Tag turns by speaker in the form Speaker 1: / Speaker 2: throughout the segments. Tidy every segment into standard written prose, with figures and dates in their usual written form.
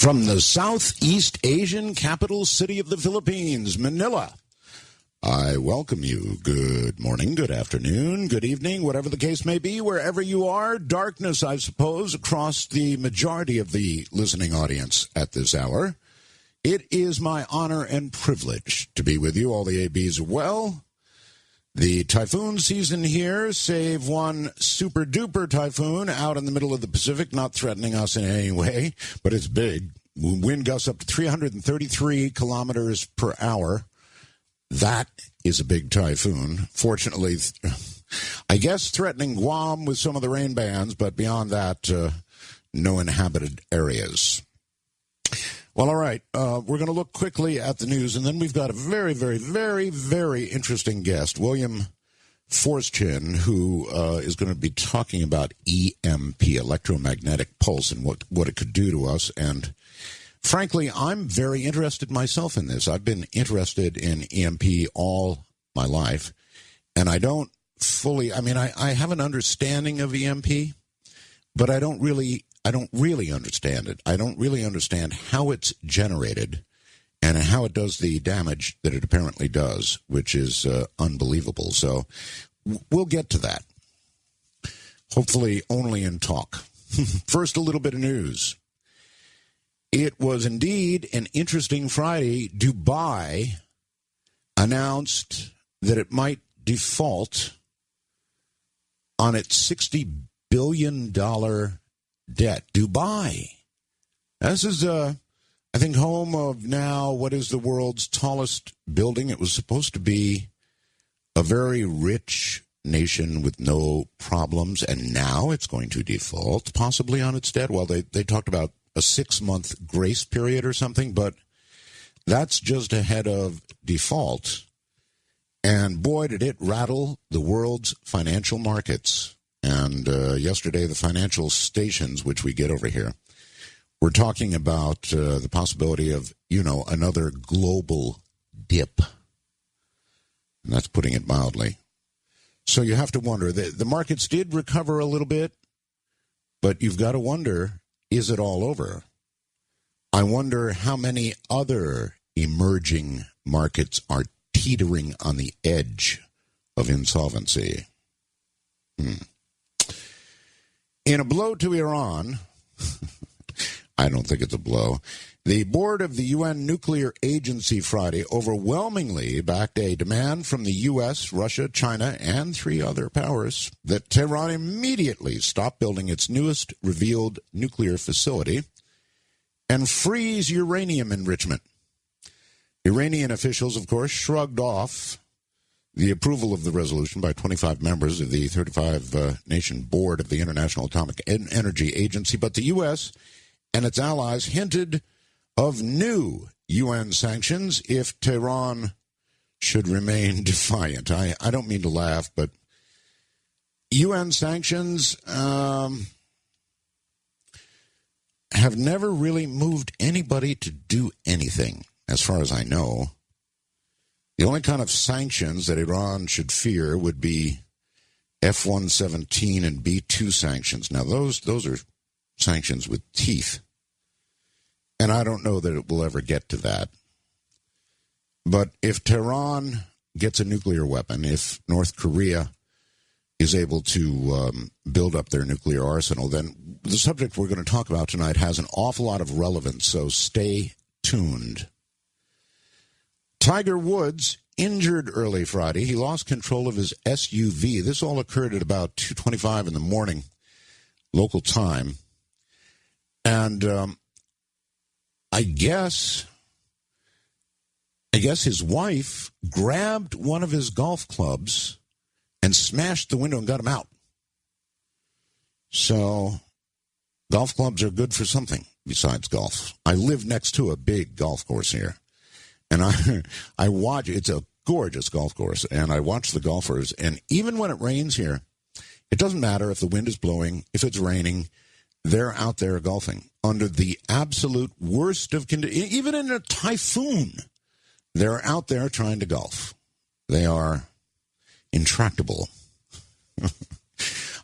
Speaker 1: From the Southeast Asian capital city of the Philippines, Manila, I welcome you. Good morning, good afternoon, good evening, whatever the case may be, wherever you are. Darkness, I suppose, across the majority of the listening audience at this hour. It is my honor and privilege to be with you. All the ABs are well. The typhoon season here, save one super-duper typhoon out in the middle of the Pacific, not threatening us in any way, but it's big. Wind gusts up to 333 kilometers per hour. That is a big typhoon. Fortunately, I guess threatening Guam with some of the rain bands, but beyond that, no inhabited areas. Well, all right, we're going to look quickly at the news, and then we've got a very, very, very, very interesting guest, William Forstchen, who is going to be talking about EMP, electromagnetic pulse, and what it could do to us. And frankly, I'm very interested myself in this. I've been interested in EMP all my life, and I don't fully, I have an understanding of EMP, but I don't really understand it. I don't really understand how it's generated and how it does the damage that it apparently does, which is unbelievable. So we'll get to that, hopefully only in talk. First, a little bit of news. It was indeed an interesting Friday. Dubai announced that it might default on its $60 billion debt. Dubai. This is, I think, home of now what is the world's tallest building. It was supposed to be a very rich nation with no problems, and now it's going to default possibly on its debt. Well, they talked about a 6-month grace period or something, but that's just ahead of default. And boy, did it rattle the world's financial markets. And yesterday, the financial stations, which we get over here, were talking about the possibility of, another global dip. And that's putting it mildly. So you have to wonder, the markets did recover a little bit, but you've got to wonder, is it all over? I wonder how many other emerging markets are teetering on the edge of insolvency. In a blow to Iran, I don't think it's a blow, the board of the UN Nuclear Agency Friday overwhelmingly backed a demand from the U.S., Russia, China, and 3 other powers that Tehran immediately stop building its newest revealed nuclear facility and freeze uranium enrichment. Iranian officials, of course, shrugged off the approval of the resolution by 25 members of the 35-nation board of the International Atomic Energy Agency, but the U.S. and its allies hinted of new UN sanctions if Tehran should remain defiant. I don't mean to laugh, but UN sanctions have never really moved anybody to do anything, as far as I know. The only kind of sanctions that Iran should fear would be F-117 and B-2 sanctions. Now, those are sanctions with teeth. And I don't know that it will ever get to that. But if Tehran gets a nuclear weapon, if North Korea is able to build up their nuclear arsenal, then the subject we're going to talk about tonight has an awful lot of relevance, so stay tuned. Tiger Woods injured early Friday. He lost control of his SUV. This all occurred at about 2:25 in the morning, local time. And I guess his wife grabbed one of his golf clubs and smashed the window and got him out. So golf clubs are good for something besides golf. I live next to a big golf course here. And I watch, it's a gorgeous golf course, and I watch the golfers, and even when it rains here, it doesn't matter if the wind is blowing, if it's raining, they're out there golfing under the absolute worst of conditions. Even in a typhoon, they're out there trying to golf. They are intractable.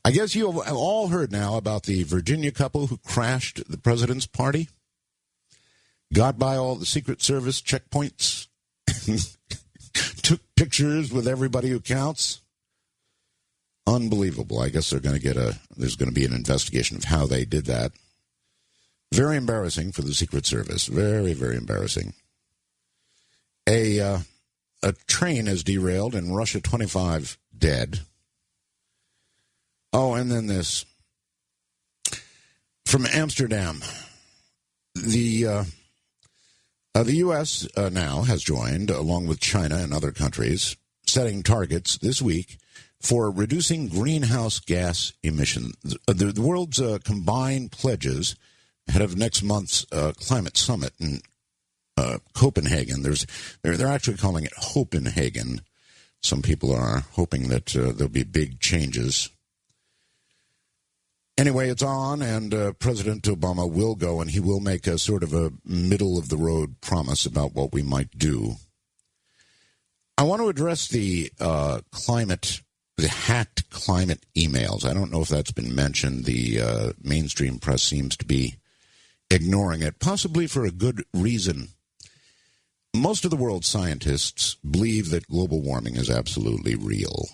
Speaker 1: I guess you have all heard now about the Virginia couple who crashed the president's party. got by all the Secret Service checkpoints, took pictures with everybody who counts. Unbelievable. I guess there's going to be an investigation of how they did that. Very embarrassing for the Secret Service. Very, very embarrassing. A train has derailed in Russia, 25 dead. Oh, and then this. From Amsterdam, the U.S. Now has joined, along with China and other countries, setting targets this week for reducing greenhouse gas emissions. The world's combined pledges ahead of next month's climate summit in Copenhagen. They're actually calling it Hopenhagen. Some people are hoping that there'll be big changes. Anyway, it's on, and President Obama will go, and he will make a sort of a middle-of-the-road promise about what we might do. I want to address the hacked climate emails. I don't know if that's been mentioned. The mainstream press seems to be ignoring it, possibly for a good reason. Most of the world's scientists believe that global warming is absolutely real.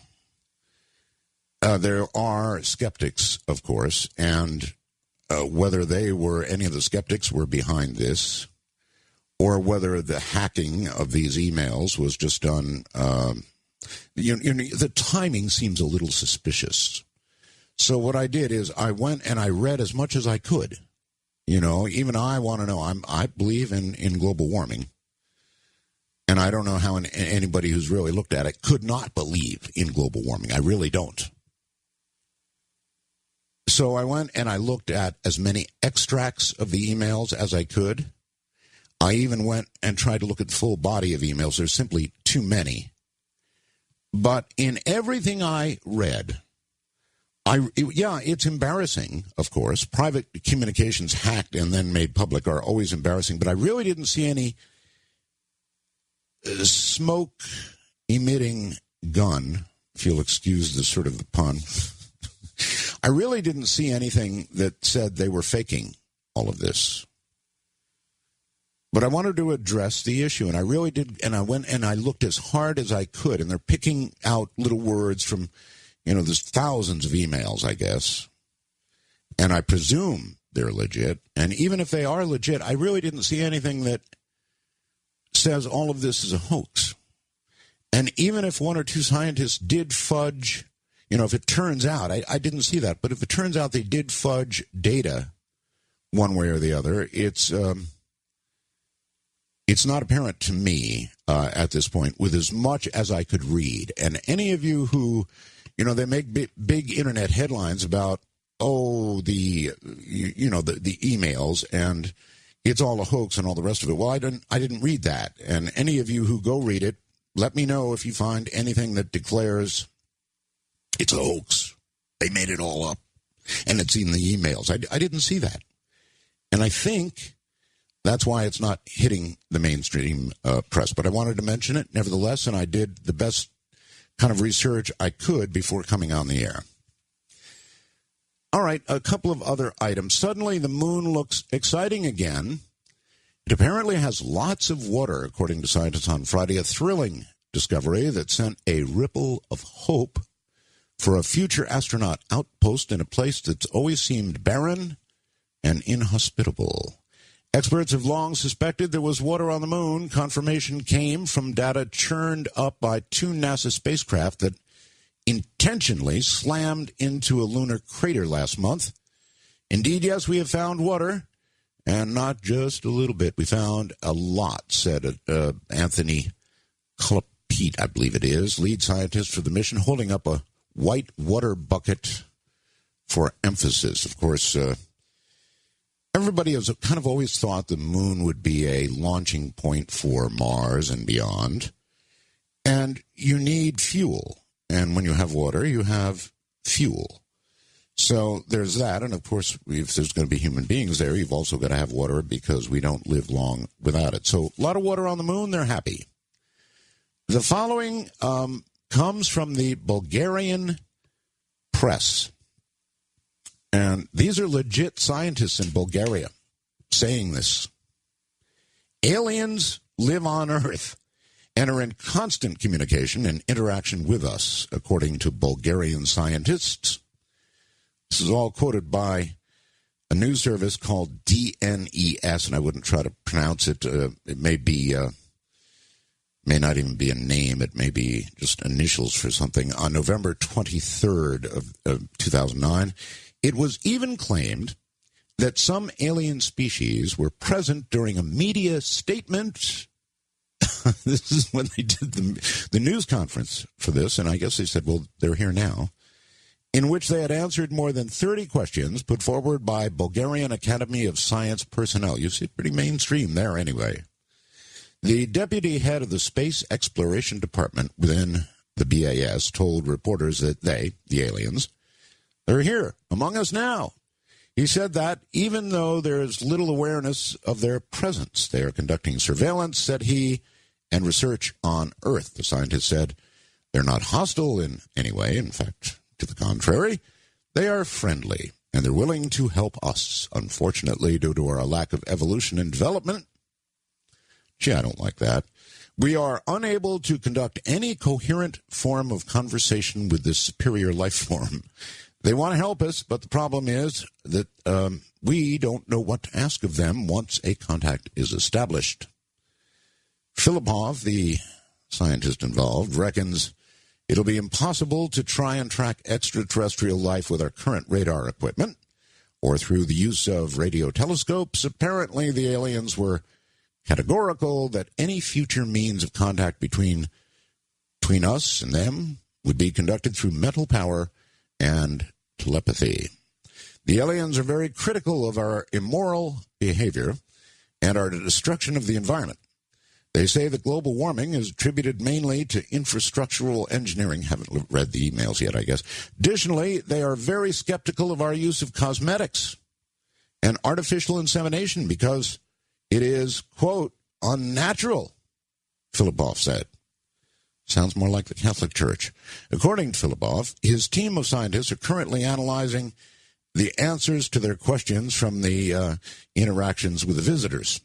Speaker 1: There are skeptics, of course, and whether any of the skeptics were behind this, or whether the hacking of these emails was just done, the timing seems a little suspicious. So what I did is I went and I read as much as I could. Even I want to know. I believe in global warming. And I don't know how anybody who's really looked at it could not believe in global warming. I really don't. So I went and I looked at as many extracts of the emails as I could. I even went and tried to look at the full body of emails. There's simply too many. But in everything I read, it's embarrassing, of course. Private communications hacked and then made public are always embarrassing. But I really didn't see any smoke-emitting gun, if you'll excuse the sort of the pun. I really didn't see anything that said they were faking all of this. But I wanted to address the issue, and I really did, and I went and I looked as hard as I could, and they're picking out little words from, there's thousands of emails, I guess, and I presume they're legit, and even if they are legit, I really didn't see anything that says all of this is a hoax. And even if one or two scientists did fudge, if it turns out, I didn't see that, but if it turns out they did fudge data one way or the other, it's not apparent to me at this point with as much as I could read. And any of you who, they make big internet headlines about, the emails and it's all a hoax and all the rest of it. Well, I didn't read that. And any of you who go read it, let me know if you find anything that declares it's a hoax. They made it all up. And it's in the emails. I didn't see that. And I think that's why it's not hitting the mainstream press. But I wanted to mention it nevertheless, and I did the best kind of research I could before coming on the air. All right, a couple of other items. Suddenly, the moon looks exciting again. It apparently has lots of water, according to scientists on Friday, a thrilling discovery that sent a ripple of hope for a future astronaut outpost in a place that's always seemed barren and inhospitable. Experts have long suspected there was water on the moon. Confirmation came from data churned up by two NASA spacecraft that intentionally slammed into a lunar crater last month. Indeed, yes, we have found water, and not just a little bit. We found a lot, said Anthony Colapete, I believe it is, lead scientist for the mission, holding up a white water bucket for emphasis. Of course, everybody has kind of always thought the moon would be a launching point for Mars and beyond. And you need fuel. And when you have water, you have fuel. So there's that. And, of course, if there's going to be human beings there, you've also got to have water because we don't live long without it. So a lot of water on the moon, they're happy. The following comes from the Bulgarian press. And these are legit scientists in Bulgaria saying this. Aliens live on Earth and are in constant communication and interaction with us, according to Bulgarian scientists. This is all quoted by a news service called DNES, and I wouldn't try to pronounce it. It may not even be a name. It may be just initials for something. On November 23rd of 2009, it was even claimed that some alien species were present during a media statement. This is when they did the news conference for this, and I guess they said, well, they're here now, in which they had answered more than 30 questions put forward by Bulgarian Academy of Science personnel. You see, pretty mainstream there anyway. The deputy head of the Space Exploration Department within the BAS told reporters that they, the aliens, they're here among us now. He said that even though there is little awareness of their presence, they are conducting surveillance, said he, and research on Earth. The scientist said they're not hostile in any way. In fact, to the contrary, they are friendly, and they're willing to help us. Unfortunately, due to our lack of evolution and development, gee, I don't like that, we are unable to conduct any coherent form of conversation with this superior life form. They want to help us, but the problem is that we don't know what to ask of them once a contact is established. Filipov, the scientist involved, reckons it'll be impossible to try and track extraterrestrial life with our current radar equipment or through the use of radio telescopes. Apparently, the aliens were categorical that any future means of contact between us and them would be conducted through mental power and telepathy. The aliens are very critical of our immoral behavior and our destruction of the environment. They say that global warming is attributed mainly to infrastructural engineering. Haven't read the emails yet, I guess. Additionally, they are very skeptical of our use of cosmetics and artificial insemination because it is, quote, unnatural, Filipov said. Sounds more like the Catholic Church. According to Filipov, his team of scientists are currently analyzing the answers to their questions from the interactions with the visitors.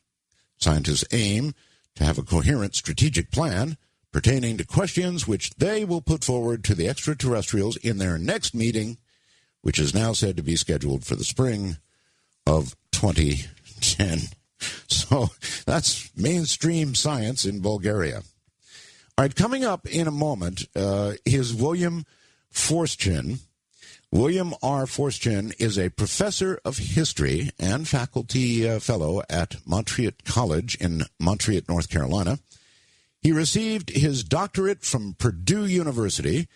Speaker 1: Scientists aim to have a coherent strategic plan pertaining to questions which they will put forward to the extraterrestrials in their next meeting, which is now said to be scheduled for the spring of 2010. So that's mainstream science in Bulgaria. All right, coming up in a moment is William Forstchen. William R. Forstchen is a professor of history and faculty fellow at Montreat College in Montreat, North Carolina. He received his doctorate from Purdue University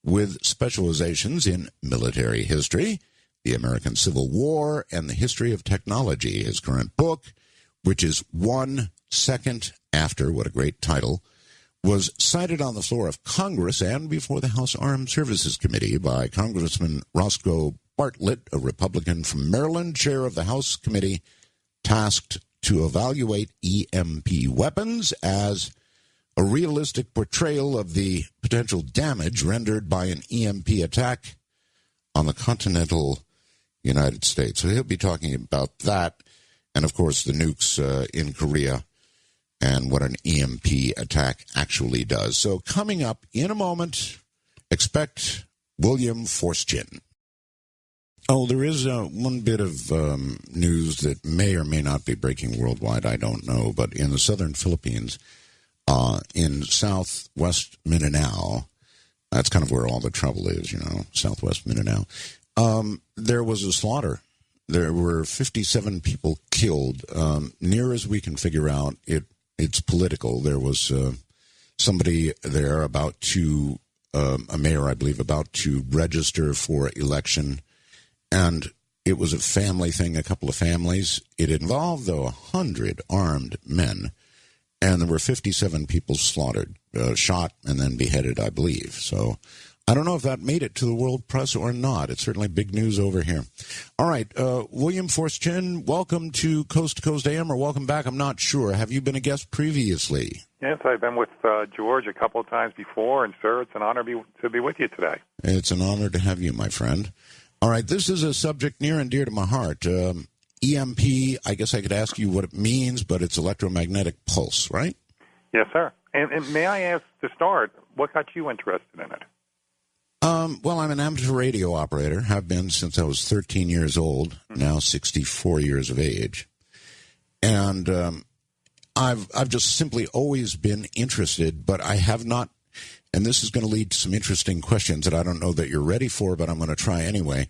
Speaker 1: with specializations in military history, the American Civil War, and the history of technology. His current book, which is 1 Second After, what a great title, was cited on the floor of Congress and before the House Armed Services Committee by Congressman Roscoe Bartlett, a Republican from Maryland, chair of the House Committee tasked to evaluate EMP weapons as a realistic portrayal of the potential damage rendered by an EMP attack on the continental United States. So he'll be talking about that and, of course, the nukes in Korea and what an EMP attack actually does. So coming up in a moment, expect William Forstchen. Oh, there is one bit of news that may or may not be breaking worldwide, I don't know, but in the southern Philippines, in southwest Mindanao, that's kind of where all the trouble is, southwest Mindanao, there was a slaughter. There were 57 people killed. Near as we can figure out, it's political. There was somebody there about to, a mayor, I believe, about to register for election, and it was a family thing, a couple of families. It involved, though, 100 armed men, and there were 57 people slaughtered, shot, and then beheaded, I believe. So I don't know if that made it to the world press or not. It's certainly big news over here. All right, William Forstchen, welcome to Coast AM, or welcome back, I'm not sure. Have you been a guest previously?
Speaker 2: Yes, I've been with George a couple of times before, and, sir, it's an honor to be with you today. It's
Speaker 1: an honor to have you, my friend. All right, this is a subject near and dear to my heart. EMP, I guess I could ask you what it means, but it's electromagnetic pulse, right?
Speaker 2: Yes, sir. And may I ask to start, what got you interested in it?
Speaker 1: Well, I'm an amateur radio operator, have been since I was 13 years old, now 64 years of age. And I've just simply always been interested, but I have not, and this is going to lead to some interesting questions that I don't know that you're ready for, but I'm going to try anyway.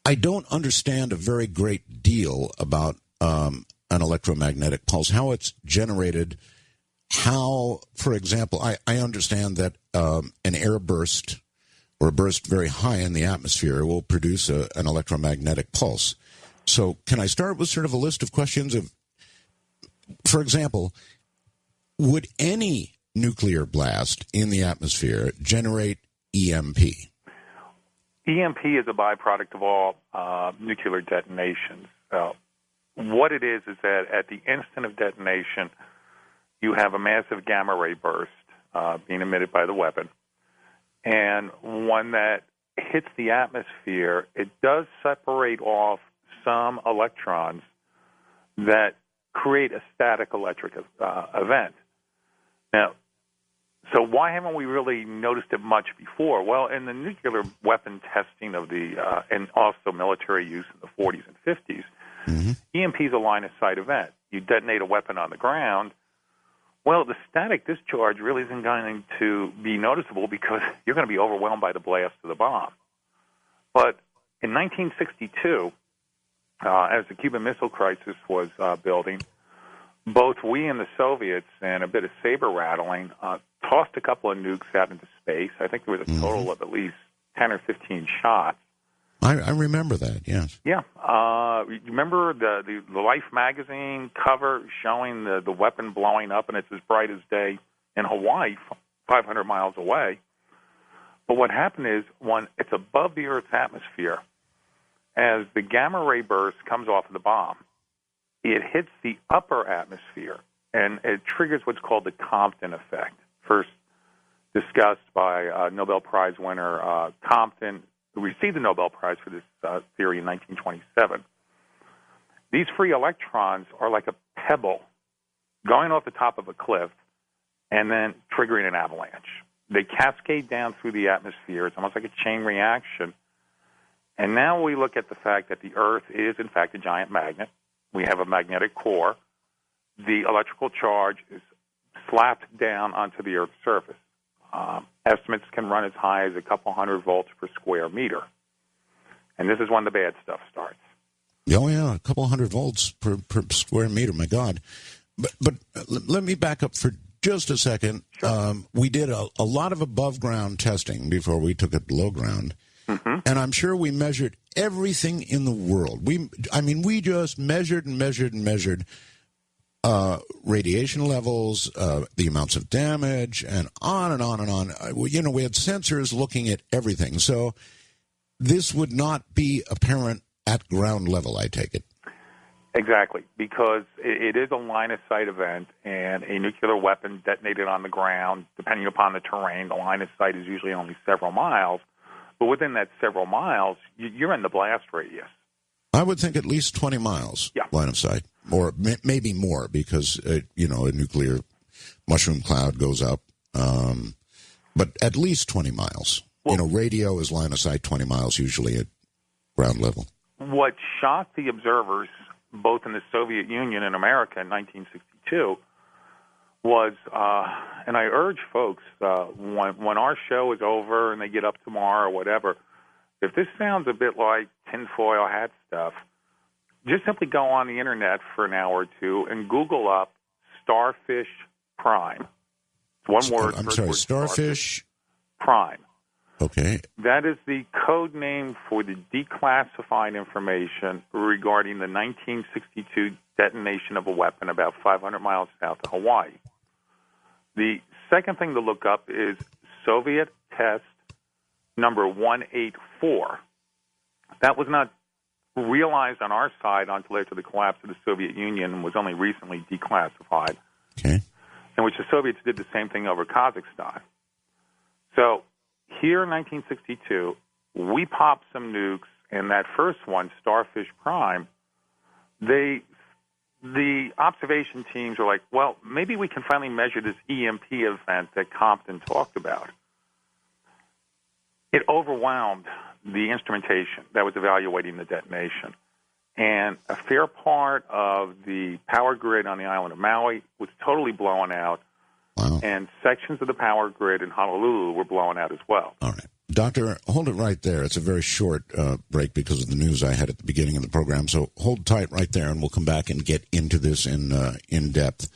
Speaker 1: I don't understand a very great deal about an electromagnetic pulse, how it's generated, how, for example, I understand that an air burst or a burst very high in the atmosphere will produce an electromagnetic pulse. So can I start with sort of a list of questions of, for example, would any nuclear blast in the atmosphere generate EMP?
Speaker 2: EMP is a byproduct of all nuclear detonations. What it is that at the instant of detonation, you have a massive gamma ray burst being emitted by the weapon. And when that hits the atmosphere, it does separate off some electrons that create a static electric event. Now, so why haven't we really noticed it much before? Well, in the nuclear weapon testing of the and also military use in the 40s and 50s, EMP is a line-of-sight event. You detonate a weapon on the ground. Well, the static discharge really isn't going to be noticeable because you're going to be overwhelmed by the blast of the bomb. But in 1962, as the Cuban Missile Crisis was building, both we and the Soviets, and a bit of saber rattling, tossed a couple of nukes out into space. I think there was a total of at least 10 or 15 shots.
Speaker 1: I remember that, yes.
Speaker 2: Yeah. You remember the Life magazine cover showing the weapon blowing up, and it's as bright as day in Hawaii, 500 miles away. But what happened is when it's above the Earth's atmosphere, as the gamma ray burst comes off of the bomb, it hits the upper atmosphere, and it triggers what's called the Compton effect, first discussed by Nobel Prize winner Compton, who received the Nobel Prize for this theory in 1927. These free electrons are like a pebble going off the top of a cliff and then triggering an avalanche. They cascade down through the atmosphere. It's almost like a chain reaction. And now we look at the fact that the Earth is, in fact, a giant magnet. We have a magnetic core. The electrical charge is slapped down onto the Earth's surface. Estimates can run as high as a couple hundred volts per square meter. And this is when the bad stuff starts.
Speaker 1: Oh, yeah, a couple hundred volts per square meter, my God. But let me back up for just a second.
Speaker 2: Sure.
Speaker 1: We did a lot of above-ground testing before we took it below ground. And I'm sure we measured everything in the world. We just measured and measured and measured radiation levels, the amounts of damage, and on and on and on. We had sensors looking at everything. So this would not be apparent at ground level, I take it.
Speaker 2: Exactly, because it is a line-of-sight event, and a nuclear weapon detonated on the ground, depending upon the terrain, the line of sight is usually only several miles. But within that several miles, you're in the blast radius.
Speaker 1: I would think at least 20 miles line of sight, or maybe more, because, a nuclear mushroom cloud goes up. But at least 20 miles. Well, radio is line of sight 20 miles usually at ground level. What
Speaker 2: shocked the observers, both in the Soviet Union and America in 1962, was, and I urge folks, when our show is over and they get up tomorrow or whatever, if this sounds a bit like tinfoil hat stuff, just simply go on the Internet for an hour or two and Google up Starfish Prime. One word.
Speaker 1: I'm sorry, Starfish
Speaker 2: Prime.
Speaker 1: Okay.
Speaker 2: That is the code name for the declassified information regarding the 1962 detonation of a weapon about 500 miles south of Hawaii. The second thing to look up is Soviet test number 184. That was not realized on our side until after the collapse of the Soviet Union and was only recently declassified.
Speaker 1: Okay.
Speaker 2: In which the Soviets did the same thing over Kazakhstan. So here in 1962, we popped some nukes in that first one, Starfish Prime, the observation teams were like, well, maybe we can finally measure this EMP event that Compton talked about. It overwhelmed the instrumentation that was evaluating the detonation. And a fair part of the power grid on the island of Maui was totally blown out.
Speaker 1: Wow.
Speaker 2: And sections of the power grid in Honolulu were blown out as well.
Speaker 1: All right. Doctor, hold it right there. It's a very short break because of the news I had at the beginning of the program. So hold tight right there, and we'll come back and get into this in depth.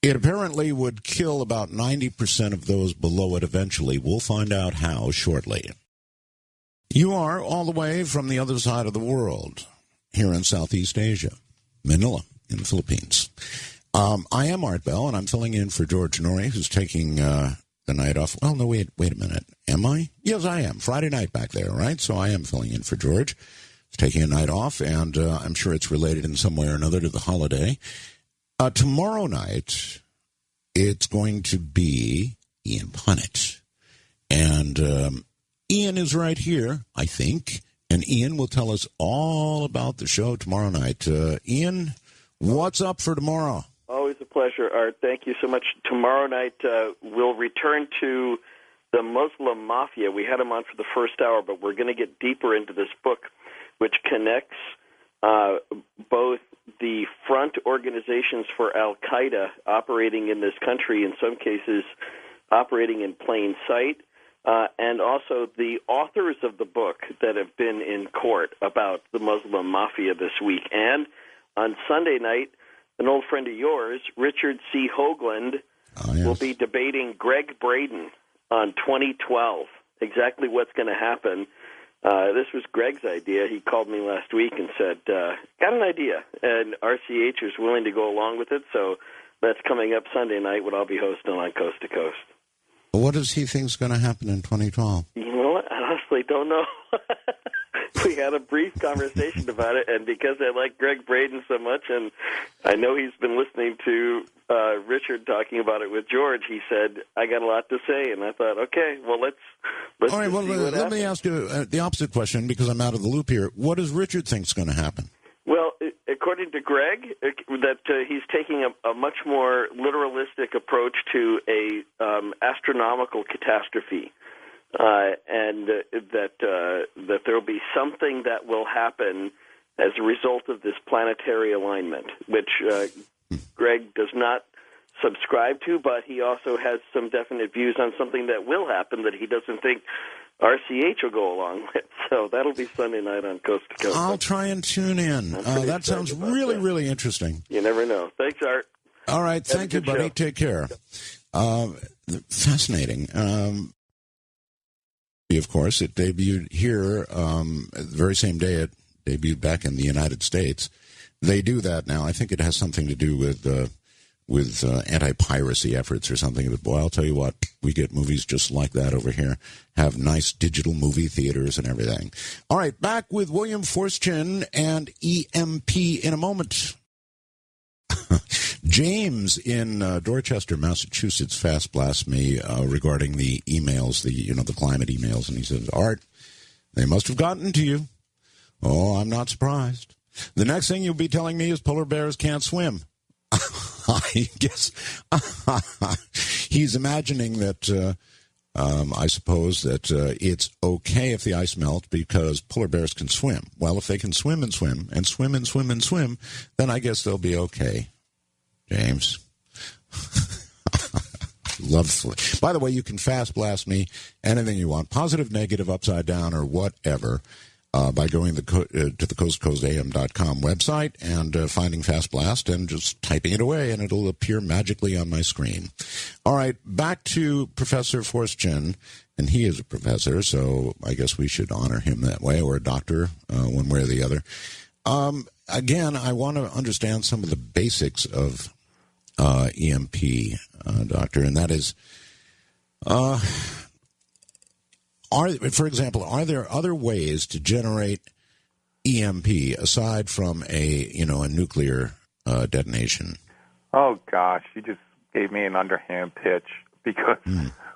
Speaker 1: It apparently would kill about 90% of those below it eventually. We'll find out how shortly. You are all the way from the other side of the world, here in Southeast Asia, Manila, in the Philippines. I am Art Bell, and I'm filling in for George Norrie, who's taking the night off. Well, no, wait a minute. Am I? Yes, I am. Friday night back there, right? So I am filling in for George. He's taking a night off, and I'm sure it's related in some way or another to the holiday. Tomorrow night, it's going to be Ian Punnett. And Ian is right here, I think, and Ian will tell us all about the show tomorrow night. Ian, what's up for tomorrow?
Speaker 3: Always a pleasure, Art. Thank you so much. Tomorrow night, we'll return to the Muslim Mafia. We had him on for the first hour, but we're going to get deeper into this book, which connects both the front organizations for Al-Qaeda operating in this country, in some cases operating in plain sight, and also the authors of the book that have been in court about the Muslim Mafia this week. And on Sunday night, an old friend of yours, Richard C. Hoagland, will be debating Greg Braden on 2012, exactly what's going to happen. This was Greg's idea. He called me last week and said, got an idea, and RCH is willing to go along with it, so that's coming up Sunday night, what I'll be hosting on Coast to Coast.
Speaker 1: What does he think is going to happen in 2012?
Speaker 3: You know what? I honestly don't know. We had a brief conversation about it, and because I like Greg Braden so much, and I know he's been listening to Richard talking about it with George, he said, I got a lot to say, and I thought, okay, well, let's
Speaker 1: all right, well, let me ask you the opposite question, because I'm out of the loop here. What does Richard think is going to happen?
Speaker 3: Well, according to Greg, that he's taking a much more literalistic approach to a astronomical catastrophe, and that there will be something that will happen as a result of this planetary alignment, which Greg does not subscribe to, but he also has some definite views on something that will happen that he doesn't think RCH will go along with. So that'll be Sunday night on Coast to Coast.
Speaker 1: I'll try and tune in. That sounds really, really interesting.
Speaker 3: You never know. Thanks, Art.
Speaker 1: All right. Thank you, buddy. Show. Take care. Fascinating. Of course, it debuted here the very same day it debuted back in the United States. They do that now. I think it has something to do with anti-piracy efforts or something. But boy, I'll tell you what, we get movies just like that over here. Have nice digital movie theaters and everything. All right, back with William Forstchen and EMP in a moment. James in Dorchester, Massachusetts, fast blasts me regarding the emails, the climate emails, and he says, Art, they must have gotten to you. Oh, I'm not surprised. The next thing you'll be telling me is polar bears can't swim. I guess he's imagining that, I suppose, that it's okay if the ice melts because polar bears can swim. Well, if they can swim and swim and swim and swim and swim, then I guess they'll be okay. James. Lovely. By the way, you can fast blast me anything you want, positive, negative, upside down, or whatever, by going to the coastcoastam.com website and finding Fast Blast and just typing it away, and it'll appear magically on my screen. All right, back to Professor Forstchen, and he is a professor, so I guess we should honor him that way, or a doctor, one way or the other. Again, I want to understand some of the basics of EMP, Doctor, and that is, for example, are there other ways to generate EMP aside from a nuclear detonation?
Speaker 2: Oh gosh, you just gave me an underhand pitch because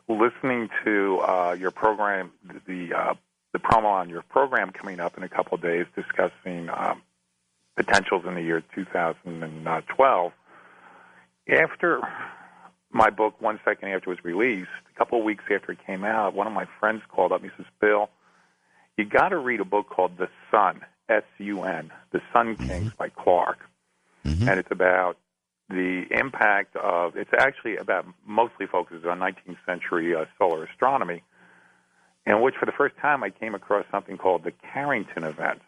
Speaker 2: listening to your program, the the promo on your program coming up in a couple of days discussing potentials in the year 2012. After my book, 1 second after it was released, a couple of weeks after it came out, one of my friends called up and he says, Bill, you got to read a book called The Sun, S-U-N, The Sun Kings by Clark. And it's about the impact of, it's actually about, mostly focuses on 19th century solar astronomy, in which for the first time I came across something called the Carrington event.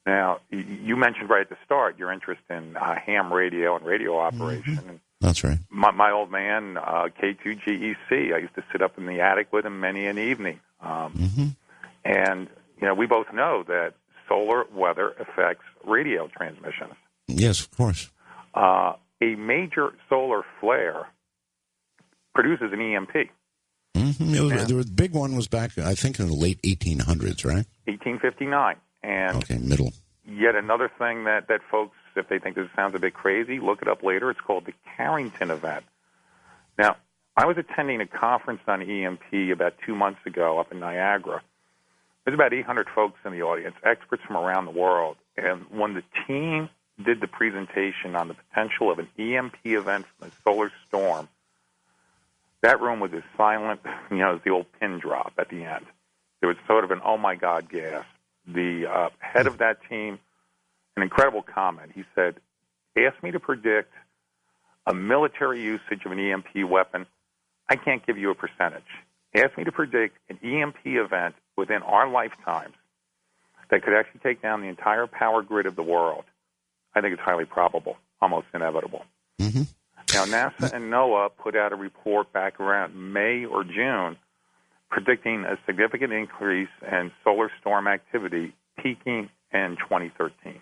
Speaker 2: Now, you mentioned right at the start your interest in ham radio and radio operation.
Speaker 1: That's right.
Speaker 2: My old man, K2GEC, I used to sit up in the attic with him many an evening. And, you know, we both know that solar weather affects radio transmissions.
Speaker 1: Yes, of course.
Speaker 2: A major solar flare produces an EMP.
Speaker 1: The big one was back, I think, in the late 1800s, right?
Speaker 2: 1859. And
Speaker 1: okay, middle.
Speaker 2: Yet another thing that folks, if they think this sounds a bit crazy, look it up later. It's called the Carrington event. Now, I was attending a conference on EMP about 2 months ago up in Niagara. There's about 800 folks in the audience, experts from around the world. And when the team did the presentation on the potential of an EMP event from a solar storm, that room was as silent, as the old pin drop at the end. There was sort of an, oh, my God, gasp. The head of that team, an incredible comment. He said, ask me to predict a military usage of an EMP weapon. I can't give you a percentage. Ask me to predict an EMP event within our lifetimes that could actually take down the entire power grid of the world. I think it's highly probable, almost inevitable. Now, NASA and NOAA put out a report back around May or June predicting a significant increase in solar storm activity peaking in 2013.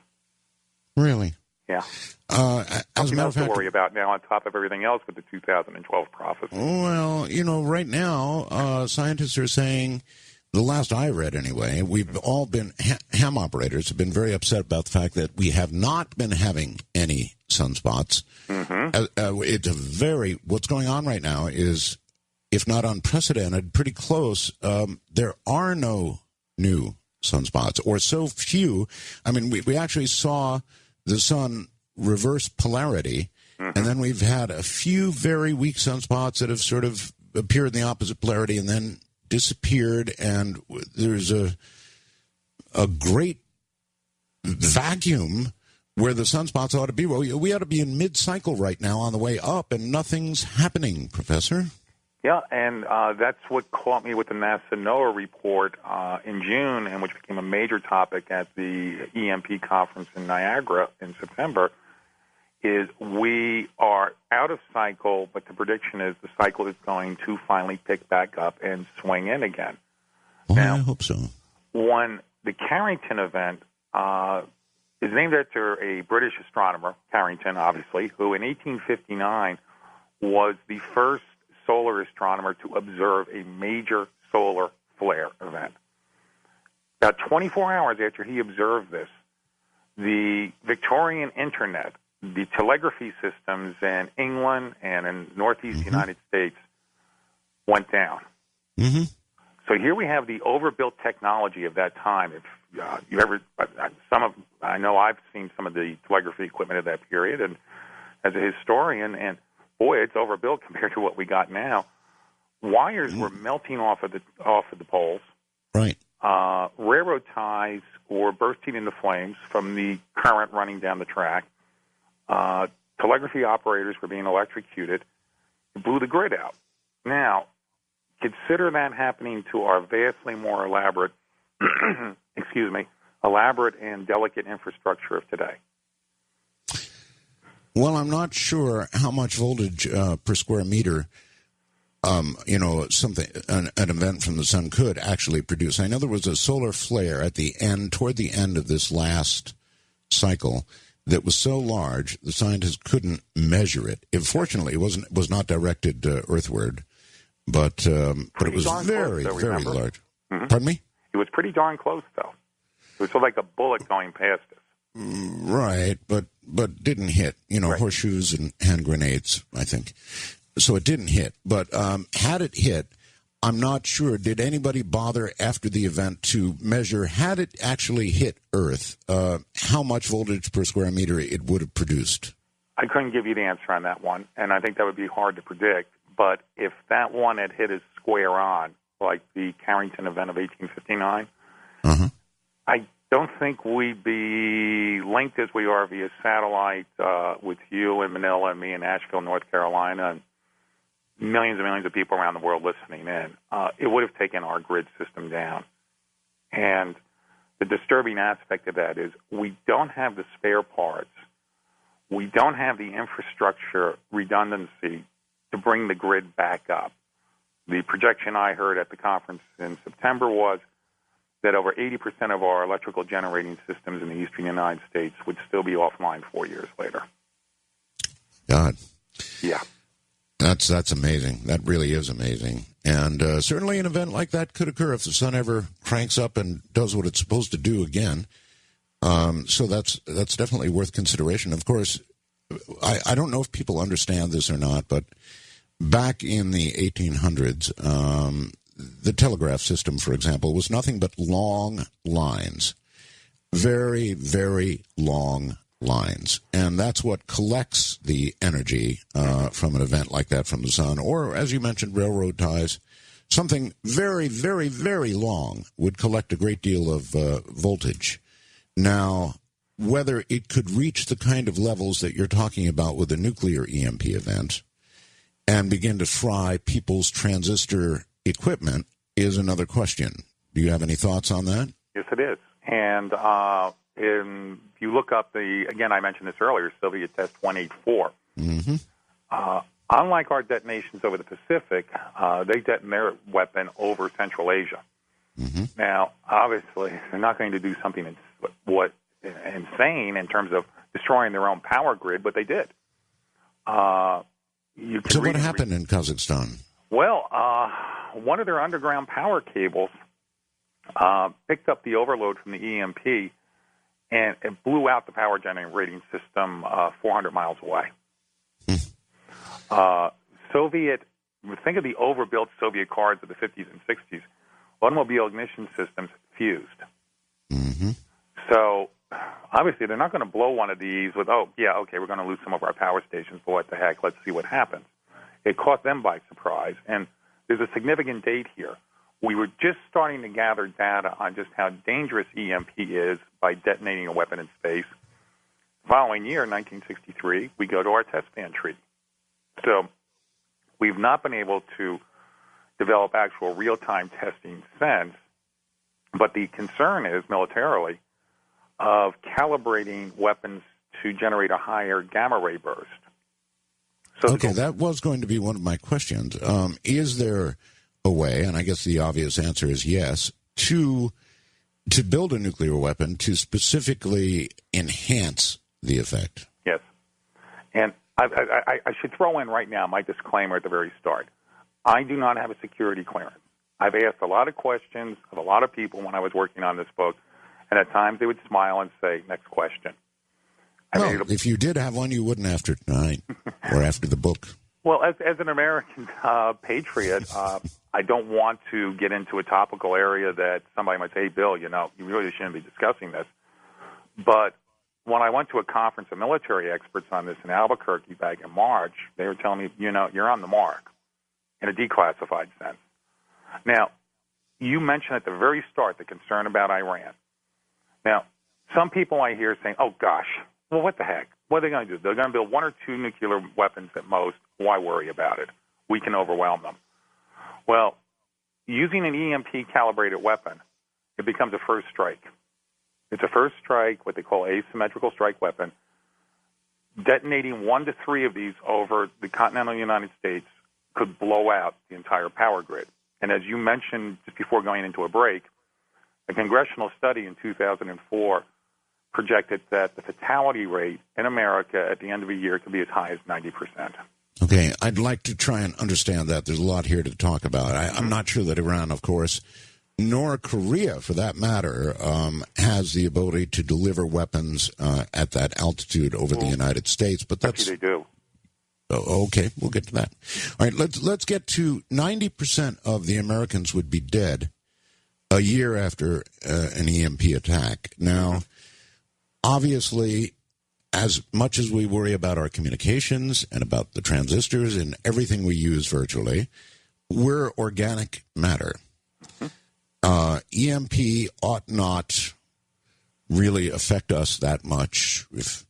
Speaker 1: Really?
Speaker 2: Yeah.
Speaker 1: As a matter of fact,
Speaker 2: to worry about now on top of everything else with the 2012 prophecy.
Speaker 1: Well, right now, scientists are saying, the last I read anyway, we've all been, ham operators have been very upset about the fact that we have not been having any sunspots. It's what's going on right now is, if not unprecedented, pretty close. There are no new sunspots, or so few. I mean, we actually saw the sun reverse polarity, and then we've had a few very weak sunspots that have sort of appeared in the opposite polarity and then disappeared, and there's a great vacuum where the sunspots ought to be. Well, we ought to be in mid-cycle right now on the way up, and nothing's happening, Professor.
Speaker 2: Yeah, and that's what caught me with the NASA NOAA report in June, and which became a major topic at the EMP conference in Niagara in September, is we are out of cycle, but the prediction is the cycle is going to finally pick back up and swing in again.
Speaker 1: Well,
Speaker 2: now,
Speaker 1: I hope so.
Speaker 2: When the Carrington event is named after a British astronomer, Carrington, obviously, who in 1859 was the first solar astronomer to observe a major solar flare event. About 24 hours after he observed this, the Victorian Internet, the telegraphy systems in England and in northeast United States went down. So here we have the overbuilt technology of that time. If you ever, I know I've seen some of the telegraphy equipment of that period, and as a historian, and boy, it's overbuilt compared to what we got now. Wires were melting off of the poles.
Speaker 1: Right.
Speaker 2: Railroad ties were bursting into flames from the current running down the track. Telegraphy operators were being electrocuted. It blew the grid out. Now, consider that happening to our vastly more elaborate, elaborate and delicate infrastructure of today.
Speaker 1: Well, I'm not sure how much voltage per square meter, an event from the sun could actually produce. I know there was a solar flare at the end, toward the end of this last cycle, that was so large the scientists couldn't measure it. Fortunately, it was not directed earthward, but it was very,
Speaker 2: close, though,
Speaker 1: very large. Pardon me?
Speaker 2: It was pretty darn close, though. It was sort of like a bullet going past us.
Speaker 1: Right, but didn't hit.
Speaker 2: Right.
Speaker 1: Horseshoes and hand grenades, I think. So it didn't hit. But had it hit, I'm not sure. Did anybody bother after the event to measure, had it actually hit Earth, how much voltage per square meter it would have produced?
Speaker 2: I couldn't give you the answer on that one, and I think that would be hard to predict. But if that one had hit us square on, like the Carrington event of 1859, I don't think we'd be linked as we are via satellite with you in Manila and me in Asheville, North Carolina, and millions and millions of people around the world listening in. It would have taken our grid system down. And the disturbing aspect of that is we don't have the spare parts. We don't have the infrastructure redundancy to bring the grid back up. The projection I heard at the conference in September was that over 80% of our electrical generating systems in the eastern United States would still be offline 4 years later.
Speaker 1: God.
Speaker 2: Yeah.
Speaker 1: That's amazing. That really is amazing. And certainly an event like that could occur if the sun ever cranks up and does what it's supposed to do again. So that's definitely worth consideration. Of course, I don't know if people understand this or not, but back in the 1800s, the telegraph system, for example, was nothing but long lines. Very, very long lines. And that's what collects the energy from an event like that from the sun. Or, as you mentioned, railroad ties. Something very, very, very long would collect a great deal of voltage. Now, whether it could reach the kind of levels that you're talking about with a nuclear EMP event and begin to fry people's transistor equipment is another question. Do you have any thoughts on that?
Speaker 2: Yes, it is. And if you look up again, I mentioned this earlier, Soviet Test 184. Unlike our detonations over the Pacific, they detonate their weapon over Central Asia. Now, obviously, they're not going to do something insane in terms of destroying their own power grid, but they did.
Speaker 1: So what happened in Kazakhstan?
Speaker 2: Well, one of their underground power cables picked up the overload from the EMP, and it blew out the power generating system 400 miles away. Think of the overbuilt Soviet cars of the 50s and 60s. Automobile ignition systems fused. So, obviously, they're not going to blow one of these with, we're going to lose some of our power stations, but what the heck, let's see what happens. It caught them by surprise, and there's a significant date here. We were just starting to gather data on just how dangerous EMP is by detonating a weapon in space. The following year, 1963, we go to our test ban treaty. So we've not been able to develop actual real-time testing since, but the concern is, militarily, of calibrating weapons to generate a higher gamma ray burst. So
Speaker 1: that was going to be one of my questions. Is there a way, and I guess the obvious answer is yes, to build a nuclear weapon to specifically enhance the effect?
Speaker 2: Yes. And I should throw in right now my disclaimer at the very start. I do not have a security clearance. I've asked a lot of questions of a lot of people when I was working on this book, and at times they would smile and say, next question.
Speaker 1: If you did have one, you wouldn't after tonight or after the book.
Speaker 2: Well, as an American patriot, I don't want to get into a topical area that somebody might say, hey, Bill, you really shouldn't be discussing this. But when I went to a conference of military experts on this in Albuquerque back in March, they were telling me, you're on the mark in a declassified sense. Now, you mentioned at the very start the concern about Iran. Now, some people I hear saying, oh, gosh, well, what the heck? What are they going to do? They're going to build 1 or 2 nuclear weapons at most. Why worry about it? We can overwhelm them. Well, using an EMP-calibrated weapon, it becomes a first strike. It's a first strike, what they call asymmetrical strike weapon. Detonating 1 to 3 of these over the continental United States could blow out the entire power grid. And as you mentioned just before going into a break, a congressional study in 2004 projected that the fatality rate in America at the end of a year could be as high as 90%.
Speaker 1: Okay, I'd like to try and understand that. There's a lot here to talk about. I'm not sure that Iran, of course, nor Korea, for that matter, has the ability to deliver weapons at that altitude over the United States. But
Speaker 2: Actually, they do.
Speaker 1: Okay, we'll get to that. All right, let's get to 90% of the Americans would be dead a year after an EMP attack. Now, obviously, as much as we worry about our communications and about the transistors and everything we use virtually, we're organic matter. EMP ought not really affect us that much if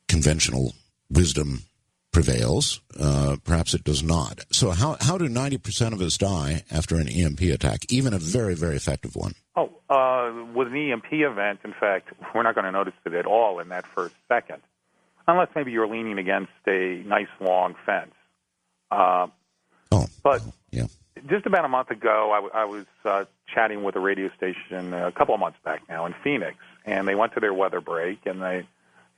Speaker 1: conventional wisdom prevails. Perhaps it does not. So how do 90% of us die after an EMP attack, even a very, very effective one?
Speaker 2: With an EMP event, in fact, we're not going to notice it at all in that first second, unless maybe you're leaning against a nice long fence.
Speaker 1: Yeah.
Speaker 2: Just about a month ago, I was chatting with a radio station a couple of months back now in Phoenix, and they went to their weather break, and they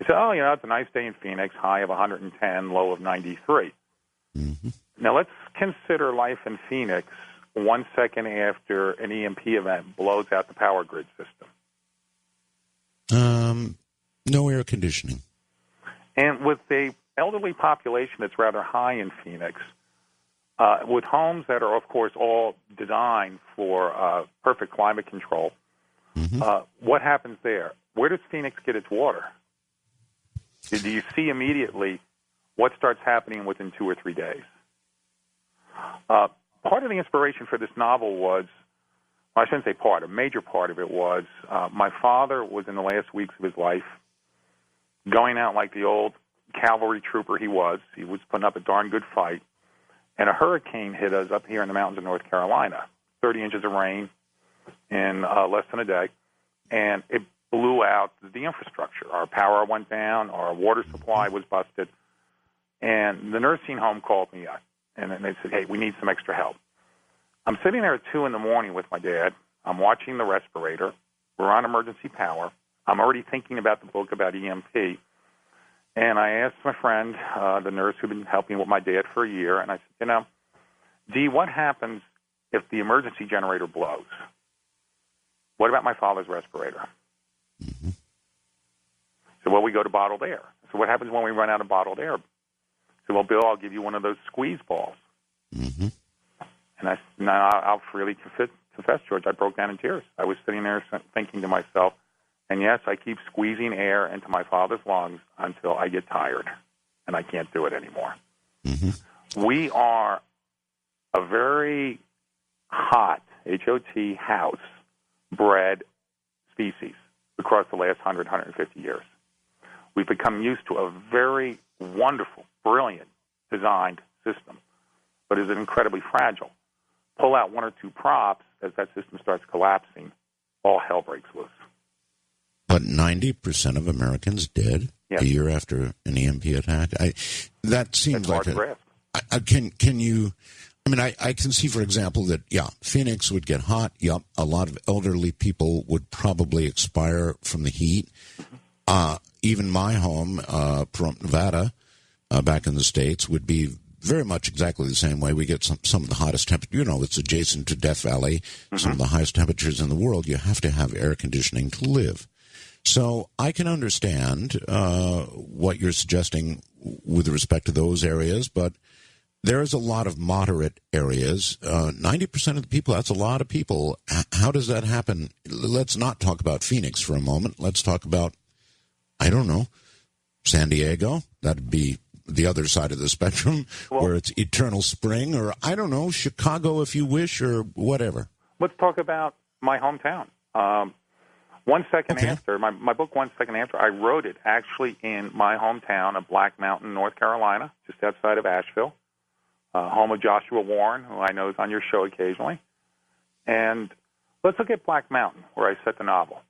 Speaker 2: said, it's a nice day in Phoenix, high of 110, low of 93.
Speaker 1: Mm-hmm.
Speaker 2: Now, let's consider life in Phoenix 1 second after an EMP event blows out the power grid system.
Speaker 1: No air conditioning.
Speaker 2: And with the elderly population that's rather high in Phoenix, with homes that are, of course, all designed for perfect climate control, what happens there? Where does Phoenix get its water? Do you see immediately what starts happening within 2 or 3 days? Part of the inspiration for this novel was, well, I shouldn't say part, a major part of it was my father was in the last weeks of his life going out like the old cavalry trooper he was. He was putting up a darn good fight. And a hurricane hit us up here in the mountains of North Carolina, 30 inches of rain in less than a day, and it blew out the infrastructure. Our power went down, our water supply was busted, and the nursing home called me up, and they said, hey, we need some extra help. I'm sitting there at 2 in the morning with my dad. I'm watching the respirator. We're on emergency power. I'm already thinking about the book about EMP. And I asked my friend, the nurse who'd been helping with my dad for a year, and I said, Dee, what happens if the emergency generator blows? What about my father's respirator?
Speaker 1: Mm-hmm.
Speaker 2: So, well, we go to bottled air. So what happens when we run out of bottled air? So, well, Bill, I'll give you one of those squeeze balls.
Speaker 1: Mm-hmm.
Speaker 2: And I'll freely confess, George, I broke down in tears. I was sitting there thinking to myself, and yes, I keep squeezing air into my father's lungs until I get tired and I can't do it anymore.
Speaker 1: Mm-hmm.
Speaker 2: We are a very hot, H-O-T, house bred species across the last 100, 150 years. We've become used to a very wonderful, brilliant designed system, but is incredibly fragile. Pull out 1 or 2 props as that system starts collapsing, all hell breaks loose.
Speaker 1: But 90% of Americans dead a year after an EMP attack. That seems like can you? I mean, I can see, for example, that Phoenix would get hot. Yep, a lot of elderly people would probably expire from the heat. Even my home, Pahrump, Nevada, back in the States, would be very much exactly the same way. We get some of the hottest temperature. It's adjacent to Death Valley, some of the highest temperatures in the world. You have to have air conditioning to live. So I can understand what you're suggesting with respect to those areas, but there is a lot of moderate areas. 90% of the people, that's a lot of people. How does that happen? Let's not talk about Phoenix for a moment. Let's talk about, I don't know, San Diego. That'd be the other side of the spectrum, where it's eternal spring, or I don't know, Chicago if you wish, or whatever.
Speaker 2: Let's talk about my hometown. 1 second after, my book 1 second after, I wrote it actually in my hometown of Black Mountain, North Carolina, just outside of Asheville, home of Joshua Warren, who I know is on your show occasionally. And let's look at Black Mountain, where I set the novel.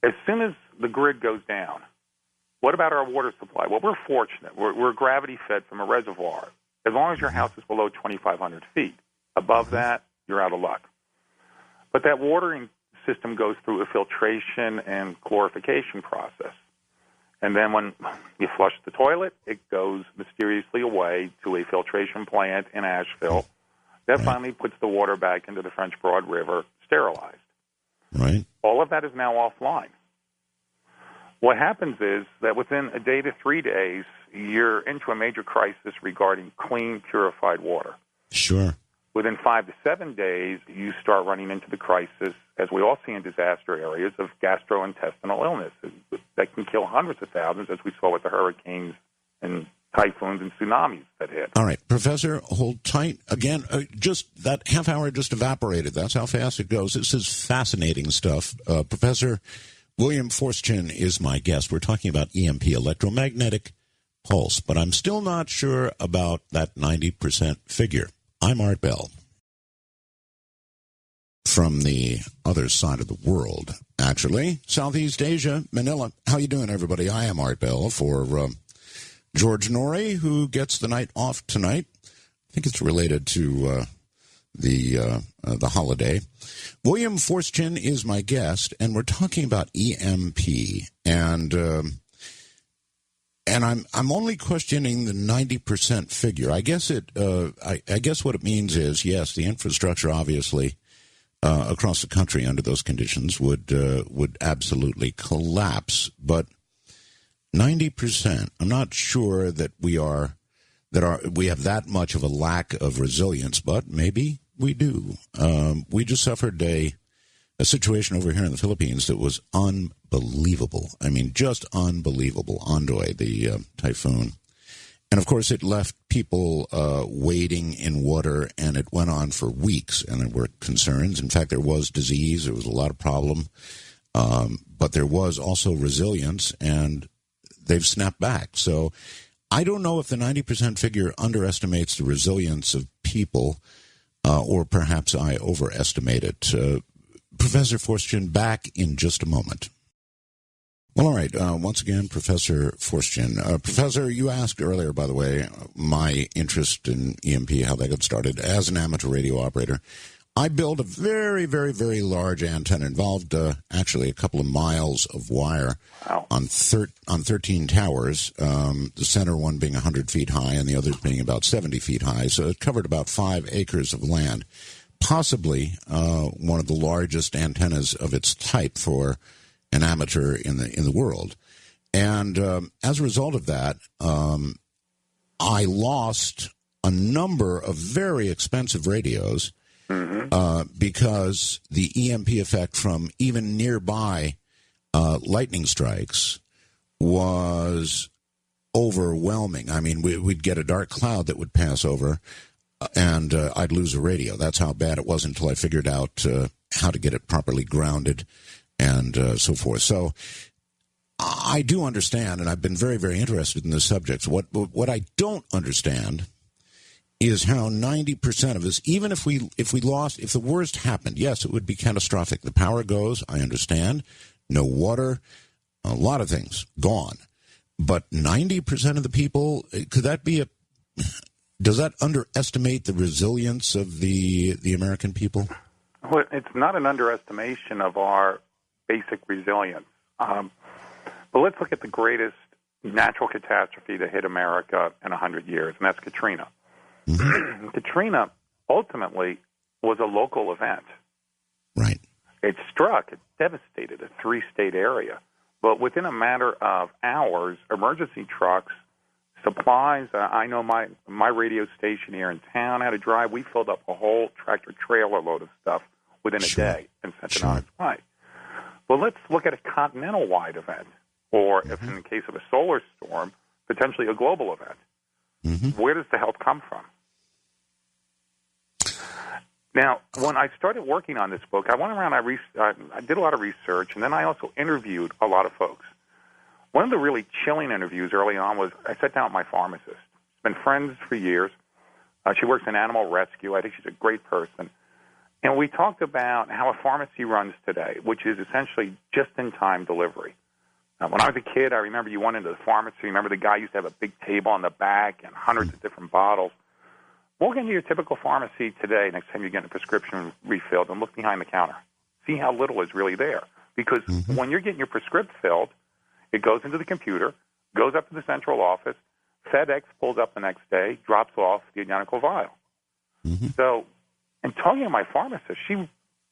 Speaker 2: As soon as the grid goes down, what about our water supply? Well, we're fortunate. We're gravity-fed from a reservoir. As long as your house is below 2,500 feet. Above that, you're out of luck. But that watering system goes through a filtration and chlorification process. And then when you flush the toilet, it goes mysteriously away to a filtration plant in Asheville. That finally puts the water back into the French Broad River, sterilized.
Speaker 1: Right.
Speaker 2: All of that is now offline. What happens is that within a day to 3 days, you're into a major crisis regarding clean, purified water.
Speaker 1: Sure.
Speaker 2: Within 5 to 7 days, you start running into the crisis, as we all see in disaster areas, of gastrointestinal illness that can kill hundreds of thousands, as we saw with the hurricanes and typhoons and tsunamis that hit.
Speaker 1: All right, Professor, hold tight. Again, just that half hour just evaporated. That's how fast it goes. This is fascinating stuff. Professor William Forstchen is my guest. We're talking about EMP, electromagnetic pulse, but I'm still not sure about that 90% figure. I'm Art Bell. From the other side of the world, actually, Southeast Asia, Manila. How you doing, everybody? I am Art Bell for George Norrie, who gets the night off tonight. I think it's related to the holiday. William Forstchen is my guest, and we're talking about EMP, and I'm only questioning the 90% figure. I guess I guess what it means is, yes, the infrastructure obviously across the country under those conditions would absolutely collapse, but 90%. I'm not sure that we have that much of a lack of resilience, but maybe we do. We just suffered a situation over here in the Philippines that was unbelievable. I mean, just unbelievable. Ondoy, the typhoon. And, of course, it left people wading in water, and it went on for weeks, and there were concerns. In fact, there was disease. There was a lot of problem. But there was also resilience, and they've snapped back. So I don't know if the 90% figure underestimates the resilience of people, or perhaps I overestimate it. Professor Forstchen, back in just a moment. Well, all right. Once again, Professor Forstchen. Professor, you asked earlier, by the way, my interest in EMP, how that got started. As an amateur radio operator, I built a very, very, very large antenna. Involved actually a couple of miles of wire on 13 towers, the center one being 100 feet high and the others being about 70 feet high. So it covered about 5 acres of land, possibly one of the largest antennas of its type for an amateur in the world. And as a result of that, I lost a number of very expensive radios because the EMP effect from even nearby lightning strikes was overwhelming. I mean, we'd get a dark cloud that would pass over, and I'd lose a radio. That's how bad it was until I figured out how to get it properly grounded and so forth. So I do understand, and I've been very, very interested in this subject. What I don't understand is how 90% of us, even if we lost, if the worst happened, yes, it would be catastrophic. The power goes, I understand. No water, a lot of things gone. But 90% of the people, could that be does that underestimate the resilience of the American people?
Speaker 2: Well, it's not an underestimation of our basic resilience. But let's look at the greatest natural catastrophe that hit America in 100 years, and that's Katrina. Mm-hmm. Katrina ultimately was a local event.
Speaker 1: Right.
Speaker 2: It devastated a 3-state area. But within a matter of hours, emergency trucks, supplies, I know my radio station here in town had a drive. We filled up a whole tractor-trailer load of stuff within a day and sent it on its way. Well, let's look at a continental-wide event, or if in the case of a solar storm, potentially a global event. Mm-hmm. Where does the help come from? Now, when I started working on this book, I went around, I did a lot of research, and then I also interviewed a lot of folks. One of the really chilling interviews early on was I sat down with my pharmacist. She's been friends for years. She works in animal rescue. I think she's a great person. And we talked about how a pharmacy runs today, which is essentially just-in-time delivery. When I was a kid, I remember you went into the pharmacy. Remember the guy used to have a big table on the back and hundreds of different bottles. Walk into your typical pharmacy today, next time you get a prescription refilled, and look behind the counter. See how little is really there. Because when you're getting your prescription filled, it goes into the computer, goes up to the central office, FedEx pulls up the next day, drops off the identical vial. So, and talking to my pharmacist,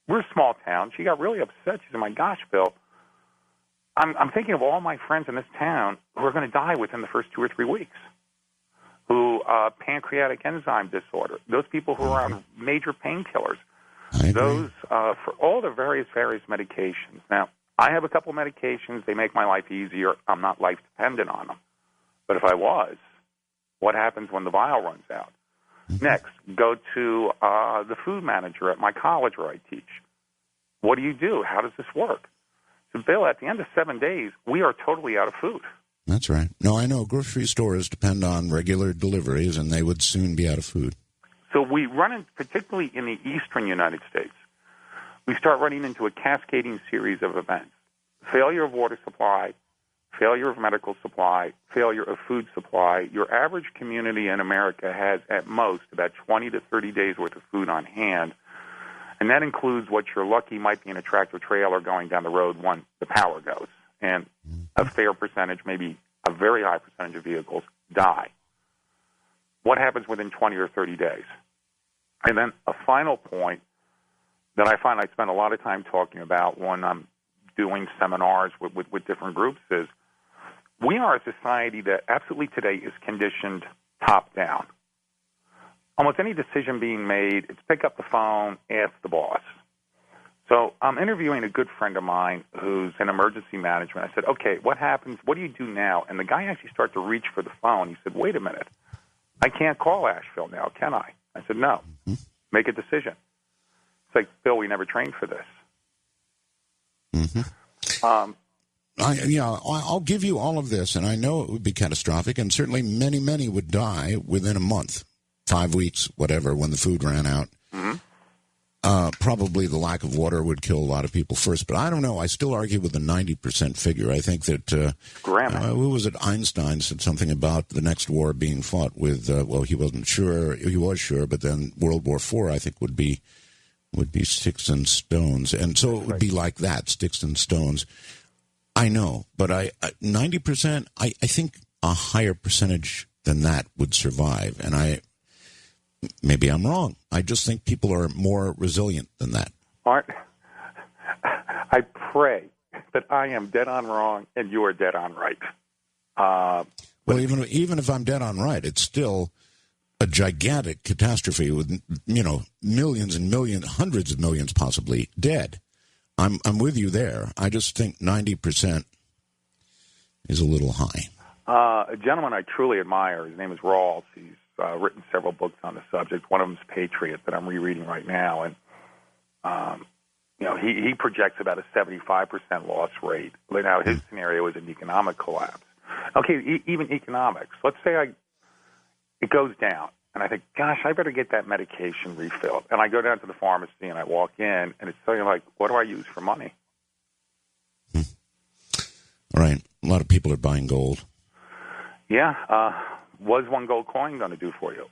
Speaker 2: we're a small town. She got really upset. She said, my gosh, Bill, I'm thinking of all my friends in this town who are going to die within the first 2 or 3 weeks, who pancreatic enzyme disorder, those people who are on major painkillers, those for all the various medications. Now, I have a couple medications. They make my life easier. I'm not life dependent on them. But if I was, what happens when the vial runs out? Next, go to the food manager at my college where I teach. What do you do? How does this work? So, Bill, at the end of 7 days, we are totally out of food.
Speaker 1: That's right. No, I know grocery stores depend on regular deliveries, and they would soon be out of food.
Speaker 2: So we run in, particularly in the eastern United States, we start running into a cascading series of events. Failure of water supply, failure of medical supply, failure of food supply. Your average community in America has at most about 20 to 30 days worth of food on hand, and that includes what you're lucky might be in a tractor trailer going down the road when the power goes. And a fair percentage, maybe a very high percentage of vehicles die. What happens within 20 or 30 days? And then a final point that I find I spend a lot of time talking about when I'm doing seminars with different groups is we are a society that absolutely today is conditioned top down. Almost any decision being made, it's pick up the phone, ask the boss. So I'm interviewing a good friend of mine who's in emergency management. I said, okay, what happens? What do you do now? And the guy actually started to reach for the phone. He said, wait a minute. I can't call Asheville now, can I? I said, no. Make a decision. It's like, Bill, we never trained for this.
Speaker 1: I'll give you all of this, and I know it would be catastrophic, and certainly many, many would die within a month, 5 weeks, whatever, when the food ran out. Probably the lack of water would kill a lot of people first, but I don't know. I still argue with the 90% figure. I think that, who was it, Einstein said something about the next war being fought with, he wasn't sure, he was sure, but then World War IV, I think, would be sticks and stones. And so it would be like that, sticks and stones. I know, but 90%, I think a higher percentage than that would survive. And maybe I'm wrong. I just think people are more resilient than that.
Speaker 2: Art, I pray that I am dead on wrong and you are dead on right.
Speaker 1: Well, even if I'm dead on right, it's still a gigantic catastrophe with, millions and millions, hundreds of millions possibly dead. I'm with you there. I just think 90% is a little high.
Speaker 2: A gentleman I truly admire, his name is Rawls. He's written several books on the subject. One of them is Patriot that I'm rereading right now. And, he projects about a 75% loss rate. Now, his scenario is an economic collapse. Okay, even economics. Let's say it goes down. And I think, gosh, I better get that medication refilled. And I go down to the pharmacy and I walk in, and it's something like, what do I use for money?
Speaker 1: Right. A lot of people are buying gold.
Speaker 2: Yeah. Was one gold coin going to do for you?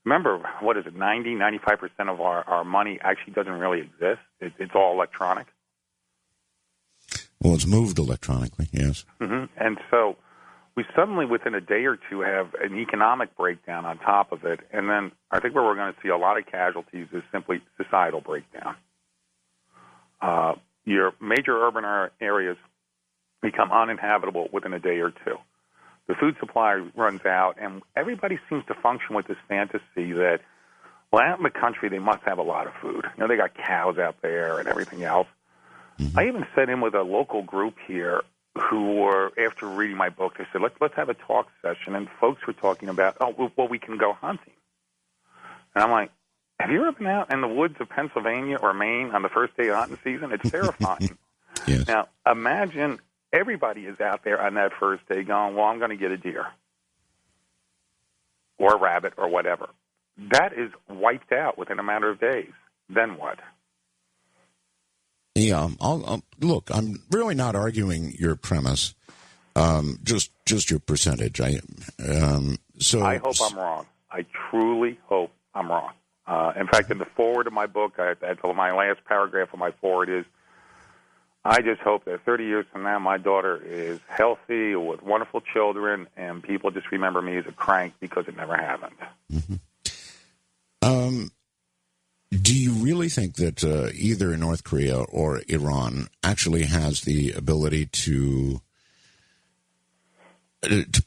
Speaker 2: Remember, what is it, 95% of our money actually doesn't really exist. It's all electronic.
Speaker 1: Well, it's moved electronically, yes.
Speaker 2: And so we suddenly, within a day or two, have an economic breakdown on top of it. And then I think where we're going to see a lot of casualties is simply societal breakdown. Your major urban areas become uninhabitable within a day or two. The food supply runs out, and everybody seems to function with this fantasy that, well, out in the country, they must have a lot of food. They got cows out there and everything else. I even sat in with a local group here who were, after reading my book, they said, let's have a talk session. And folks were talking about, we can go hunting. And I'm like, have you ever been out in the woods of Pennsylvania or Maine on the first day of hunting season? It's terrifying.
Speaker 1: Yes.
Speaker 2: Now, imagine everybody is out there on that first day going, well, I'm going to get a deer or a rabbit or whatever. That is wiped out within a matter of days. Then what?
Speaker 1: Yeah, look, I'm really not arguing your premise, just your percentage.
Speaker 2: I hope I'm wrong. I truly hope I'm wrong. In fact, in the foreword of my book, my last paragraph of my foreword is, I just hope that 30 years from now, my daughter is healthy with wonderful children, and people just remember me as a crank because it never happened.
Speaker 1: Do you really think that either North Korea or Iran actually has the ability to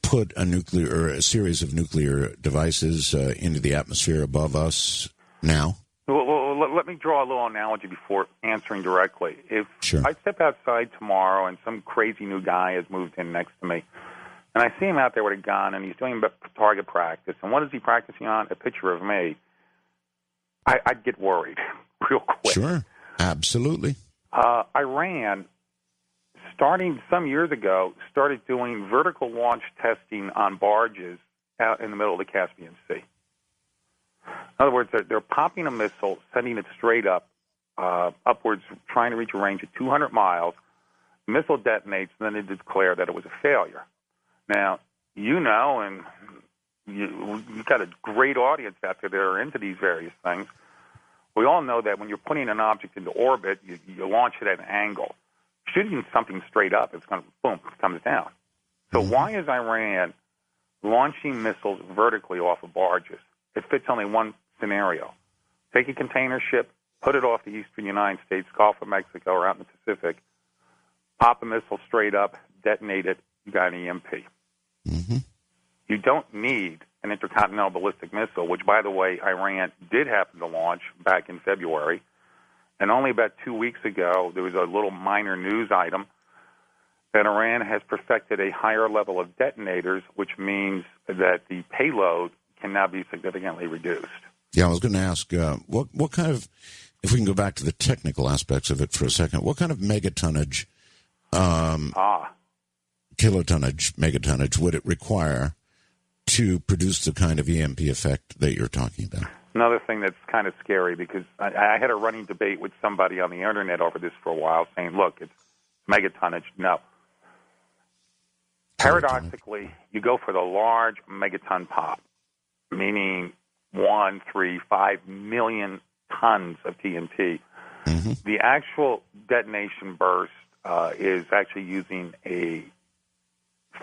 Speaker 1: put a series of nuclear devices into the atmosphere above us now?
Speaker 2: Well, let me draw a little analogy before answering directly. If I step outside tomorrow and some crazy new guy has moved in next to me, and I see him out there with a gun and he's doing target practice, and what is he practicing on? A picture of me. I'd get worried real quick.
Speaker 1: Sure, absolutely.
Speaker 2: Iran, starting some years ago, started doing vertical launch testing on barges out in the middle of the Caspian Sea. In other words, they're popping a missile, sending it straight up, upwards, trying to reach a range of 200 miles. The missile detonates, and then they declare that it was a failure. Now, you know, and you've got a great audience out there that are into these various things. We all know that when you're putting an object into orbit, you launch it at an angle. Shooting something straight up, it's going to, boom, it comes down. So why is Iran launching missiles vertically off of barges? It fits only one scenario. Take a container ship, put it off the eastern United States, Gulf of Mexico, or out in the Pacific, pop a missile straight up, detonate it, you got an EMP.
Speaker 1: Mm-hmm.
Speaker 2: You don't need an intercontinental ballistic missile, which, by the way, Iran did happen to launch back in February. And only about 2 weeks ago, there was a little minor news item that Iran has perfected a higher level of detonators, which means that the payload can now be significantly reduced.
Speaker 1: Yeah, I was going to ask, what kind of, if we can go back to the technical aspects of it for a second, what kind of megatonnage, megatonnage would it require to produce the kind of EMP effect that you're talking about?
Speaker 2: Another thing that's kind of scary, because I had a running debate with somebody on the internet over this for a while, saying, look, it's megatonnage. No. Paradoxically, you go for the large megaton pop, meaning 1, 3, 5 million tons of TNT.
Speaker 1: Mm-hmm.
Speaker 2: The actual detonation burst is actually using a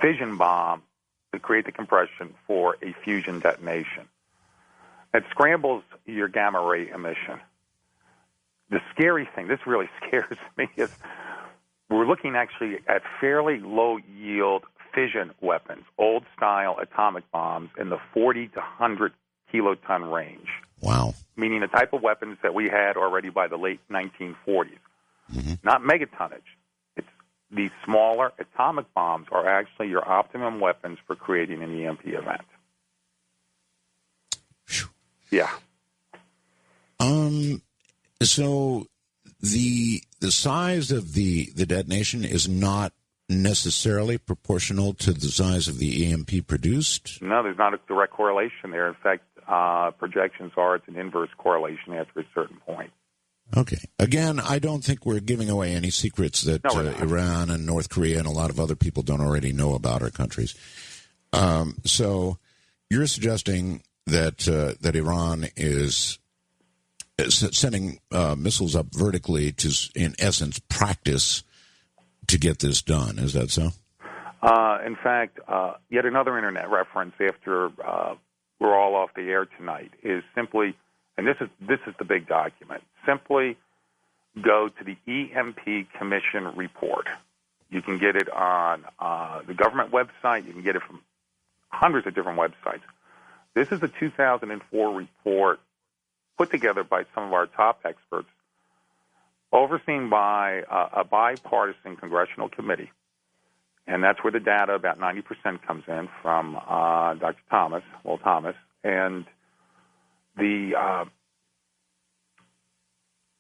Speaker 2: fission bomb to create the compression for a fusion detonation. It scrambles your gamma ray emission. The scary thing, this really scares me, is we're looking actually at fairly low-yield fission weapons, old-style atomic bombs in the 40 to 100 kiloton range.
Speaker 1: Wow.
Speaker 2: Meaning the type of weapons that we had already by the late 1940s.
Speaker 1: Mm-hmm.
Speaker 2: Not megatonnage. These smaller atomic bombs are actually your optimum weapons for creating an EMP event.
Speaker 1: Whew.
Speaker 2: Yeah.
Speaker 1: So the size of the detonation is not necessarily proportional to the size of the EMP produced?
Speaker 2: No, there's not a direct correlation there. In fact, projections are it's an inverse correlation after a certain point.
Speaker 1: Okay. Again, I don't think we're giving away any secrets that Iran and North Korea and a lot of other people don't already know about our countries. So you're suggesting that Iran is sending missiles up vertically to, in essence, practice to get this done. Is that so?
Speaker 2: In fact, yet another internet reference after we're all off the air tonight is simply, and this is the big document, simply go to the EMP Commission report. You can get it on the government website. You can get it from hundreds of different websites. This is a 2004 report put together by some of our top experts, overseen by a bipartisan congressional committee. And that's where the data, about 90%, comes in from Dr. Thomas, Will Thomas. And the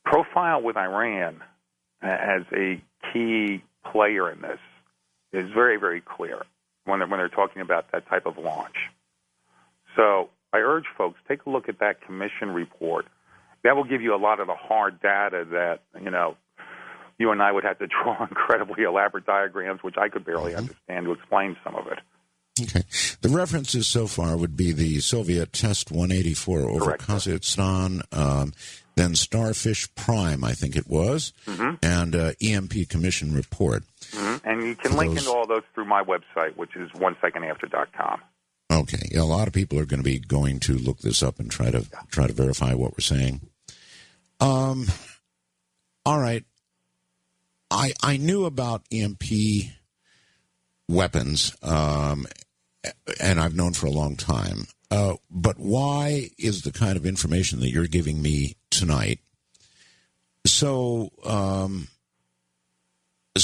Speaker 2: profile with Iran as a key player in this is very, very clear when they're talking about that type of launch. So I urge folks, take a look at that commission report. That will give you a lot of the hard data that, you and I would have to draw incredibly elaborate diagrams, which I could barely understand, to explain some of it.
Speaker 1: Okay. The references so far would be the Soviet Test 184 over Kazakhstan, then Starfish Prime, I think it was, and EMP Commission report.
Speaker 2: Mm-hmm. And you can link into all those through my website, which is onesecondafter.com.
Speaker 1: Okay. Yeah, a lot of people are going to be going to look this up and try to verify what we're saying. All right. I knew about EMP weapons, and I've known for a long time. But why is the kind of information that you're giving me tonight so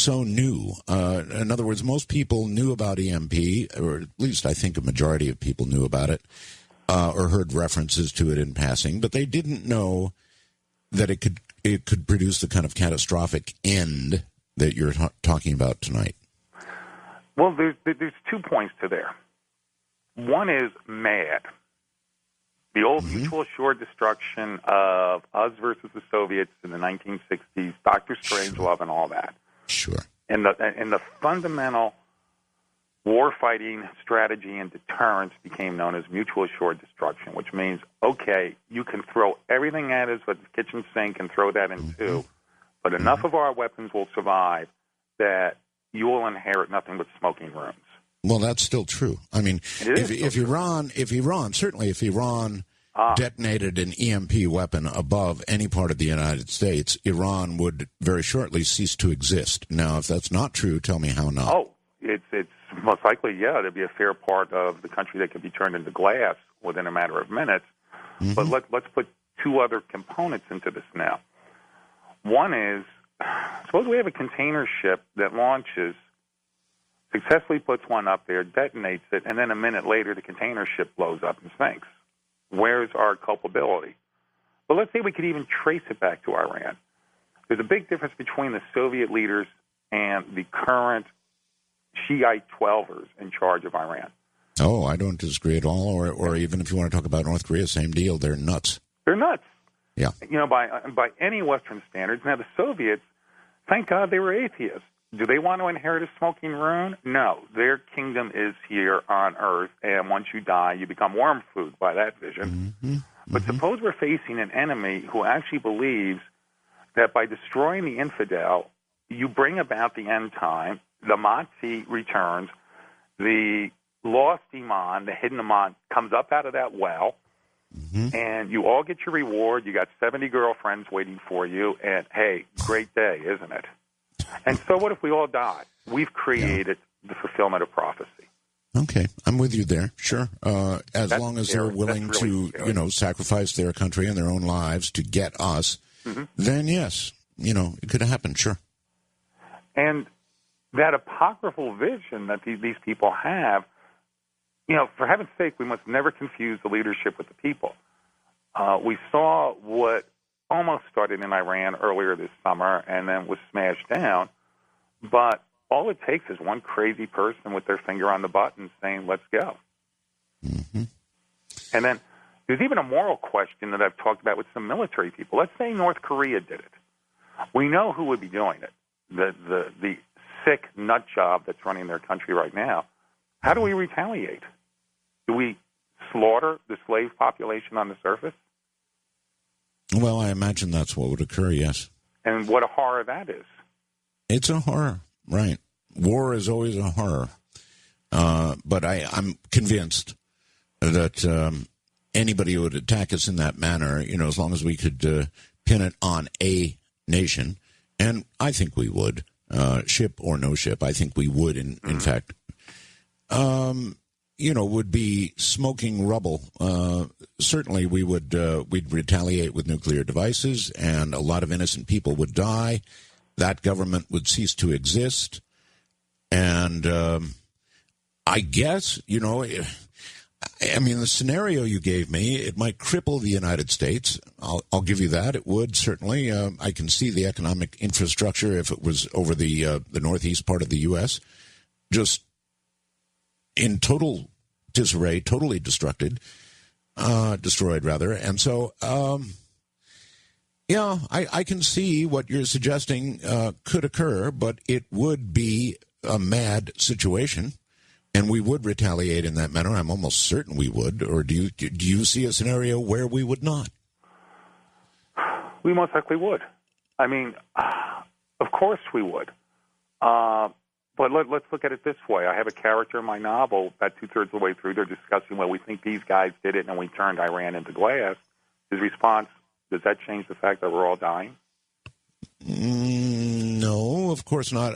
Speaker 1: new? In other words, most people knew about EMP, or at least I think a majority of people knew about it, or heard references to it in passing, but they didn't know that it could produce the kind of catastrophic end that you're talking about tonight.
Speaker 2: Well, there's 2 points to there. One is MAD, the old mutual assured destruction of us versus the Soviets in the 1960s, Dr. Strangelove and all that.
Speaker 1: Sure.
Speaker 2: And the fundamental war-fighting strategy and deterrence became known as mutual assured destruction, which means, okay, you can throw everything at us with the kitchen sink and throw that in too, but enough of our weapons will survive that you will inherit nothing but smoking rooms.
Speaker 1: Well, that's still true. I mean, if Iran detonated an EMP weapon above any part of the United States, Iran would very shortly cease to exist. Now, if that's not true, tell me how not.
Speaker 2: Oh, it's most likely, yeah, there'd be a fair part of the country that could be turned into glass within a matter of minutes. But let's put 2 other components into this now. One is, suppose we have a container ship that launches, successfully puts one up there, detonates it, and then a minute later the container ship blows up and sinks. Where's our culpability? But let's say we could even trace it back to Iran. There's a big difference between the Soviet leaders and the current Shiite 12ers in charge of Iran.
Speaker 1: Oh, I don't disagree at all. Or even if you want to talk about North Korea, same deal. They're nuts.
Speaker 2: They're nuts.
Speaker 1: Yeah.
Speaker 2: You know, by any Western standards. Now, the Soviets, thank God they were atheists. Do they want to inherit a smoking ruin? No. Their kingdom is here on Earth, and once you die, you become worm food by that vision. But suppose we're facing an enemy who actually believes that by destroying the infidel, you bring about the end time, the Mahdi returns, the lost Iman, the hidden Iman, comes up out of that well, and you all get your reward. You got 70 girlfriends waiting for you, and hey, great day, isn't it? And so what if we all die? We've created the fulfillment of prophecy.
Speaker 1: Okay, I'm with you there, sure. As long as they're willing to, sacrifice their country and their own lives to get us, then yes, it could happen, sure.
Speaker 2: And that apocryphal vision that these people have, for heaven's sake, we must never confuse the leadership with the people. We saw what almost started in Iran earlier this summer and then was smashed down. But all it takes is one crazy person with their finger on the button saying, let's go. And then there's even a moral question that I've talked about with some military people. Let's say North Korea did it. We know who would be doing it, the sick nut job that's running their country right now. How do we retaliate? Do we slaughter the slave population on the surface?
Speaker 1: Well, I imagine that's what would occur, yes.
Speaker 2: And what a horror that is.
Speaker 1: It's a horror, right. War is always a horror. But I'm convinced that anybody who would attack us in that manner, as long as we could pin it on a nation, and I think we would, ship or no ship, I think we would, in fact, would be smoking rubble. Certainly we'd retaliate with nuclear devices, and a lot of innocent people would die. That government would cease to exist. And I guess, the scenario you gave me, it might cripple the United States. I'll give you that. It would, certainly. I can see the economic infrastructure if it was over the northeast part of the U.S., just in total disarray, totally destroyed, rather. And so, I can see what you're suggesting could occur, but it would be a mad situation, and we would retaliate in that manner. I'm almost certain we would. Or do you see a scenario where we would not?
Speaker 2: We most likely would. I mean, of course we would. But let's look at it this way. I have a character in my novel, about two-thirds of the way through, they're discussing, well, we think these guys did it and we turned Iran into glass. His response, Does that change the fact that we're all dying?
Speaker 1: No, of course not.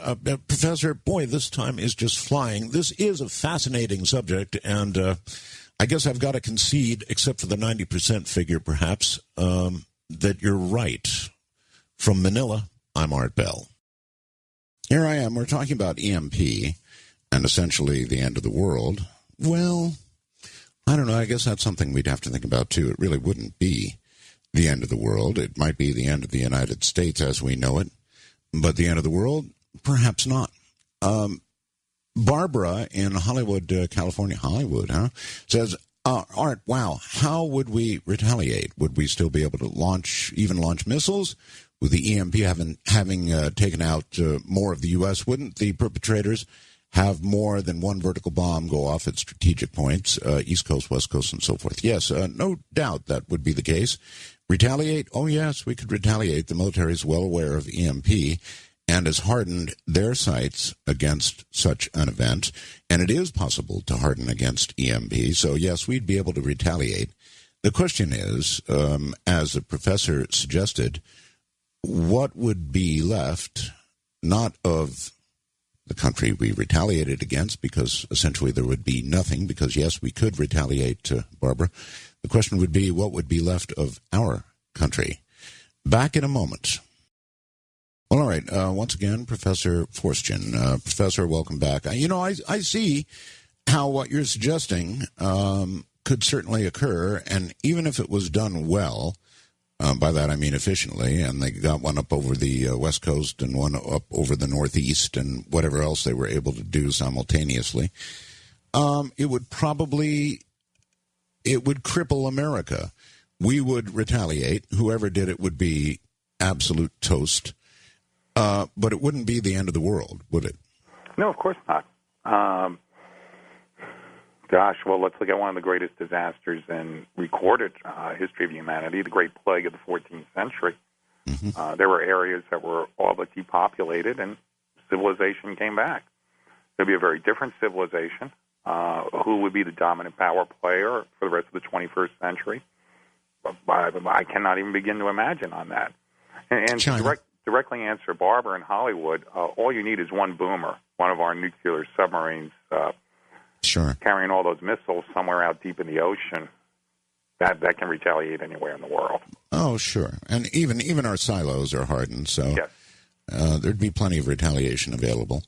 Speaker 1: Professor, boy, this time is just flying. This is a fascinating subject, and I guess I've got to concede, except for the 90% figure, perhaps, that you're right. From Manila, I'm Art Bell. Here I am. We're talking about EMP and essentially the end of the world. Well, I don't know. I guess that's something we'd have to think about, too. It really wouldn't be the end of the world. It might be the end of the United States as we know it, but the end of the world, perhaps not. Barbara in Hollywood, California, says, Art, wow, how would we retaliate? Would we still be able to launch missiles? With the EMP having taken out more of the U.S., wouldn't the perpetrators have more than one vertical bomb go off at strategic points, East Coast, West Coast, and so forth? Yes, no doubt that would be the case. Retaliate? Oh, yes, we could retaliate. The military is well aware of EMP and has hardened their sights against such an event. And it is possible to harden against EMP. So, yes, we'd be able to retaliate. The question is, as the professor suggested, what would be left, not of the country we retaliated against, because essentially there would be nothing, because, yes, we could retaliate, Barbara. The question would be, what would be left of our country? Back in a moment. Well, all right. Once again, Professor Forstchen. Professor, welcome back. I see how what you're suggesting could certainly occur, and even if it was done well, by that I mean efficiently, and they got one up over the West Coast and one up over the Northeast and whatever else they were able to do simultaneously, it would cripple America. We would retaliate. Whoever did it would be absolute toast. But it wouldn't be the end of the world, would it?
Speaker 2: No, of course not. Gosh, well, let's look at one of the greatest disasters in recorded history of humanity, the Great Plague of the 14th century. Mm-hmm. There were areas that were all but depopulated, and civilization came back. There'd be a very different civilization. Who would be the dominant power player for the rest of the 21st century? I cannot even begin to imagine on that. And to directly answer Barbara in Hollywood, all you need is one boomer, one of our nuclear submarines,
Speaker 1: sure,
Speaker 2: carrying all those missiles somewhere out deep in the ocean. That can retaliate anywhere in the world. Oh, sure.
Speaker 1: And even our silos are hardened, so yes. There'd be plenty of retaliation available.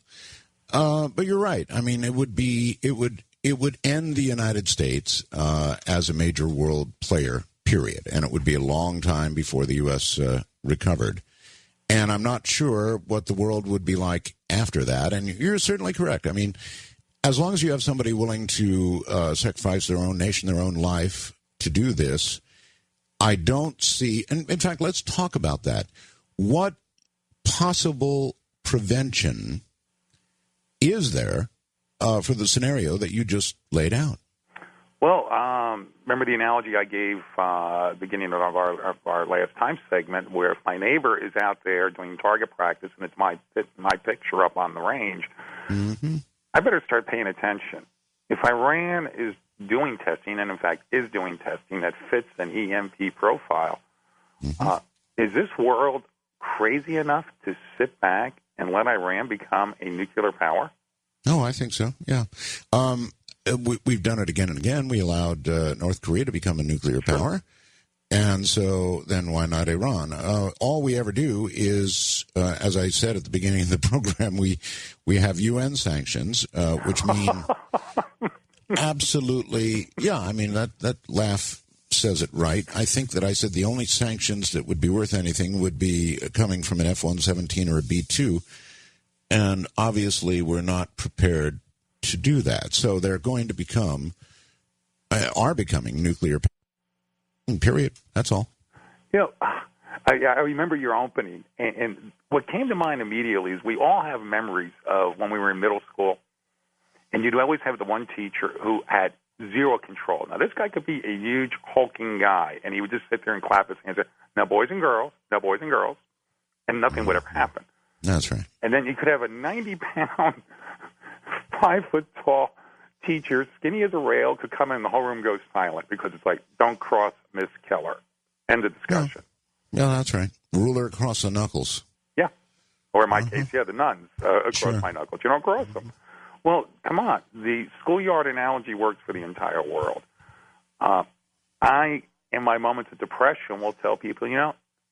Speaker 1: But you're right. I mean, it would end the United States as a major world player, period. And it would be a long time before the U.S. recovered. And I'm not sure what the world would be like after that. And you're certainly correct. I mean, as long as you have somebody willing to sacrifice their own nation, their own life to do this, I don't see, and in fact, let's talk about that. What possible prevention is there for the scenario that you just laid out?
Speaker 2: Well, remember the analogy I gave beginning of our last time segment, where if my neighbor is out there doing target practice and it's my picture up on the range, mm-hmm. I better start paying attention. If Iran is doing testing, and in fact is doing testing that fits an EMP profile, mm-hmm. Is this world crazy enough to sit back and let Iran become a nuclear power?
Speaker 1: Oh, I think so, yeah. We've done it again and again. We allowed North Korea to become a nuclear power. And so then why not Iran? All we ever do is, as I said at the beginning of the program, we have UN sanctions, which mean absolutely, yeah, I mean, that laugh says it right. I think that I said the only sanctions that would be worth anything would be coming from an F-117 or a B-2. And obviously we're not prepared to do that. So they're going to are becoming nuclear power. Period. That's all.
Speaker 2: You know, I remember your opening, and what came to mind immediately is we all have memories of when we were in middle school, and you'd always have the one teacher who had zero control. Now, this guy could be a huge, hulking guy, and he would just sit there and clap his hands and say, now, boys and girls, and nothing would ever happen.
Speaker 1: That's right.
Speaker 2: And then you could have a 90-pound, 5-foot-tall teacher, skinny as a rail, could come in and the whole room goes silent because it's like, don't cross Miss Keller. End of discussion.
Speaker 1: Yeah, that's right. Ruler across the knuckles.
Speaker 2: Yeah. Or in my case, the nuns across my knuckles. You don't cross them. Well, come on. The schoolyard analogy works for the entire world. I, in my moments of depression, will tell people,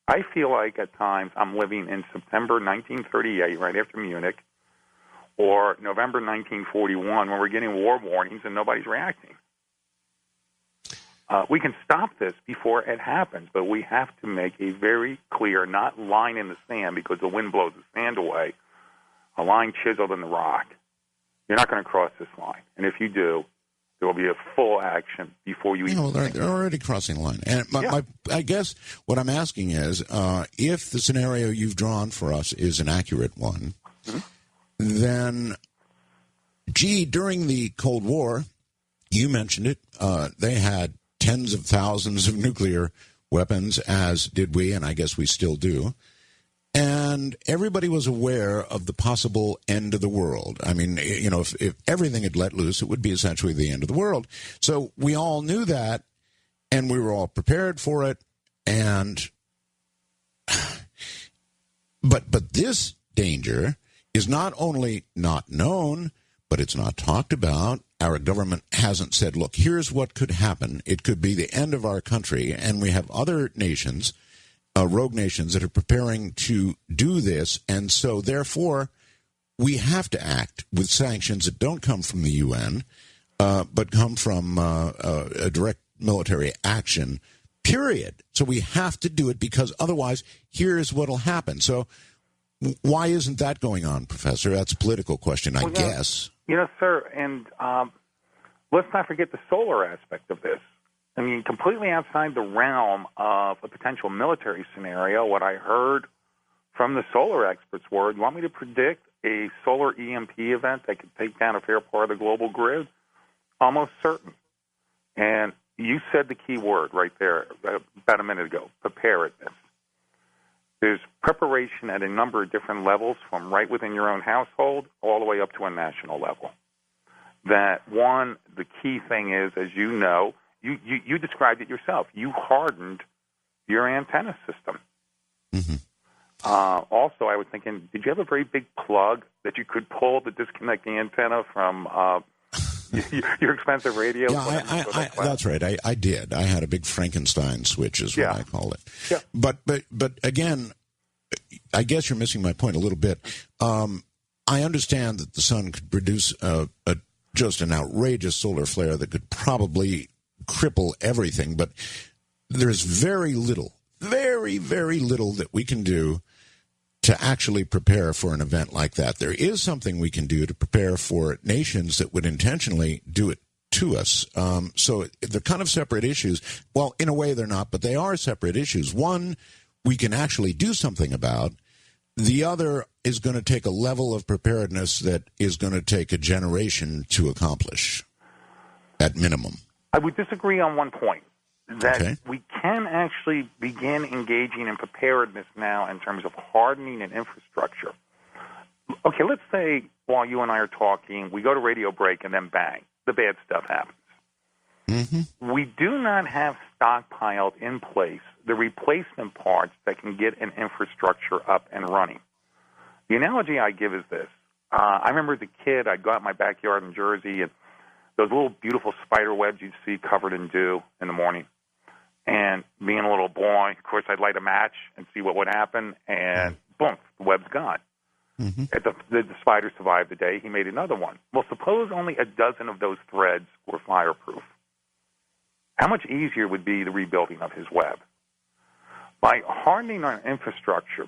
Speaker 2: I feel like at times I'm living in September 1938, right after Munich, or November 1941, when we're getting war warnings and nobody's reacting. We can stop this before it happens, but we have to make a very clear, not line in the sand because the wind blows the sand away, a line chiseled in the rock. You're not going to cross this line. And if you do, there will be a full action before you even...
Speaker 1: they're already crossing the line. And I guess what I'm asking is, if the scenario you've drawn for us is an accurate one, then, during the Cold War, you mentioned it, they had tens of thousands of nuclear weapons, as did we, and I guess we still do. And everybody was aware of the possible end of the world. I mean, if everything had let loose, it would be essentially the end of the world. So we all knew that, and we were all prepared for it. And but this danger is not only not known, but it's not talked about. Our government hasn't said, look, here's what could happen. It could be the end of our country. And we have other nations, rogue nations, that are preparing to do this. And so, therefore, we have to act with sanctions that don't come from the UN, but come from a direct military action, period. So we have to do it because otherwise, here's what will happen. So why isn't that going on, Professor? That's a political question, I guess.
Speaker 2: Sir, and let's not forget the solar aspect of this. I mean, completely outside the realm of a potential military scenario, what I heard from the solar experts were, you want me to predict a solar EMP event that could take down a fair part of the global grid? Almost certain. And you said the key word right there about a minute ago, preparedness. There's preparation at a number of different levels, from right within your own household all the way up to a national level. That one, the key thing is, as you know, you described it yourself. You hardened your antenna system.
Speaker 1: Mm-hmm.
Speaker 2: Also, I was thinking, did you have a very big plug that you could pull to disconnect the antenna from your expensive radio?
Speaker 1: Yeah, that's right. I did. I had a big Frankenstein switch, is what I call it.
Speaker 2: Yeah.
Speaker 1: But again, I guess you're missing my point a little bit. I understand that the sun could produce just an outrageous solar flare that could probably cripple everything, but there's very little, very, very little that we can do to actually prepare for an event like that. There is something we can do to prepare for nations that would intentionally do it to us. So they're kind of separate issues. Well, in a way they're not, but they are separate issues. One, we can actually do something about. The other is going to take a level of preparedness that is going to take a generation to accomplish, at minimum.
Speaker 2: I would disagree on one point, that we can actually begin engaging in preparedness now in terms of hardening and infrastructure. Okay, let's say while you and I are talking, we go to radio break and then bang, the bad stuff happens. Mm-hmm. We do not have stockpiled in place the replacement parts that can get an infrastructure up and running. The analogy I give is this. I remember as a kid, I'd go out in my backyard in Jersey, and those little beautiful spider webs you'd see covered in dew in the morning. And being a little boy, of course, I'd light a match and see what would happen, and boom, the web's gone. Mm-hmm. The spider survived the day. He made another one. Well, suppose only a dozen of those threads were fireproof. How much easier would be the rebuilding of his web? By hardening our infrastructure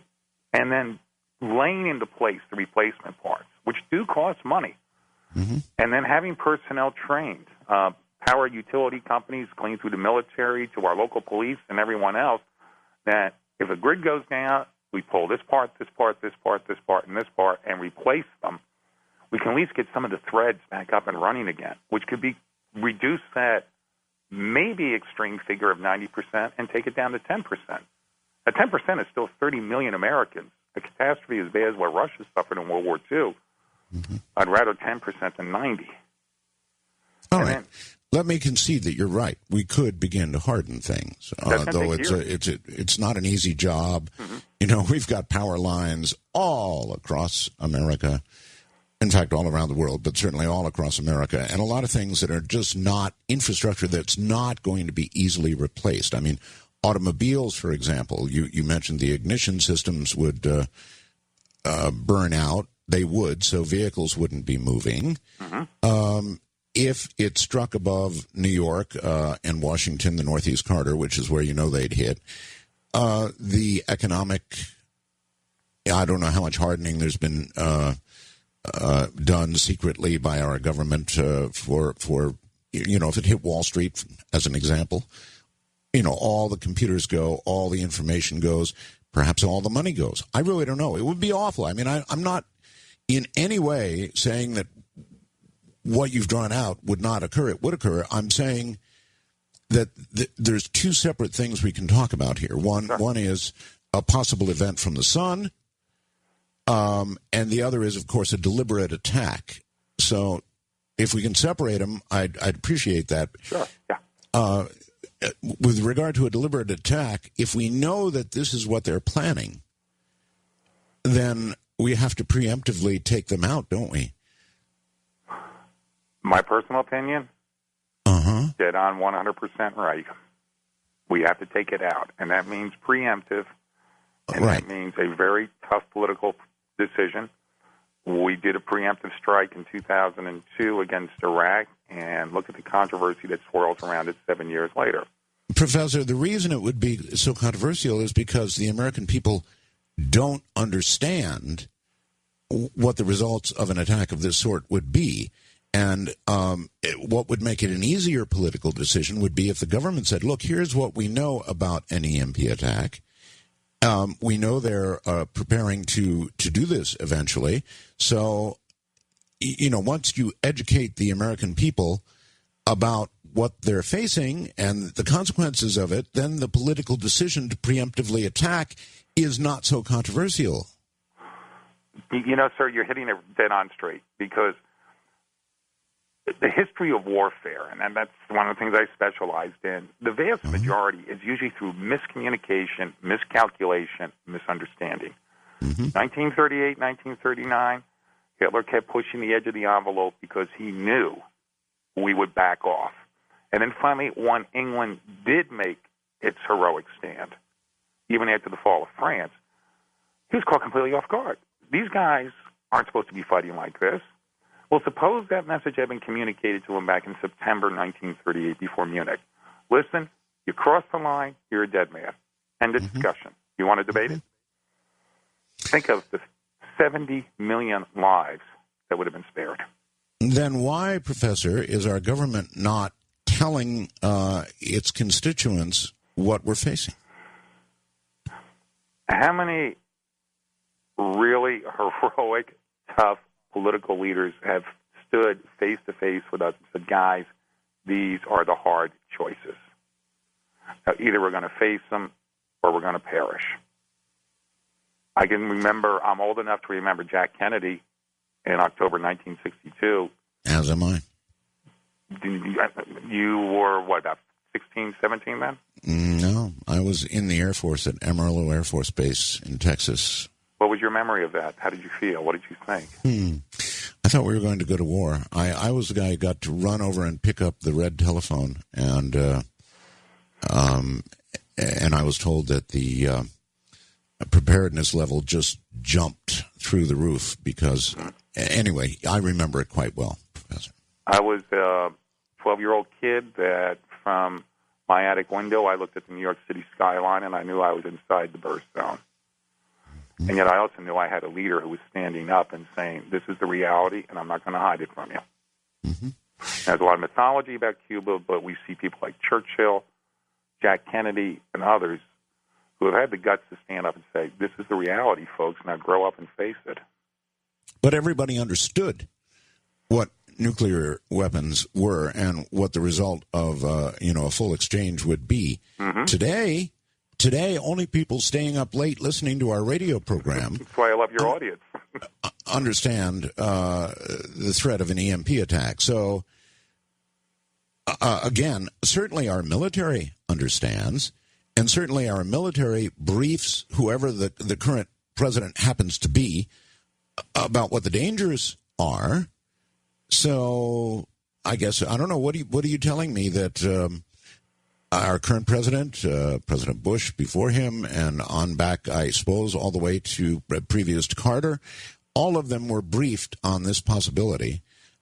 Speaker 2: and then laying into place the replacement parts, which do cost money, and then having personnel trained, power utility companies going through the military to our local police and everyone else, that if a grid goes down, we pull this part, this part, this part, this part, and this part, and replace them, we can at least get some of the threads back up and running again, which could be reduce that maybe extreme figure of 90% and take it down to 10%. At 10% is still 30 million Americans. A catastrophe as bad as what Russia suffered in World War II. I'd rather 10% than 90.
Speaker 1: All right. let me concede that you're right. We could begin to harden things, though it's not an easy job. Mm-hmm. You know, we've got power lines all across America. In fact, all around the world, but certainly all across America, and a lot of things that are just not infrastructure that's not going to be easily replaced. I mean, automobiles, for example, you mentioned the ignition systems would burn out. They would, so vehicles wouldn't be moving. Mm-hmm. If it struck above New York and Washington, the Northeast Corridor, which is where you know they'd hit, the economic, I don't know how much hardening there's been done secretly by our government for you know, if it hit Wall Street as an example, you know, all the computers go, all the information goes, perhaps all the money goes. I really don't know. It would be awful. I mean, I'm not in any way saying that what you've drawn out would not occur. It would occur. I'm saying that there's two separate things we can talk about here. One is a possible event from the sun. And the other is, of course, a deliberate attack. So if we can separate them, I'd appreciate that.
Speaker 2: Sure, yeah.
Speaker 1: With regard to a deliberate attack, if we know that this is what they're planning, then we have to preemptively take them out, don't we?
Speaker 2: My personal opinion, dead on 100% right. We have to take it out, and that means preemptive, and that means a very tough political decision. We did a preemptive strike in 2002 against Iraq, and look at the controversy that swirls around it 7 years later.
Speaker 1: Professor, the reason it would be so controversial is because the American people don't understand what the results of an attack of this sort would be. And what would make it an easier political decision would be if the government said, look, here's what we know about an EMP attack. We know they're preparing to do this eventually. So, you know, once you educate the American people about what they're facing and the consequences of it, then the political decision to preemptively attack is not so controversial.
Speaker 2: You know, sir, you're hitting it dead on straight, because the history of warfare, and that's one of the things I specialized in, the vast majority is usually through miscommunication, miscalculation, misunderstanding. 1938, 1939, Hitler kept pushing the edge of the envelope because he knew we would back off. And then finally, when England did make its heroic stand, even after the fall of France, he was caught completely off guard. These guys aren't supposed to be fighting like this. Well, suppose that message had been communicated to him back in September 1938 before Munich. Listen, you crossed the line, you're a dead man. End of discussion. You want to debate it? Think of the 70 million lives that would have been spared.
Speaker 1: Then why, Professor, is our government not telling its constituents what we're facing?
Speaker 2: How many really heroic, tough political leaders have stood face-to-face with us and said, guys, these are the hard choices. Now, either we're going to face them or we're going to perish. I can remember, I'm old enough to remember Jack Kennedy in October 1962.
Speaker 1: As am I.
Speaker 2: You were, what, about 16, 17 then?
Speaker 1: No, I was in the Air Force at Amarillo Air Force Base in Texas.
Speaker 2: What was your memory of that? How did you feel? What did you think?
Speaker 1: I thought we were going to go to war. I was the guy who got to run over and pick up the red telephone, and I was told that the preparedness level just jumped through the roof because, anyway, I remember it quite well, Professor.
Speaker 2: I was a 12-year-old kid that from my attic window, I looked at the New York City skyline, and I knew I was inside the burst zone. And yet I also knew I had a leader who was standing up and saying, this is the reality, and I'm not going to hide it from you. There's a lot of mythology about Cuba, but we see people like Churchill, Jack Kennedy, and others who have had the guts to stand up and say, this is the reality, folks, now grow up and face it.
Speaker 1: But everybody understood what nuclear weapons were and what the result of a full exchange would be. Today, only people staying up late listening to our radio program
Speaker 2: that's why I love your audience.
Speaker 1: understand the threat of an EMP attack. So again, certainly our military understands, and certainly our military briefs whoever the current president happens to be about what the dangers are. So I guess, I don't know, what are you telling me, that our current president, President Bush before him, and on back, I suppose, all the way to previous to Carter, all of them were briefed on this possibility.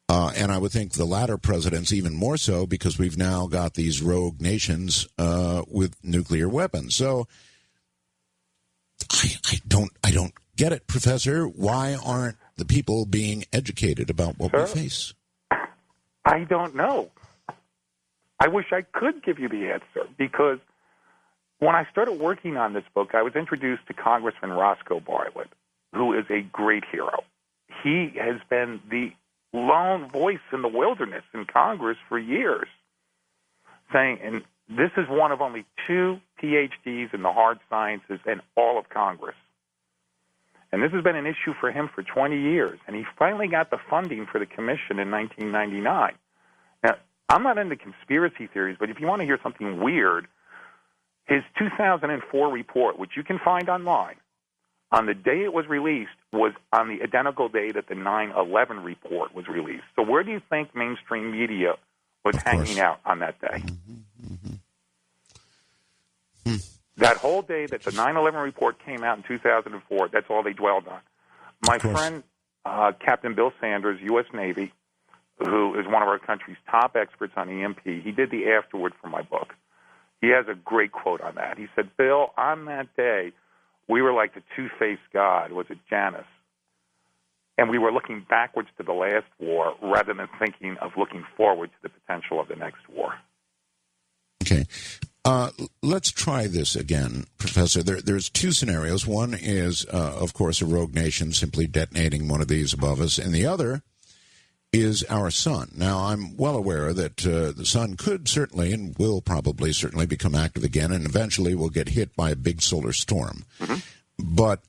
Speaker 1: And I would think the latter presidents even more so, because we've now got these rogue nations with nuclear weapons. So I don't get it, Professor. Why aren't the people being educated about what we face?
Speaker 2: I don't know. I wish I could give you the answer, because when I started working on this book, I was introduced to Congressman Roscoe Bartlett, who is a great hero. He has been the lone voice in the wilderness in Congress for years, saying, and this is one of only 2 PhDs in the hard sciences in all of Congress. And this has been an issue for him for 20 years. And he finally got the funding for the commission in 1999. Now, I'm not into conspiracy theories, but if you want to hear something weird, his 2004 report, which you can find online, on the day it was released was on the identical day that the 9/11 report was released. So where do you think mainstream media was hanging out on that day? That whole day that the 9/11 report came out in 2004, that's all they dwelled on. My friend, Captain Bill Sanders, U.S. Navy, who is one of our country's top experts on EMP, he did the afterword for my book. He has a great quote on that. He said, Bill, on that day, we were like the two-faced God. Was it Janus? And we were looking backwards to the last war rather than thinking of looking forward to the potential of the next war.
Speaker 1: Okay. Let's try this again, Professor. There's 2 scenarios. One is, of course, a rogue nation simply detonating one of these above us, and the other is our sun. Now, I'm well aware that the sun could certainly and will probably certainly become active again, and eventually will get hit by a big solar storm. Mm-hmm. But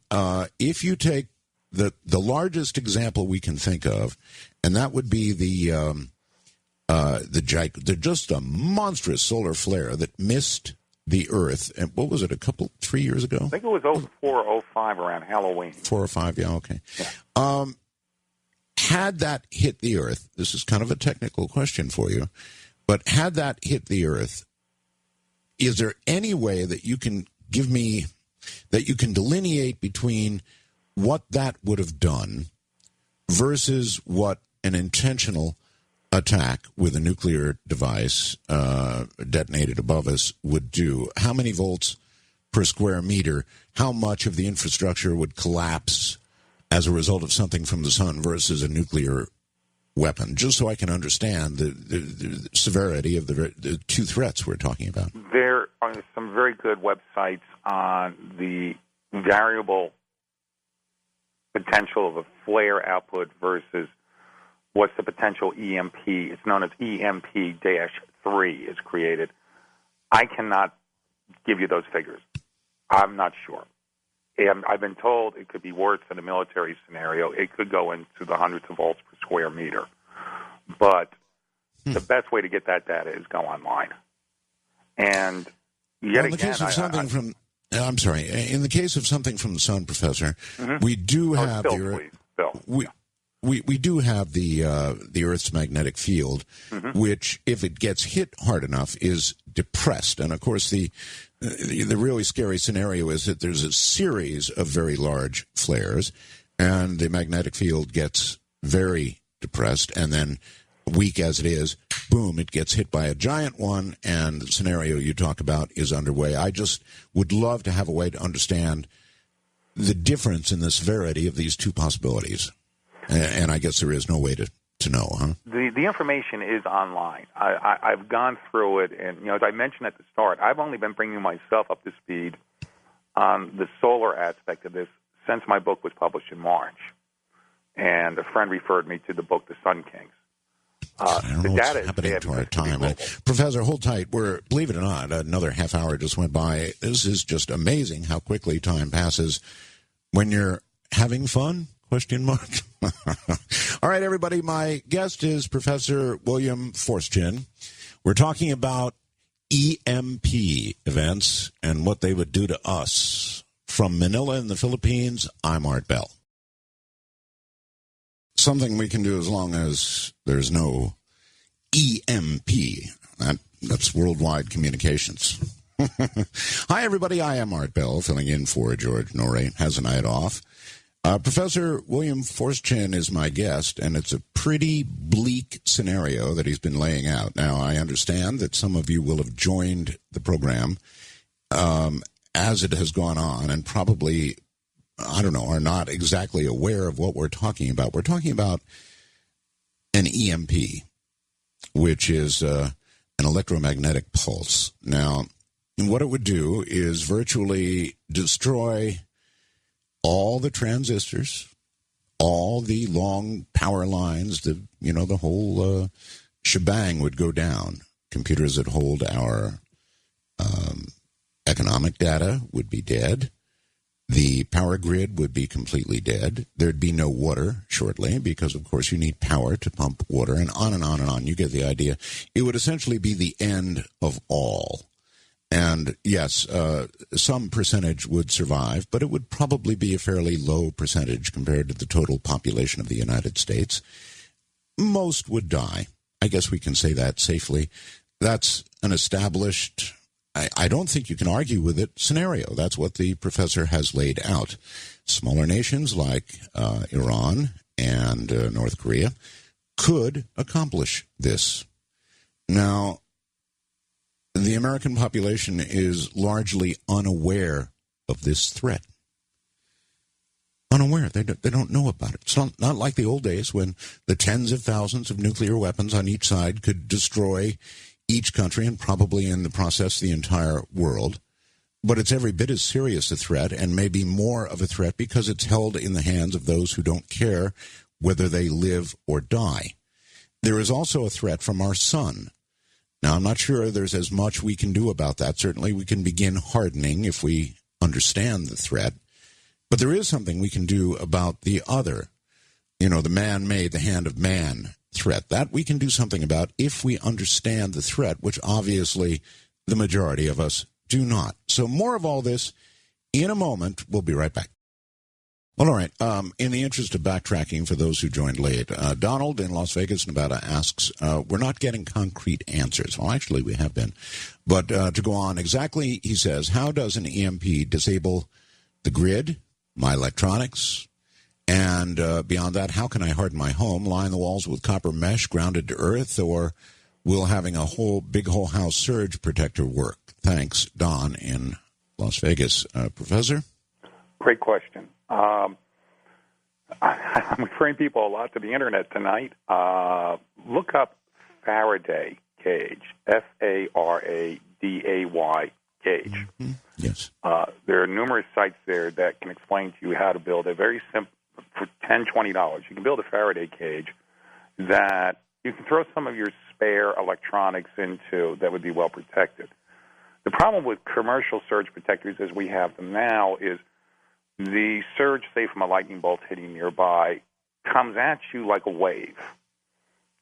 Speaker 1: if you take the largest example we can think of, and that would be the just a monstrous solar flare that missed the Earth. And what was it, 3 years ago?
Speaker 2: I think it was 04, 05 around Halloween.
Speaker 1: 4 or 5, yeah, okay.
Speaker 2: Yeah.
Speaker 1: Had that hit the Earth, this is kind of a technical question for you, but had that hit the Earth, is there any way that you can give me, that you can delineate between what that would have done versus what an intentional attack with a nuclear device detonated above us would do? How many volts per square meter? How much of the infrastructure would collapse as a result of something from the sun versus a nuclear weapon? Just so I can understand the severity of the 2 threats we're talking about.
Speaker 2: There are some very good websites on the variable potential of a flare output versus what's the potential EMP. It's known as EMP-3 is created. I cannot give you those figures. I'm not sure. And I've been told it could be worse than a military scenario. It could go into the hundreds of volts per square meter. But the best way to get that data is go online. And yet
Speaker 1: in the case of something from, I'm sorry, in the case of something from the sun, Professor, we do have we do have the Earth's magnetic field, which, if it gets hit hard enough, is depressed. And of course, the really scary scenario is that there's a series of very large flares, and the magnetic field gets very depressed, and then, weak as it is, boom, it gets hit by a giant one, and the scenario you talk about is underway. I just would love to have a way to understand the difference in the severity of these 2 possibilities. And I guess there is no way to know, huh?
Speaker 2: The information is online. I've gone through it, and as I mentioned at the start, I've only been bringing myself up to speed on the solar aspect of this since my book was published in March. And a friend referred me to the book, The Sun Kings.
Speaker 1: I don't know what's happening to our time. Professor, hold tight. Believe it or not, another half hour just went by. This is just amazing how quickly time passes when you're having fun? ? All right, everybody. My guest is Professor William Forstchen. We're talking about EMP events and what they would do to us. From Manila in the Philippines, I'm Art Bell. Something we can do as long as there's no EMP. That's worldwide communications. Hi, everybody. I am Art Bell, filling in for George Norrie. Has a night off. Professor William Forstchen is my guest, and it's a pretty bleak scenario that he's been laying out. Now, I understand that some of you will have joined the program as it has gone on and probably, I don't know, are not exactly aware of what we're talking about. We're talking about an EMP, which is an electromagnetic pulse. Now, what it would do is virtually destroy all the transistors, all the long power lines, the whole shebang would go down. Computers that hold our economic data would be dead. The power grid would be completely dead. There'd be no water shortly because, of course, you need power to pump water, and on and on and on. You get the idea. It would essentially be the end of all. And yes, some percentage would survive, but it would probably be a fairly low percentage compared to the total population of the United States. Most would die. I guess we can say that safely. That's an established, I don't think you can argue with it, scenario. That's what the professor has laid out. Smaller nations like Iran and North Korea could accomplish this. Now, the American population is largely unaware of this threat. Unaware. They don't know about it. It's not like the old days when the tens of thousands of nuclear weapons on each side could destroy each country and probably in the process the entire world. But it's every bit as serious a threat and maybe more of a threat because it's held in the hands of those who don't care whether they live or die. There is also a threat from our sun. Now, I'm not sure there's as much we can do about that. Certainly, we can begin hardening if we understand the threat. But there is something we can do about the other, the man-made, the hand of man threat. That we can do something about if we understand the threat, which obviously the majority of us do not. So more of all this in a moment. We'll be right back. Well, all right. In the interest of backtracking for those who joined late, Donald in Las Vegas, Nevada asks, we're not getting concrete answers. Well, actually, we have been. But to go on, exactly, he says, how does an EMP disable the grid, my electronics, and beyond that, how can I harden my home, line the walls with copper mesh grounded to earth, or will having a big whole house surge protector work? Thanks, Don in Las Vegas. Professor?
Speaker 2: Great question. I'm referring people a lot to the internet tonight. Look up Faraday cage, Faraday gauge.
Speaker 1: Mm-hmm. Yes.
Speaker 2: There are numerous sites there that can explain to you how to build a very simple, for $10, $20, you can build a Faraday cage that you can throw some of your spare electronics into that would be well protected. The problem with commercial surge protectors as we have them now is the surge, say from a lightning bolt hitting nearby, comes at you like a wave.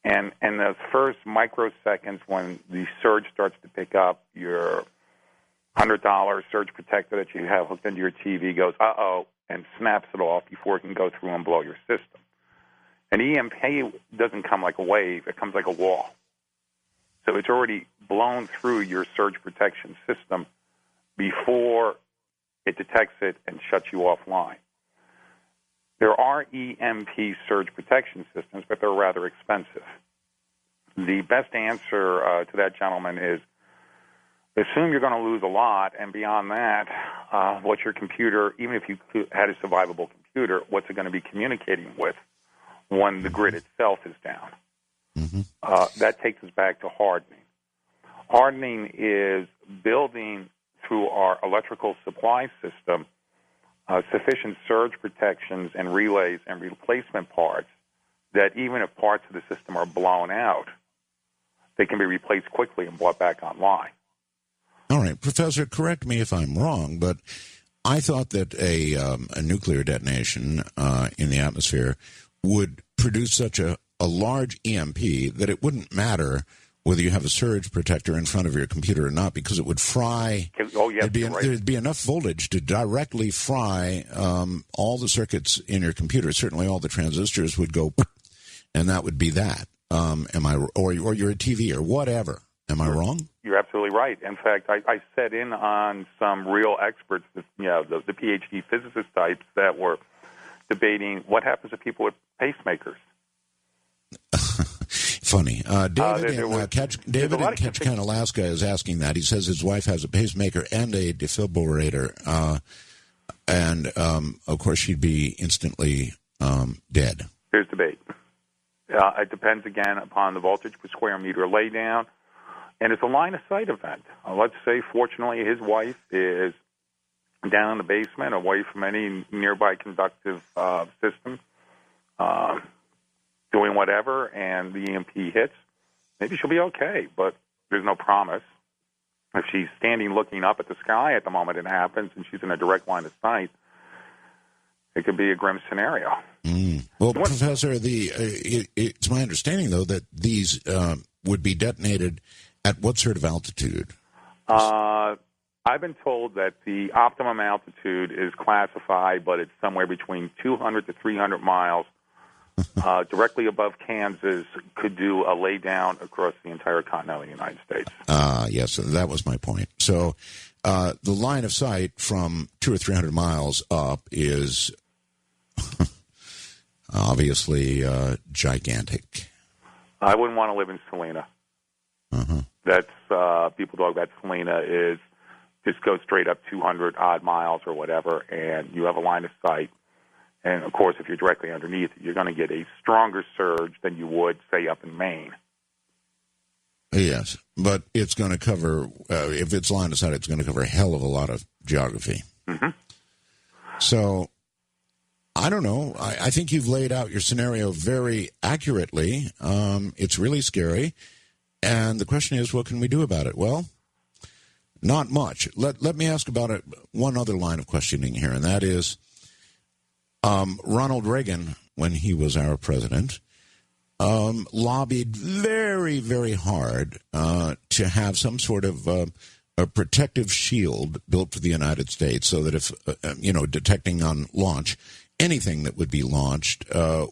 Speaker 2: And the first microseconds when the surge starts to pick up, your $100 surge protector that you have hooked into your TV goes, uh-oh, and snaps it off before it can go through and blow your system. An EMP doesn't come like a wave. It comes like a wall. So it's already blown through your surge protection system before it detects it and shuts you offline. There are EMP surge protection systems, but they're rather expensive. The best answer to that gentleman is assume you're going to lose a lot, and beyond that, what your computer, even if you had a survivable computer, what's it going to be communicating with when the grid itself is down?
Speaker 1: Mm-hmm.
Speaker 2: That takes us back to hardening. Hardening is building through our electrical supply system sufficient surge protections and relays and replacement parts that even if parts of the system are blown out, they can be replaced quickly and brought back online.
Speaker 1: All right, Professor, correct me if I'm wrong, but I thought that a nuclear detonation in the atmosphere would produce such a large EMP that it wouldn't matter whether you have a surge protector in front of your computer or not, because it would fry.
Speaker 2: Oh, yes,
Speaker 1: There'd be enough voltage to directly fry all the circuits in your computer. Certainly, all the transistors would go, and that would be that. Or your TV or whatever. Am I wrong?
Speaker 2: You're absolutely right. In fact, I set in on some real experts, the PhD physicist types that were debating what happens to people with pacemakers.
Speaker 1: Funny. David in Ketchikan, Alaska is asking that. He says his wife has a pacemaker and a defibrillator, and of course she'd be instantly dead.
Speaker 2: Here's the debate. It depends, again, upon the voltage per square meter laid down, and it's a line-of-sight event. Let's say, fortunately, his wife is down in the basement, away from any nearby conductive system, doing whatever, and the EMP hits. Maybe she'll be okay, but there's no promise. If she's standing looking up at the sky at the moment it happens and she's in a direct line of sight, it could be a grim scenario.
Speaker 1: Well, Professor, it's my understanding, though, that these would be detonated at what sort of altitude?
Speaker 2: I've been told that the optimum altitude is classified, but it's somewhere between 200 to 300 miles. Directly above Kansas, could do a lay down across the entire continental United States.
Speaker 1: Yes, that was my point. So the line of sight from 200 or 300 miles up is obviously gigantic.
Speaker 2: I wouldn't want to live in Salina. That's people talk about Salina is just go straight up 200 odd miles or whatever, and you have a line of sight. And, of course, if you're directly underneath it, you're going to get a stronger surge than you would, say, up in Maine.
Speaker 1: Yes, but it's going to cover, if it's line of sight, it's going to cover a hell of a lot of geography. So, I don't know. I think you've laid out your scenario very accurately. It's really scary. And the question is, what can we do about it? Well, not much. Let me ask about one other line of questioning here, and that is, Ronald Reagan, when he was our president, lobbied very, very hard to have some sort of a protective shield built for the United States so that if, detecting on launch, anything that would be launched,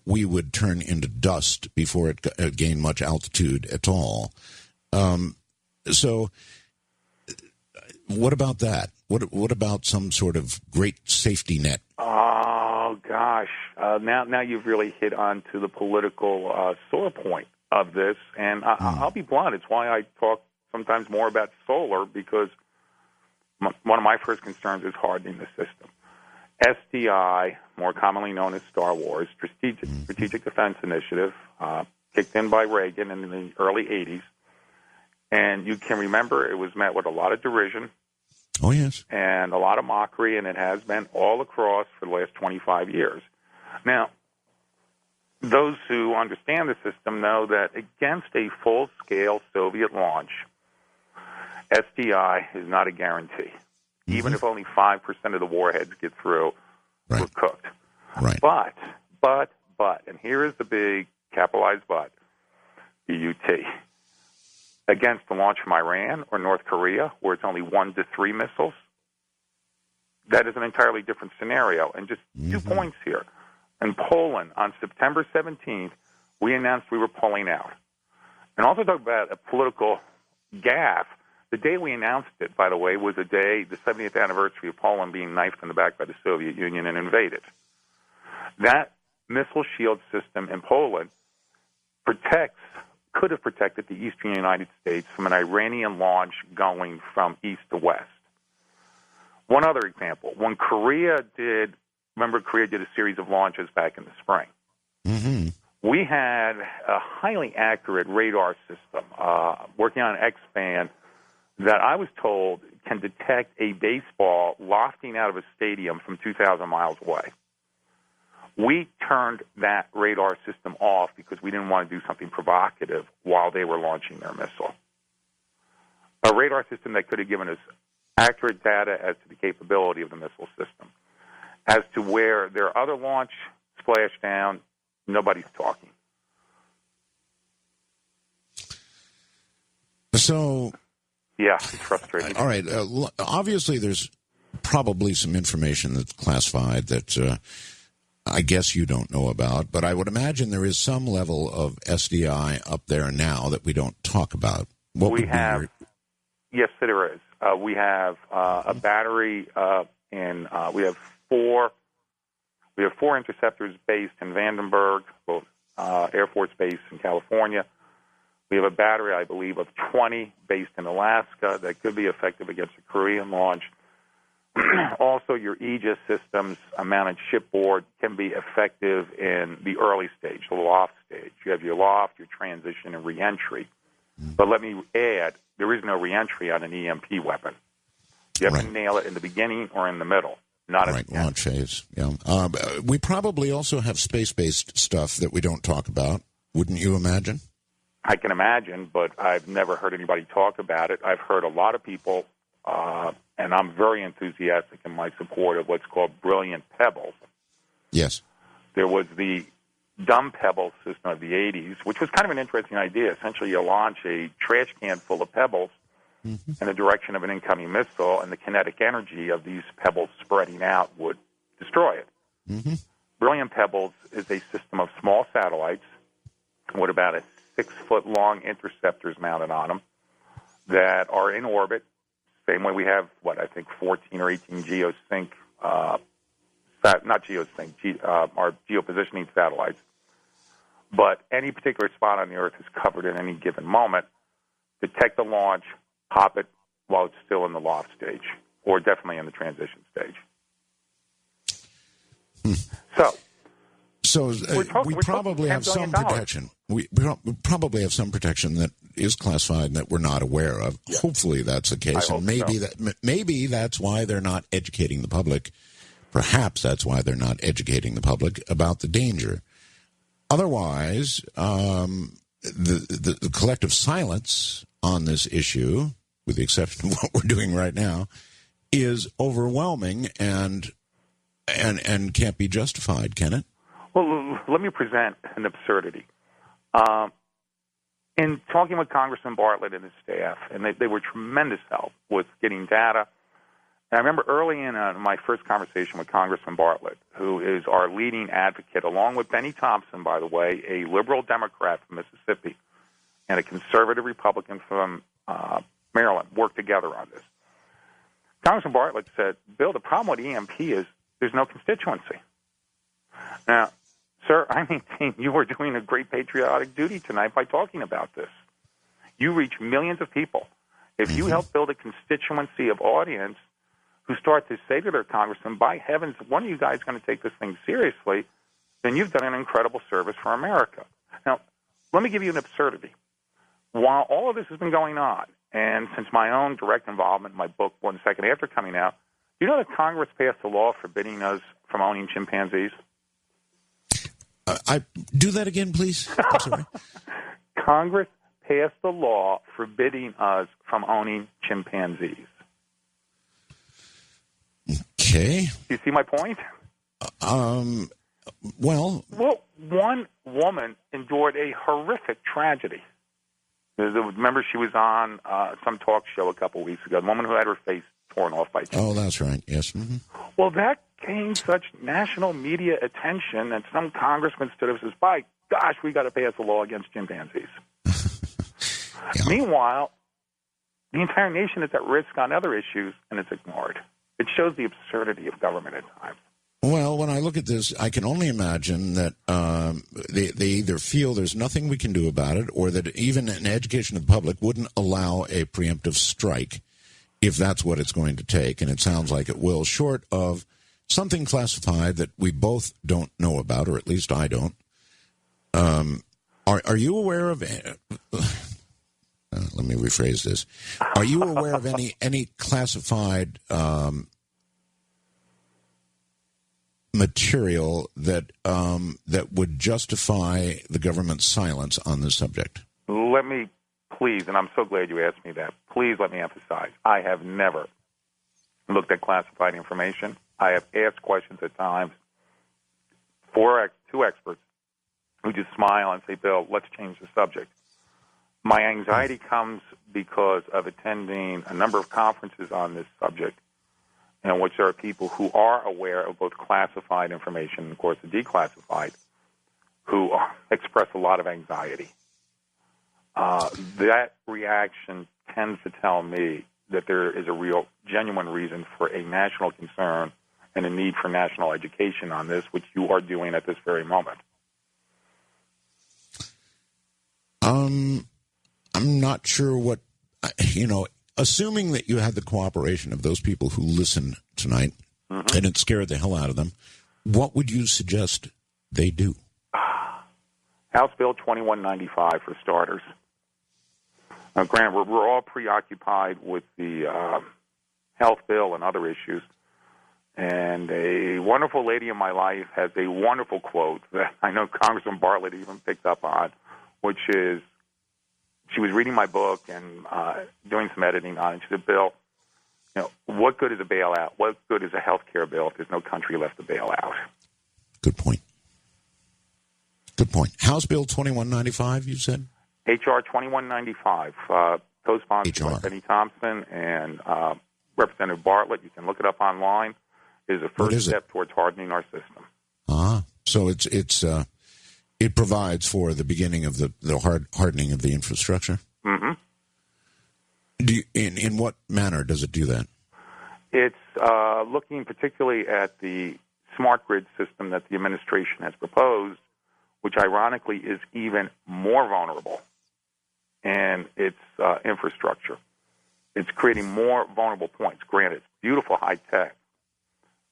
Speaker 1: we would turn into dust before it gained much altitude at all. So what about that? What about some sort of great safety net?
Speaker 2: Oh, gosh. Now you've really hit onto the political sore point of this, and I'll be blunt. It's why I talk sometimes more about solar, because one of my first concerns is hardening the system. SDI, more commonly known as Star Wars, Strategic Defense Initiative, kicked in by Reagan in the early 80s, and you can remember it was met with a lot of derision.
Speaker 1: Oh, yes.
Speaker 2: And a lot of mockery, and it has been all across for the last 25 years. Now, those who understand the system know that against a full-scale Soviet launch, SDI is not a guarantee. Even if only 5% of the warheads get through, we're cooked.
Speaker 1: Right.
Speaker 2: But, and here is the big capitalized but, BUT. Against the launch from Iran or North Korea, where it's only 1 to 3 missiles, that is an entirely different scenario. And just 2 points here. In Poland, on September 17th, we announced we were pulling out. And also talk about a political gaffe. The day we announced it, by the way, was the day, the 70th anniversary of Poland being knifed in the back by the Soviet Union and invaded. That missile shield system in Poland could have protected the eastern United States from an Iranian launch going from east to west. One other example, when Korea did a series of launches back in the spring. We had a highly accurate radar system working on X-band that I was told can detect a baseball lofting out of a stadium from 2,000 miles away. We turned that radar system off because we didn't want to do something provocative while they were launching their missile. A radar system that could have given us accurate data as to the capability of the missile system. As to where their other launch splashed down, nobody's talking.
Speaker 1: So,
Speaker 2: yeah, it's frustrating.
Speaker 1: All right. Obviously, there's probably some information that's classified that I guess you don't know about, but I would imagine there is some level of SDI up there now that we don't talk about.
Speaker 2: Yes, there is. We have a battery, and we have four interceptors based in Vandenberg, both Air Force Base in California. We have a battery, I believe, of 20 based in Alaska that could be effective against a Korean launch. Also, your Aegis systems mounted shipboard can be effective in the early stage, the loft stage. You have your loft, your transition, and reentry. But let me add, there is no reentry on an EMP weapon. You have to nail it in the beginning or in the middle, not at the end.
Speaker 1: Launch phase. Yeah. We probably also have space-based stuff that we don't talk about. Wouldn't you imagine?
Speaker 2: I can imagine, but I've never heard anybody talk about it. I've heard a lot of people, and I'm very enthusiastic in my support of what's called brilliant pebbles.
Speaker 1: Yes.
Speaker 2: There was the dumb pebble system of the 80s, which was kind of an interesting idea. Essentially, you launch a trash can full of pebbles in the direction of an incoming missile, and the kinetic energy of these pebbles spreading out would destroy it. Brilliant Pebbles is a system of small satellites with about a 6-foot-long interceptors mounted on them that are in orbit, same way we have, 14 or 18 geosync, not geosync, our geopositioning satellites. But any particular spot on the Earth is covered at any given moment. Detect the launch, pop it while it's still in the loft stage, or definitely in the transition stage.
Speaker 1: So we probably have some protection. We probably have some protection that is classified and that we're not aware of. Yeah. Hopefully that's the case, and maybe that's why they're not educating the public. Perhaps that's why they're not educating the public about the danger. Otherwise, the collective silence on this issue, with the exception of what we're doing right now, is overwhelming and can't be justified, can it?
Speaker 2: Well, let me present an absurdity. In talking with Congressman Bartlett and his staff, and they were tremendous help with getting data. And I remember early in my first conversation with Congressman Bartlett, who is our leading advocate, along with Benny Thompson, by the way, a liberal Democrat from Mississippi, and a conservative Republican from Maryland, worked together on this. Congressman Bartlett said, Bill, the problem with EMP is there's no constituency. Now, sir, I maintain you are doing a great patriotic duty tonight by talking about this. You reach millions of people. If you help build a constituency of audience who start to say to their congressman, by heavens, one of you guys is going to take this thing seriously, then you've done an incredible service for America. Now, let me give you an absurdity. While all of this has been going on, and since my own direct involvement in my book, 1 Second After, coming out, you know that Congress passed a law forbidding us from owning chimpanzees?
Speaker 1: I do that again, please. I'm sorry.
Speaker 2: Congress passed a law forbidding us from owning chimpanzees.
Speaker 1: Okay.
Speaker 2: Do you see my point?
Speaker 1: Well,
Speaker 2: one woman endured a horrific tragedy. Remember, she was on some talk show a couple weeks ago. The woman who had her face torn off by chimpanzees.
Speaker 1: Oh, that's right. Yes. Mm-hmm.
Speaker 2: Well, that gained such national media attention that some congressman stood up and says, by gosh, we got to pass a law against chimpanzees. Yeah. Meanwhile, the entire nation is at risk on other issues, and it's ignored. It shows the absurdity of government at times.
Speaker 1: Well, when I look at this, I can only imagine that they either feel there's nothing we can do about it, or that even an education of the public wouldn't allow a preemptive strike if that's what it's going to take, and it sounds like it will, short of something classified that we both don't know about, or at least I don't. Are you aware of... let me rephrase this. Are you aware of any classified material that would justify the government's silence on this subject?
Speaker 2: Let me please, and I'm so glad you asked me that, please let me emphasize, I have never looked at classified information. I have asked questions at times for two experts who just smile and say, Bill, let's change the subject. My anxiety comes because of attending a number of conferences on this subject, in which there are people who are aware of both classified information and, of course, the declassified, who express a lot of anxiety. That reaction tends to tell me that there is a real, genuine reason for a national concern and a need for national education on this, which you are doing at this very moment.
Speaker 1: I'm not sure what, assuming that you had the cooperation of those people who listened tonight, and it scared the hell out of them, what would you suggest they do?
Speaker 2: House Bill 2195, for starters. Now, Grant, we're all preoccupied with the health bill and other issues, and a wonderful lady in my life has a wonderful quote that I know Congressman Bartlett even picked up on, which is, she was reading my book and doing some editing on it. She said, Bill, what good is a bailout? What good is a health care bill if there's no country left to bail out?
Speaker 1: Good point. Good point. House Bill 2195, you said?
Speaker 2: H.R. 2195, co-sponsored by Benny Thompson and Representative Bartlett. You can look it up online. It is a first step towards hardening our system.
Speaker 1: So it provides for the beginning of the hardening of the infrastructure?
Speaker 2: Mm-hmm.
Speaker 1: In what manner does it do that?
Speaker 2: It's looking particularly at the smart grid system that the administration has proposed, which ironically is even more vulnerable in its infrastructure. It's creating more vulnerable points. Granted, it's beautiful high-tech,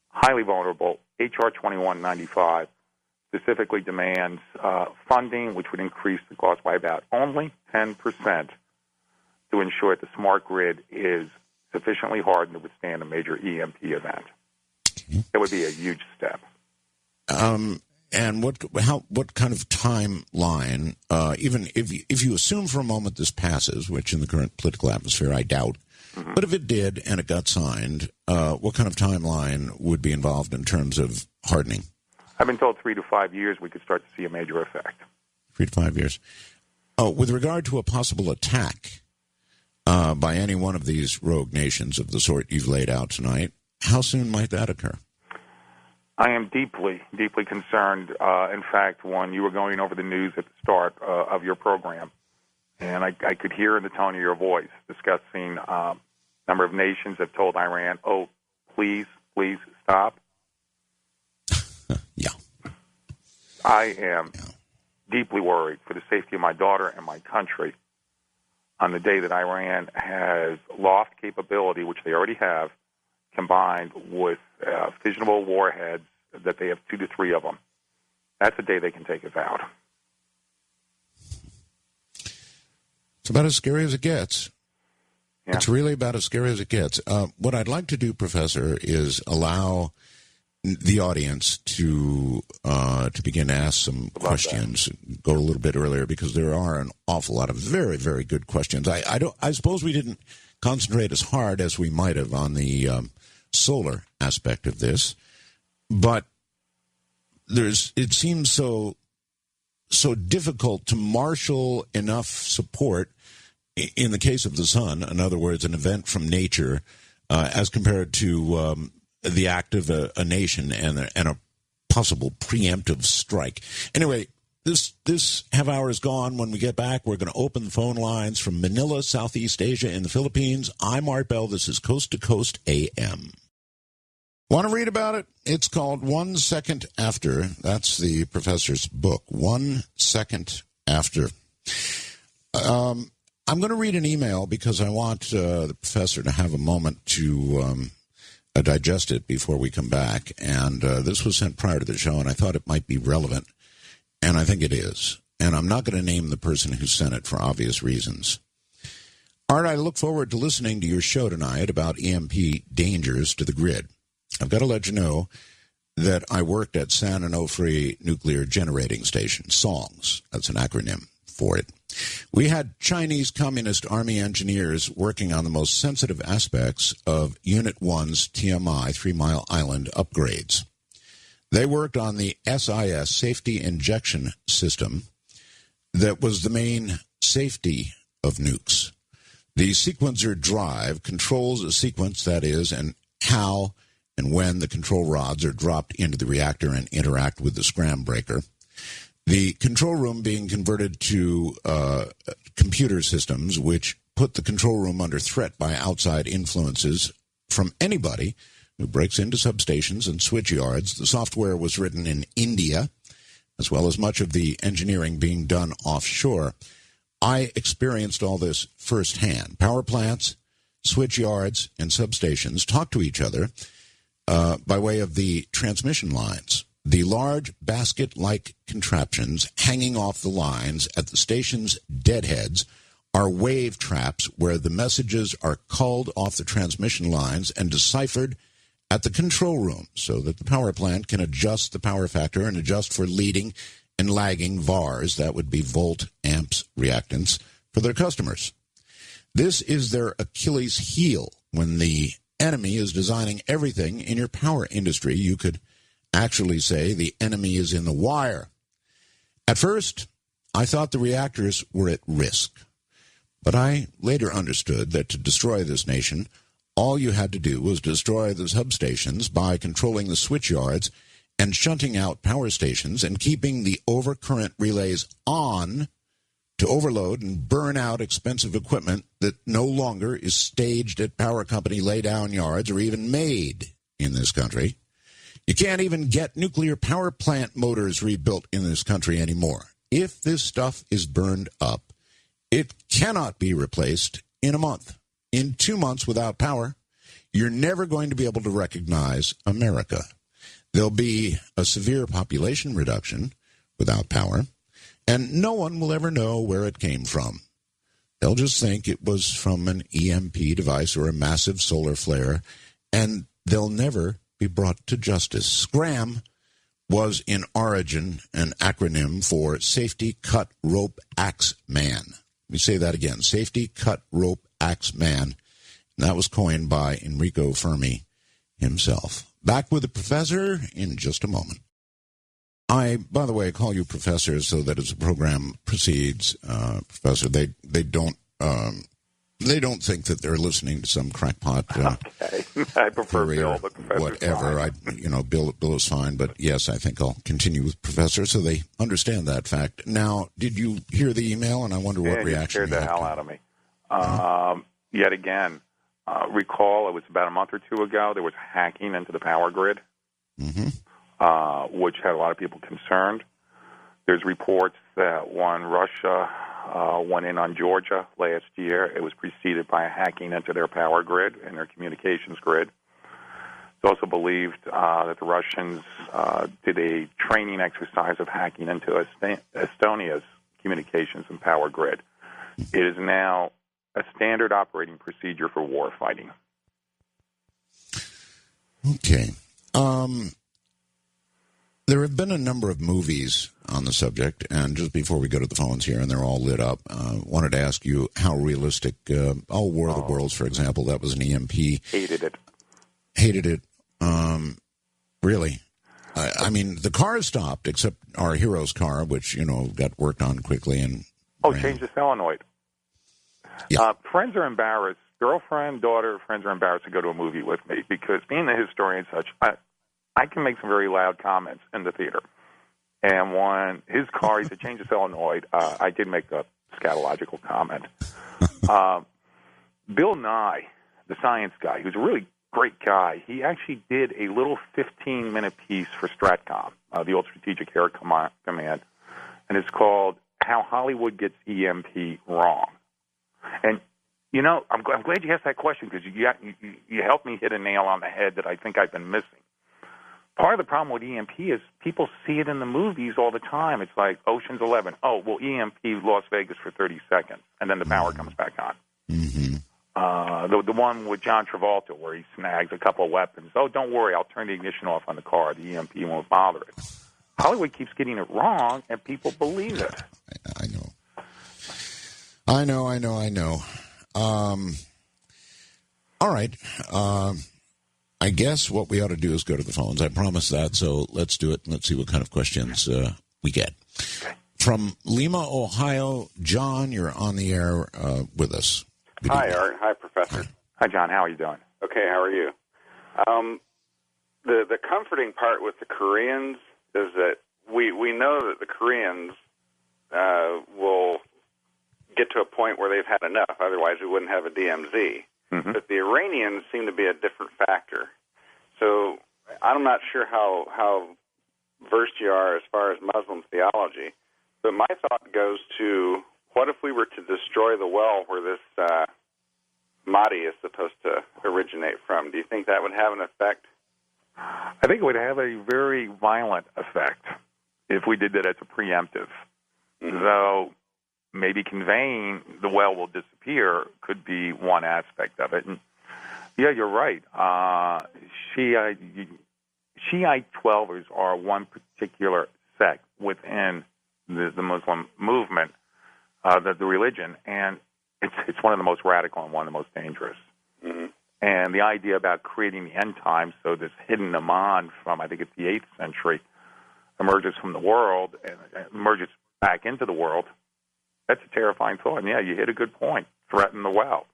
Speaker 2: highly vulnerable. H.R. 2195 specifically demands funding, which would increase the cost by about only 10% to ensure that the smart grid is sufficiently hardened to withstand a major EMP event. It would be a huge step.
Speaker 1: And what kind of timeline, even if you assume for a moment this passes, which in the current political atmosphere I doubt, but if it did and it got signed, what kind of timeline would be involved in terms of hardening?
Speaker 2: I've been told 3 to 5 years we could start to see a major effect.
Speaker 1: 3 to 5 years. With regard to a possible attack by any one of these rogue nations of the sort you've laid out tonight, how soon might that occur?
Speaker 2: I am deeply, deeply concerned. In fact, when you were going over the news at the start of your program, and I could hear in the tone of your voice discussing a number of nations have told Iran, oh, please, please stop.
Speaker 1: Yeah.
Speaker 2: I am deeply worried for the safety of my daughter and my country on the day that Iran has lost capability, which they already have, combined with fissionable warheads, that they have 2 to 3 of them. That's the day they can take us out.
Speaker 1: It's about as scary as it gets.
Speaker 2: Yeah.
Speaker 1: It's really about as scary as it gets. What I'd like to do, Professor, is allow the audience to begin to ask some questions. Go a little bit earlier because there are an awful lot of very, very good questions. I suppose we didn't concentrate as hard as we might have on the solar aspect of this, but it seems so difficult to marshal enough support in the case of the sun. In other words, an event from nature, as compared to the act of a nation and a possible preemptive strike. Anyway, this half hour is gone. When we get back, we're going to open the phone lines from Manila, Southeast Asia, in the Philippines. I'm Art Bell. This is Coast to Coast AM. Want to read about it? It's called 1 Second After. That's the professor's book, 1 Second After. I'm going to read an email because I want the professor to have a moment to digest it before we come back. And this was sent prior to the show, and I thought it might be relevant, and I think it is. And I'm not going to name the person who sent it for obvious reasons. Art, I look forward to listening to your show tonight about EMP dangers to the grid. I've got to let you know that I worked at San Onofre Nuclear Generating Station, SONGS. That's an acronym for it. We had Chinese Communist Army engineers working on the most sensitive aspects of Unit 1's TMI, 3 Mile Island, upgrades. They worked on the SIS, Safety Injection System, that was the main safety of nukes. The sequencer drive controls a sequence, that is, and how and when the control rods are dropped into the reactor and interact with the scram breaker. The control room being converted to computer systems, which put the control room under threat by outside influences from anybody who breaks into substations and switch yards. The software was written in India, as well as much of the engineering being done offshore. I experienced all this firsthand. Power plants, switch yards, and substations talk to each other by way of the transmission lines. The large basket-like contraptions hanging off the lines at the station's deadheads are wave traps where the messages are culled off the transmission lines and deciphered at the control room so that the power plant can adjust the power factor and adjust for leading and lagging VARs, that would be volt, amps, reactants, for their customers. This is their Achilles heel. When the enemy is designing everything in your power industry, you could actually say the enemy is in the wire. At first, I thought the reactors were at risk, but I later understood that to destroy this nation, all you had to do was destroy the substations by controlling the switch yards and shunting out power stations and keeping the overcurrent relays on to overload and burn out expensive equipment that no longer is staged at power company laydown yards or even made in this country. You can't even get nuclear power plant motors rebuilt in this country anymore. If this stuff is burned up, it cannot be replaced in a month. In 2 months without power, you're never going to be able to recognize America. There'll be a severe population reduction without power, and no one will ever know where it came from. They'll just think it was from an EMP device or a massive solar flare, and they'll never be brought to justice. SCRAM was in origin an acronym for Safety Cut Rope Axe Man. Let me say that again, Safety Cut Rope Axe Man. And that was coined by Enrico Fermi himself. Back with the professor in just a moment. I, by the way, call you professor so that as the program proceeds, Professor, they don't think that they're listening to some crackpot.
Speaker 2: Okay, I prefer Bill, but Professor.
Speaker 1: Whatever, Bill is fine, but yes, I think I'll continue with Professor so they understand that fact. Now, did you hear the email? And I wonder what reaction you
Speaker 2: scared the hell out of me. Yet again, recall it was about a month or two ago. There was hacking into the power grid. Which had a lot of people concerned. There's reports that when Russia went in on Georgia last year, it was preceded by a hacking into their power grid and their communications grid. It's also believed that the Russians did a training exercise of hacking into Estonia's communications and power grid. It is now a standard operating procedure for war fighting.
Speaker 1: Okay. There have been a number of movies on the subject, and just before we go to the phones here, and they're all lit up, wanted to ask you how realistic, War of the Worlds, for example, that was an EMP.
Speaker 2: Hated it.
Speaker 1: Really? I mean, the cars stopped, except our hero's car, which, got worked on quickly. And
Speaker 2: change the solenoid.
Speaker 1: Yeah.
Speaker 2: Friends are embarrassed. Girlfriend, daughter, friends are embarrassed to go to a movie with me because being a historian and such, I can make some very loud comments in the theater. And when his car, he said, change the solenoid, I did make a scatological comment. Bill Nye, the science guy, who's a really great guy, he actually did a little 15-minute piece for STRATCOM, the old Strategic Air Command, and it's called How Hollywood Gets EMP Wrong. And, I'm glad you asked that question because you helped me hit a nail on the head that I think I've been missing. Part of the problem with EMP is people see it in the movies all the time. It's like Ocean's 11. Oh, well, EMP Las Vegas for 30 seconds, and then the power comes back on. The one with John Travolta where he snags a couple of weapons. Oh, don't worry, I'll turn the ignition off on the car. The EMP won't bother it. Hollywood keeps getting it wrong, and people believe it.
Speaker 1: I know. All right. I guess what we ought to do is go to the phones. I promised that, so let's do it. Let's see what kind of questions we get. From Lima, Ohio, John, you're on the air with us. Good
Speaker 4: Hi,
Speaker 1: evening.
Speaker 4: Art. Hi, Professor.
Speaker 2: Hi, John. How are you doing?
Speaker 4: Okay, how are you? The comforting part with the Koreans is that we know that the Koreans will get to a point where they've had enough. Otherwise, we wouldn't have a DMZ.
Speaker 2: Mm-hmm.
Speaker 4: But the Iranians seem to be a different factor. So I'm not sure how versed you are as far as Muslim theology. But my thought goes to, what if we were to destroy the well where this Mahdi is supposed to originate from? Do you think that would have an effect?
Speaker 2: I think it would have a very violent effect if we did that as a preemptive.
Speaker 4: Mm-hmm.
Speaker 2: Though maybe conveying the well will disappear could be one aspect of it. And yeah, you're right. Shiite 12ers are one particular sect within the Muslim movement, the religion, and it's one of the most radical and one of the most dangerous.
Speaker 4: Mm-hmm.
Speaker 2: And the idea about creating the end times, so this hidden Iman from, I think it's the 8th century, emerges from the world and emerges back into the world, that's a terrifying thought. And yeah, you hit a good point, threaten the well.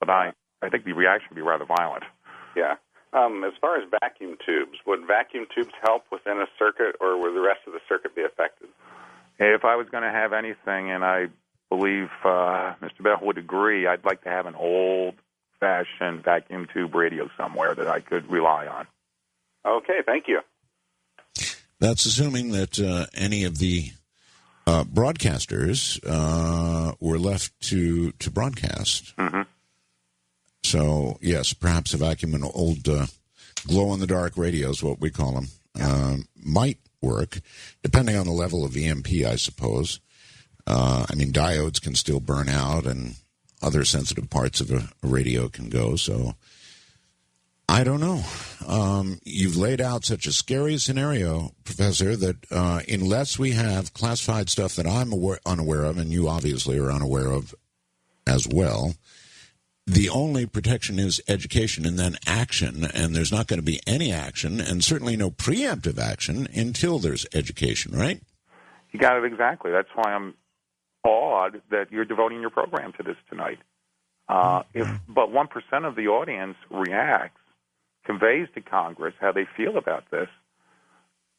Speaker 2: But I think the reaction would be rather violent.
Speaker 4: Yeah. As far as vacuum tubes, would vacuum tubes help within a circuit, or would the rest of the circuit be affected?
Speaker 2: If I was going to have anything, and I believe Mr. Bell would agree, I'd like to have an old-fashioned vacuum tube radio somewhere that I could rely on.
Speaker 4: Okay, thank you.
Speaker 1: That's assuming that any of the broadcasters were left to broadcast.
Speaker 2: Mm-hmm.
Speaker 1: So, yes, perhaps a vacuum and old glow-in-the-dark radios, what we call them, might work, depending on the level of EMP, I suppose. I mean, diodes can still burn out, and other sensitive parts of a radio can go, so I don't know. You've laid out such a scary scenario, Professor, that unless we have classified stuff that I'm unaware of, and you obviously are unaware of as well, the only protection is education and then action, and there's not going to be any action, and certainly no preemptive action until there's education, right?
Speaker 2: You got it exactly. That's why I'm awed that you're devoting your program to this tonight. If but 1% of the audience reacts, conveys to Congress how they feel about this,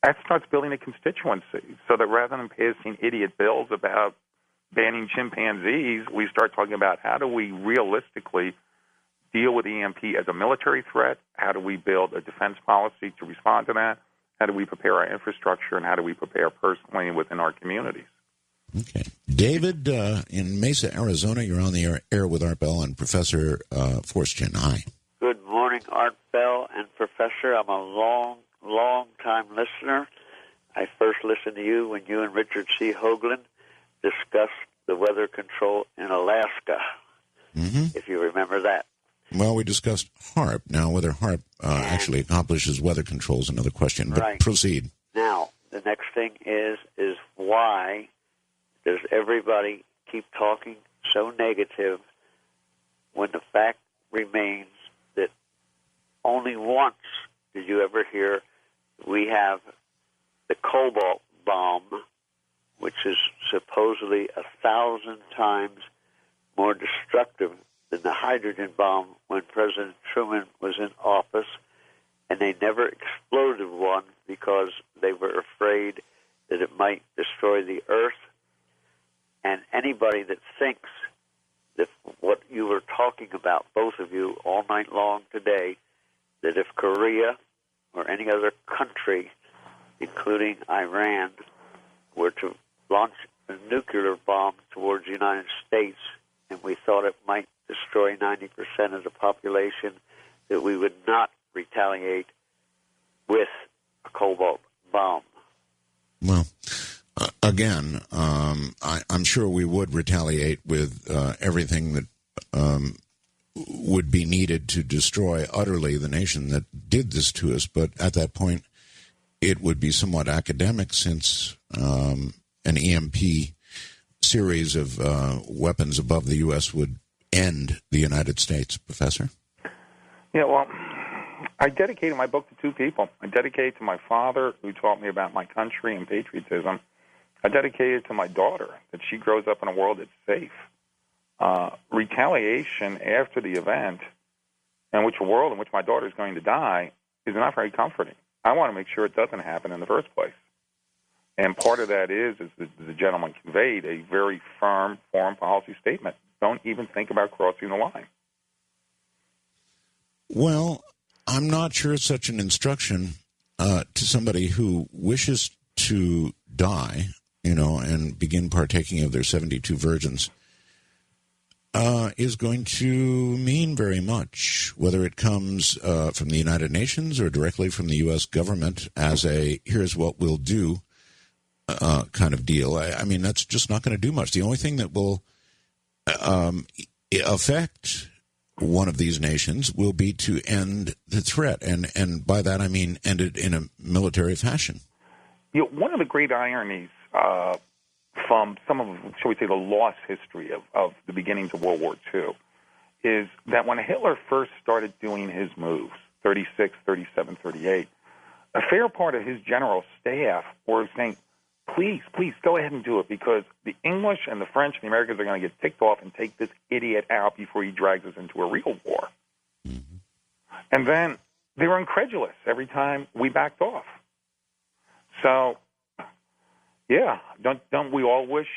Speaker 2: that starts building a constituency, so that rather than passing idiot bills about banning chimpanzees, we start talking about how do we realistically deal with EMP as a military threat, how do we build a defense policy to respond to that, how do we prepare our infrastructure, and how do we prepare personally within our communities.
Speaker 1: Okay. David, in Mesa, Arizona, you're on the air with Art Bell and Professor Forstchen. Hi.
Speaker 5: Good morning, Art Bell and Professor. I'm a long-time listener. I first listened to you when you and Richard C. Hoagland discussed the weather control in Alaska, if you remember that.
Speaker 1: Well, we discussed HARP. Now, whether HARP actually accomplishes weather control is another question, but
Speaker 5: right.
Speaker 1: Proceed.
Speaker 5: Now, the next thing is why does everybody keep talking so negative when the fact remains that only once did you ever hear we have the cobalt bomb, which is supposedly 1,000 times more destructive than the hydrogen bomb when President Truman was in office, and they never exploded one because they were afraid that it might destroy the earth. And anybody that thinks that what you were talking about, both of you, all night long today, that if Korea or any other country, including Iran, were to launch a nuclear bomb towards the United States, and we thought it might destroy 90% of the population, that we would not retaliate with a cobalt bomb.
Speaker 1: Well, again, I'm sure we would retaliate with everything that would be needed to destroy utterly the nation that did this to us, but at that point, it would be somewhat academic since an EMP series of weapons above the U.S. would end the United States, Professor?
Speaker 2: Yeah, well, I dedicated my book to two people. I dedicated to my father, who taught me about my country and patriotism, I dedicate it to my daughter, that she grows up in a world that's safe. Retaliation after the event, and which world in which my daughter is going to die, is not very comforting. I want to make sure it doesn't happen in the first place. And part of that is the gentleman conveyed, a very firm foreign policy statement. Don't even think about crossing the line.
Speaker 1: Well, I'm not sure it's such an instruction to somebody who wishes to die, and begin partaking of their 72 virgins, is going to mean very much, whether it comes from the United Nations or directly from the U.S. government as a here's what we'll do kind of deal. I mean, that's just not going to do much. The only thing that will affect one of these nations will be to end the threat, and by that I mean end it in a military fashion.
Speaker 2: One of the great ironies from some of, shall we say, the lost history of the beginnings of World War II is that when Hitler first started doing his moves, 36, 37, 38, a fair part of his general staff were saying, please go ahead and do it, because the English and the French and the Americans are going to get ticked off and take this idiot out before he drags us into a real war. Mm-hmm. And then they were incredulous every time we backed off. So, yeah, don't we all wish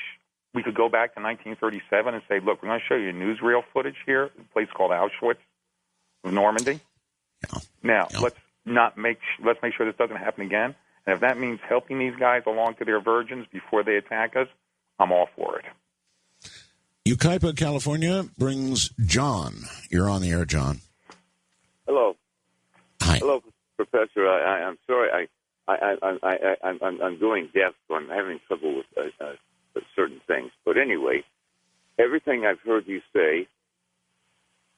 Speaker 2: we could go back to 1937 and say, look, we're going to show you newsreel footage here, a place called Auschwitz, Normandy. Yeah. Now, let's make sure this doesn't happen again. And if that means helping these guys along to their virgins before they attack us, I'm all for it.
Speaker 1: Yucaipa, California brings John. You're on the air, John.
Speaker 6: Hello.
Speaker 1: Hi.
Speaker 6: Hello, Professor. I'm sorry. I'm going deaf, so I'm having trouble with certain things. But anyway, everything I've heard you say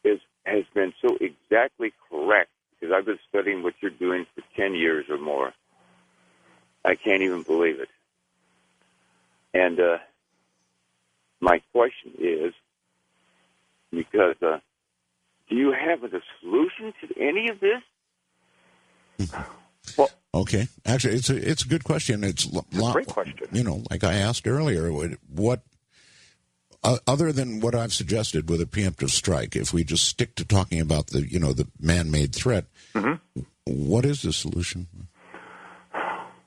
Speaker 6: has been so exactly correct, because I've been studying what you're doing for 10 years or more. I can't even believe it. And my question is, because do you have a solution to any of this?
Speaker 1: Well, okay. Actually, it's a good question. It's a
Speaker 2: great question.
Speaker 1: Like I asked earlier, what other than what I've suggested with a preemptive strike, if we just stick to talking about the man-made threat, mm-hmm. What is the solution?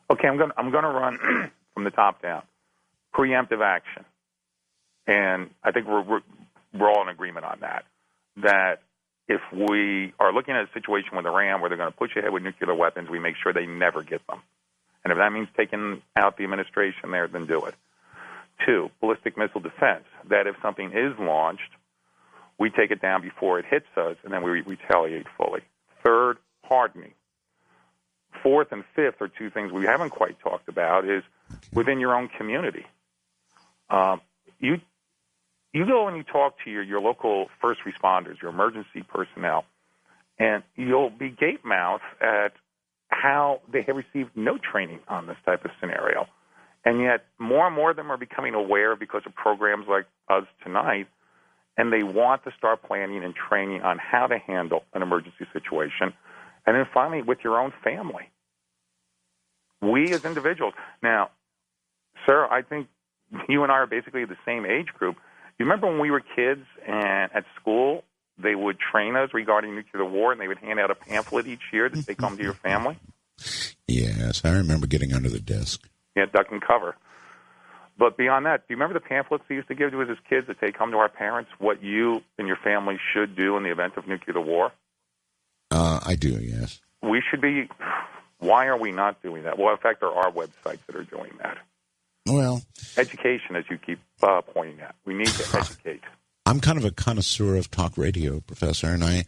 Speaker 2: Okay, I'm going to run from the top down. Preemptive action, and I think we're all in agreement on that. That if we are looking at a situation with Iran where they're going to push ahead with nuclear weapons, we make sure they never get them. And if that means taking out the administration there, then do it. 2, ballistic missile defense. That if something is launched, we take it down before it hits us, and then we retaliate fully. 3rd, hardening. 4th and 5th are 2 things we haven't quite talked about, is within your own community. You go and you talk to your local first responders, your emergency personnel, and you'll be gape-mouthed at how they have received no training on this type of scenario. And yet more and more of them are becoming aware because of programs like us tonight, and they want to start planning and training on how to handle an emergency situation. And then finally, with your own family. We as individuals. Now, sir, I think you and I are basically the same age group. You remember when we were kids and at school, they would train us regarding nuclear war, and they would hand out a pamphlet each year to take home to your family?
Speaker 1: Yes, I remember getting under the desk.
Speaker 2: Yeah, duck and cover. But beyond that, do you remember the pamphlets they used to give to us as kids to take home to our parents, what you and your family should do in the event of nuclear war?
Speaker 1: I do, yes.
Speaker 2: We should be. Why are we not doing that? Well, in fact, there are websites that are doing that.
Speaker 1: Well,
Speaker 2: education, as you keep pointing out. We need to educate.
Speaker 1: I'm kind of a connoisseur of talk radio, Professor, and I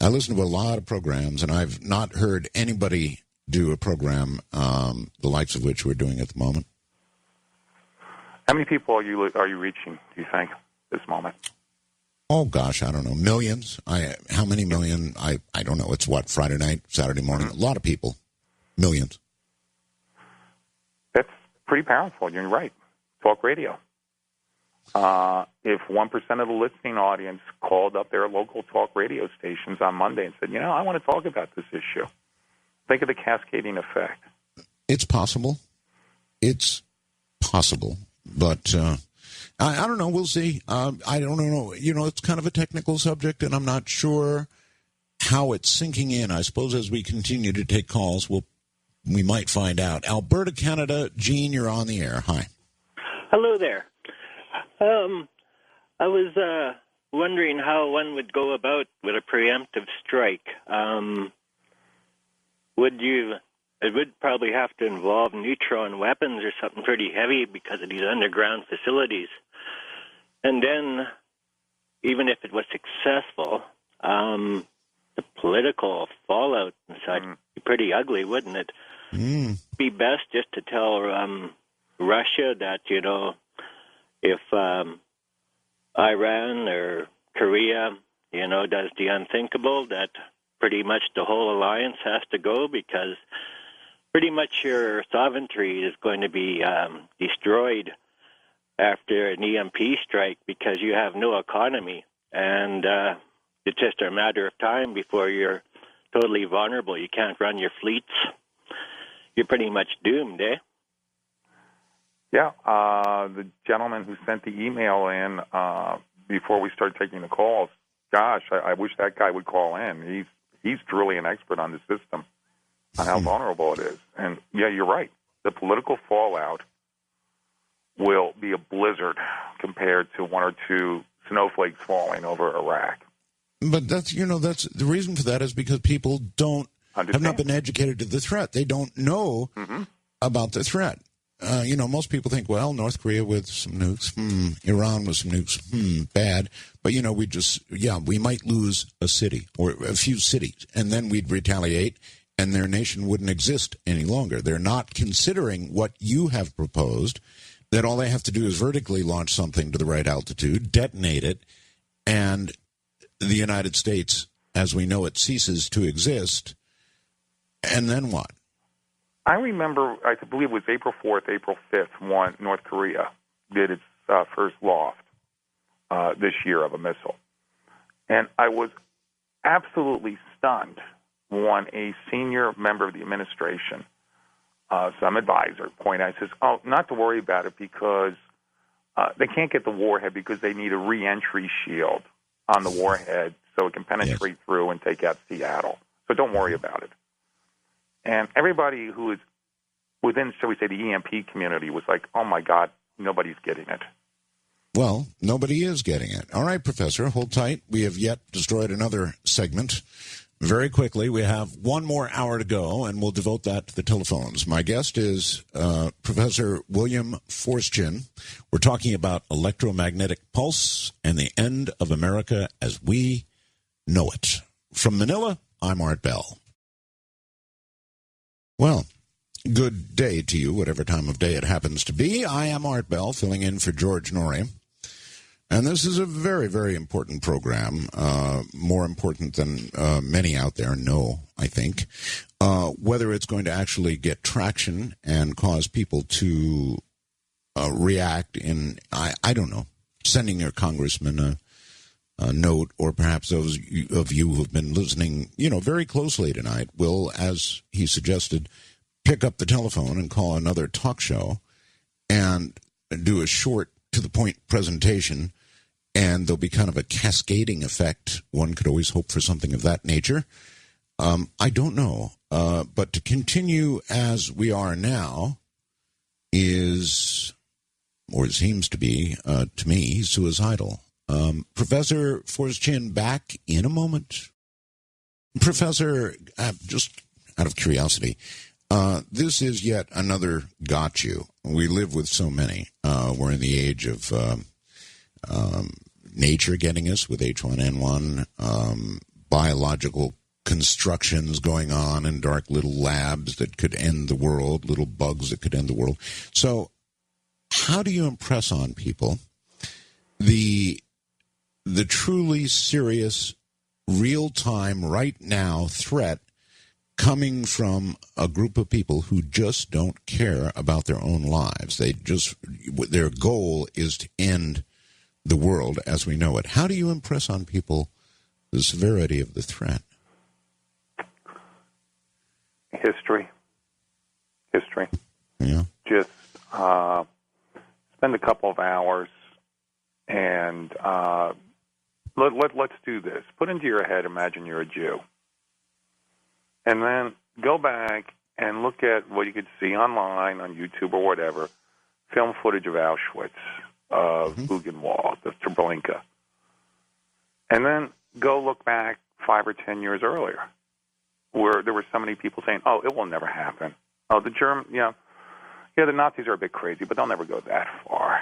Speaker 1: listen to a lot of programs, and I've not heard anybody do a program the likes of which we're doing at the moment.
Speaker 2: How many people are you reaching, do you think, this moment?
Speaker 1: Oh, gosh, I don't know. Millions. How many million? I don't know. It's what, Friday night, Saturday morning? Mm-hmm. A lot of people. Millions.
Speaker 2: That's pretty powerful. You're right. Talk radio. If 1% of the listening audience called up their local talk radio stations on Monday and said, I want to talk about this issue, think of the cascading effect.
Speaker 1: It's possible. It's possible. But I don't know. We'll see. I don't know. It's kind of a technical subject, and I'm not sure how it's sinking in. I suppose as we continue to take calls, we might find out. Alberta, Canada. Gene, you're on the air. Hi.
Speaker 7: Hello there. I was wondering how one would go about with a preemptive strike. It would probably have to involve neutron weapons or something pretty heavy because of these underground facilities. And then, even if it was successful, the political fallout and such would be pretty ugly, wouldn't it? Be best just to tell Russia that, if Iran or Korea, does the unthinkable, that pretty much the whole alliance has to go because pretty much your sovereignty is going to be destroyed after an EMP strike because you have no economy. And it's just a matter of time before you're totally vulnerable. You can't run your fleets. You're pretty much doomed, eh?
Speaker 2: Yeah, the gentleman who sent the email in before we start taking the calls, gosh, I wish that guy would call in. He's truly an expert on the system, on how vulnerable it is. And, yeah, you're right. The political fallout will be a blizzard compared to one or two snowflakes falling over Iraq.
Speaker 1: But that's the reason for that is because people have not been educated to the threat. They don't know about the threat. Most people think, well, North Korea with some nukes, Iran with some nukes, bad. But, we might lose a city or a few cities, and then we'd retaliate, and their nation wouldn't exist any longer. They're not considering what you have proposed, that all they have to do is vertically launch something to the right altitude, detonate it, and the United States, as we know it, ceases to exist. And then what?
Speaker 2: I remember, I believe it was April 4th, April 5th, North Korea did its first loft this year of a missile. And I was absolutely stunned when a senior member of the administration, some advisor, pointed out, says, not to worry about it because they can't get the warhead because they need a re-entry shield on the warhead so it can penetrate through and take out Seattle. So don't worry about it. And everybody who is within, shall we say, the EMP community was like, oh, my God, nobody's getting it.
Speaker 1: Well, nobody is getting it. All right, Professor, hold tight. We have yet destroyed another segment. Very quickly, we have one more hour to go, and we'll devote that to the telephones. My guest is Professor William Forstchen. We're talking about electromagnetic pulse and the end of America as we know it. From Manila, I'm Art Bell. Well, good day to you, whatever time of day it happens to be. I am Art Bell, filling in for George Norrie. And this is a very, very important program, more important than many out there know, I think. Whether it's going to actually get traction and cause people to react in, I don't know, sending your congressman a note, or perhaps those of you who have been listening, very closely tonight will, as he suggested, pick up the telephone and call another talk show and do a short, to-the-point presentation, and there'll be kind of a cascading effect. One could always hope for something of that nature. I don't know. But to continue as we are now is, or it seems to be, to me, suicidal. Professor Forstchen, back in a moment. Professor, just out of curiosity, this is yet another got you. We live with so many. We're in the age of nature getting us with H1N1, biological constructions going on in dark little labs that could end the world, little bugs that could end the world. So how do you impress on people the truly serious, real-time, right-now threat coming from a group of people who just don't care about their own lives? Their goal is to end the world as we know it. How do you impress on people the severity of the threat?
Speaker 2: History.
Speaker 1: Yeah.
Speaker 2: Just spend a couple of hours and let's do this. Put into your head, imagine you're a Jew. And then go back and look at what you could see online, on YouTube or whatever, film footage of Auschwitz, of Buchenwald, of Treblinka. And then go look back 5 or 10 years earlier, where there were so many people saying, oh, it will never happen. Oh, the the Nazis are a bit crazy, but they'll never go that far.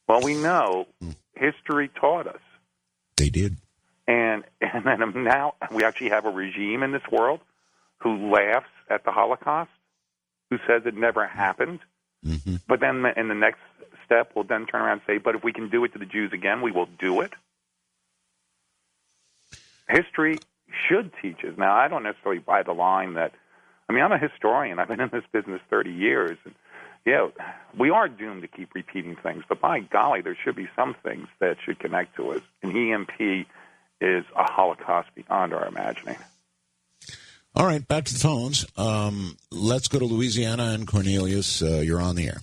Speaker 2: Well, we know history taught us.
Speaker 1: They did.
Speaker 2: And then now we actually have a regime in this world who laughs at the Holocaust, who says it never happened. Mm-hmm. But then in the next step, we'll then turn around and say, but if we can do it to the Jews again, we will do it. History should teach us. Now, I don't necessarily buy the line that, I'm a historian. I've been in this business 30 years. And, we are doomed to keep repeating things. But by golly, there should be some things that should connect to us. And EMP is a Holocaust beyond our imagining.
Speaker 1: All right, back to the phones. Let's go to Louisiana, and Cornelius, you're on the air.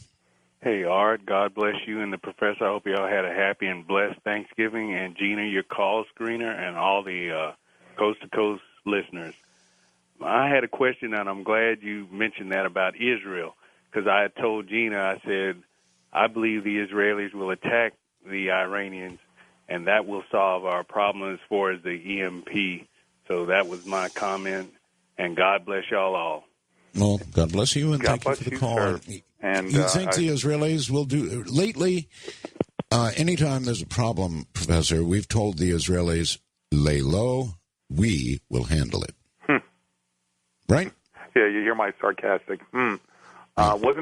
Speaker 8: Hey, Art, God bless you and the professor. I hope you all had a happy and blessed Thanksgiving. And Gina, your call screener, and all the coast-to-coast listeners. I had a question, and I'm glad you mentioned that about Israel, because I had told Gina, I said, I believe the Israelis will attack the Iranians, and that will solve our problem as far as the EMP. So that was my comment, and God bless y'all all.
Speaker 1: Well, God bless you, and
Speaker 2: God
Speaker 1: thank you for the call.
Speaker 2: Sir. And
Speaker 1: you think the Israelis will do... Lately, anytime there's a problem, Professor, we've told the Israelis, lay low, we will handle it. Right?
Speaker 2: Yeah, you hear my sarcastic, Wasn't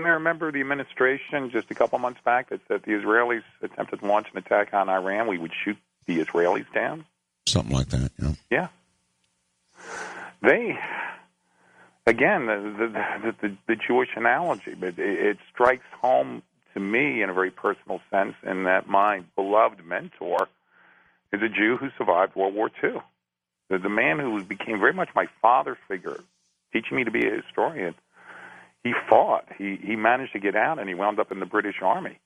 Speaker 2: there a member of the administration just a couple months back that said the Israelis attempted to launch an attack on Iran, we would shoot the Israelis down?
Speaker 1: Something like that,
Speaker 2: Yeah. They... Again, the Jewish analogy, but it strikes home to me in a very personal sense in that my beloved mentor is a Jew who survived World War II. The man who became very much my father figure, teaching me to be a historian, he fought. He managed to get out, and he wound up in the British Army.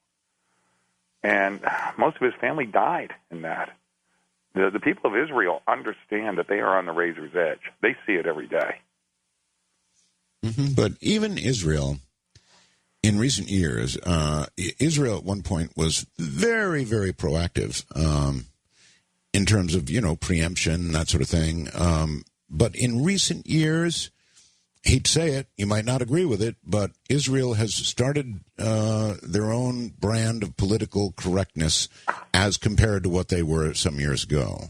Speaker 2: And most of his family died in that. The people of Israel understand that they are on the razor's edge. They see it every day.
Speaker 1: Mm-hmm. But even Israel, in recent years, Israel at one point was very, very proactive in terms of, preemption, that sort of thing. But in recent years, hate to say it, you might not agree with it, but Israel has started their own brand of political correctness as compared to what they were some years ago.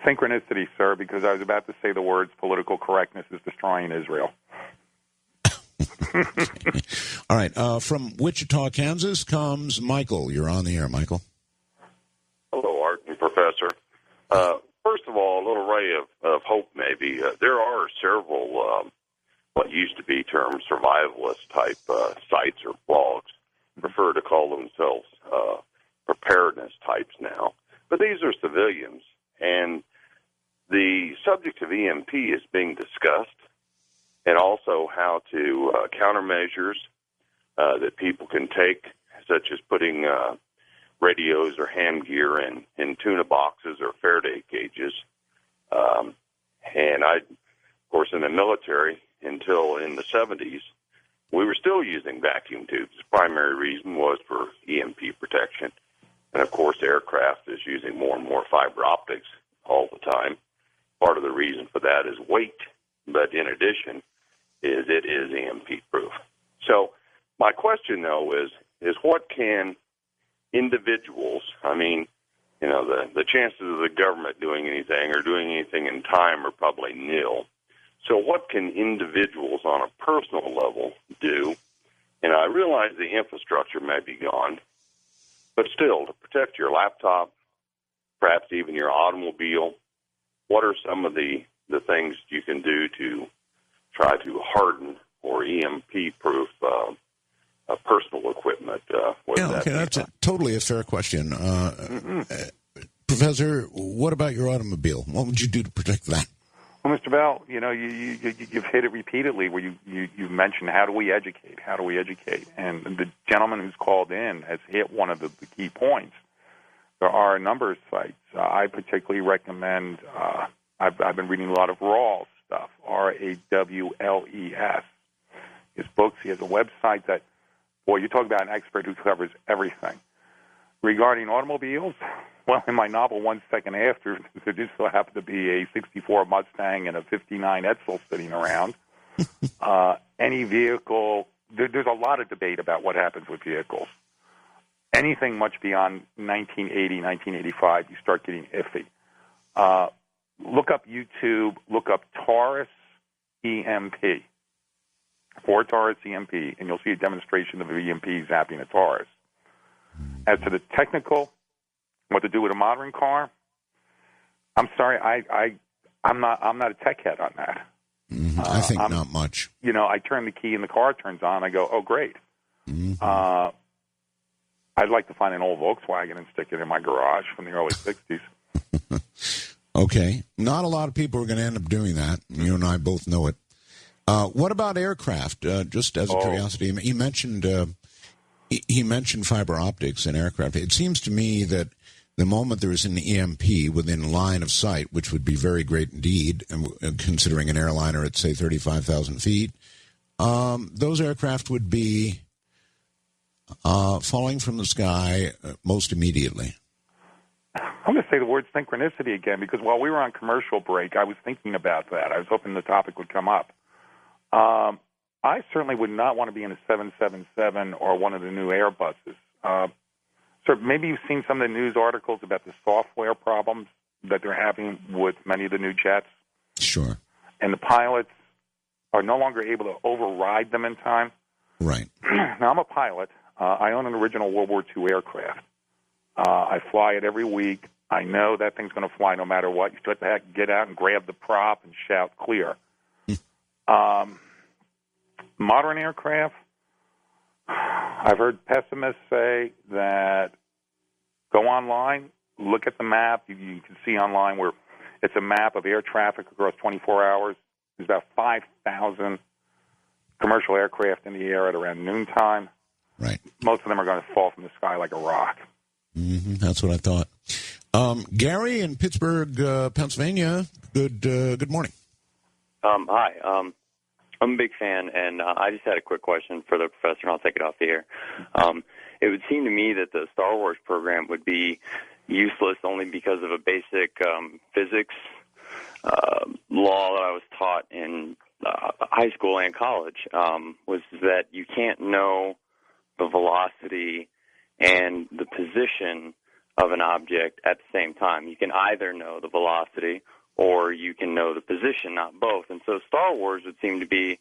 Speaker 2: Synchronicity, sir, because I was about to say the words political correctness is destroying Israel.
Speaker 1: All right. From Wichita, Kansas comes Michael. You're on the air, Michael.
Speaker 9: Hello, Art and Professor. First of all, a little ray of hope, maybe. There are several what used to be termed survivalist-type sites or blogs, prefer to call themselves preparedness types now. But these are civilians, and the subject of EMP is being discussed, and also how to countermeasures that people can take, such as putting radios or ham gear in tuna boxes or Faraday cages. And I, of course, in the military, until in the 70s, we were still using vacuum tubes. The primary reason was for EMP protection. And, of course, aircraft is using more and more fiber optics all the time. Part of the reason for that is weight, but in addition, is it is EMP-proof. So my question, though, is what can individuals, the chances of the government doing anything or doing anything in time are probably nil. So what can individuals on a personal level do? And I realize the infrastructure may be gone, but still, to protect your laptop, perhaps even your automobile, what are some of the things you can do to try to harden or EMP-proof personal equipment?
Speaker 1: That's totally a fair question. Professor, what about your automobile? What would you do to protect that?
Speaker 2: Well, Mr. Bell, you've hit it repeatedly where you mentioned how do we educate, and the gentleman who's called in has hit one of the key points. There are a number of sites. I particularly recommend. I've been reading a lot of Rawls stuff. Rawles. His books. He has a website that, boy, you talk about an expert who covers everything. Regarding automobiles, well, in my novel, 1 Second After, there just so happened to be a 64 Mustang and a 59 Edsel sitting around. Any vehicle, there's a lot of debate about what happens with vehicles. Anything much beyond 1980, 1985, you start getting iffy. Look up YouTube, look up Taurus EMP, Ford Taurus EMP, and you'll see a demonstration of EMP zapping a Taurus. As to the technical, what to do with a modern car, I'm sorry, I'm not a tech head on that.
Speaker 1: I think not much.
Speaker 2: I turn the key and the car turns on. I go, oh, great. I'd like to find an old Volkswagen and stick it in my garage from the early 60s.
Speaker 1: Okay. Not a lot of people are going to end up doing that. You and I both know it. What about aircraft? Just as a curiosity, he mentioned fiber optics in aircraft. It seems to me that the moment there is an EMP within line of sight, which would be very great indeed, considering an airliner at, say, 35,000 feet, those aircraft would be falling from the sky most immediately.
Speaker 2: I'm going to say the word synchronicity again, because while we were on commercial break, I was thinking about that. I was hoping the topic would come up. I certainly would not want to be in a 777 or one of the new Airbuses. So maybe you've seen some of the news articles about the software problems that they're having with many of the new jets.
Speaker 1: Sure.
Speaker 2: And the pilots are no longer able to override them in time.
Speaker 1: Right.
Speaker 2: Now, I'm a pilot. I own an original World War II aircraft. I fly it every week. I know that thing's going to fly no matter what. You still have to get out and grab the prop and shout clear. Modern aircraft, I've heard pessimists say that go online, look at the map. You can see online where it's a map of air traffic across 24 hours. There's about 5,000 commercial aircraft in the air at around noontime.
Speaker 1: Right.
Speaker 2: Most of them are going to fall from the sky like a rock.
Speaker 1: That's what I thought. Gary in Pittsburgh, Pennsylvania. Good morning.
Speaker 10: Hi. I'm a big fan, and I just had a quick question for the professor, and I'll take it off the air. It would seem to me that the Star Wars program would be useless only because of a basic physics law that I was taught in high school and college, was that you can't know the velocity and the position of an object at the same time. You can either know the velocity or you can know the position, not both. And so Star Wars would seem to be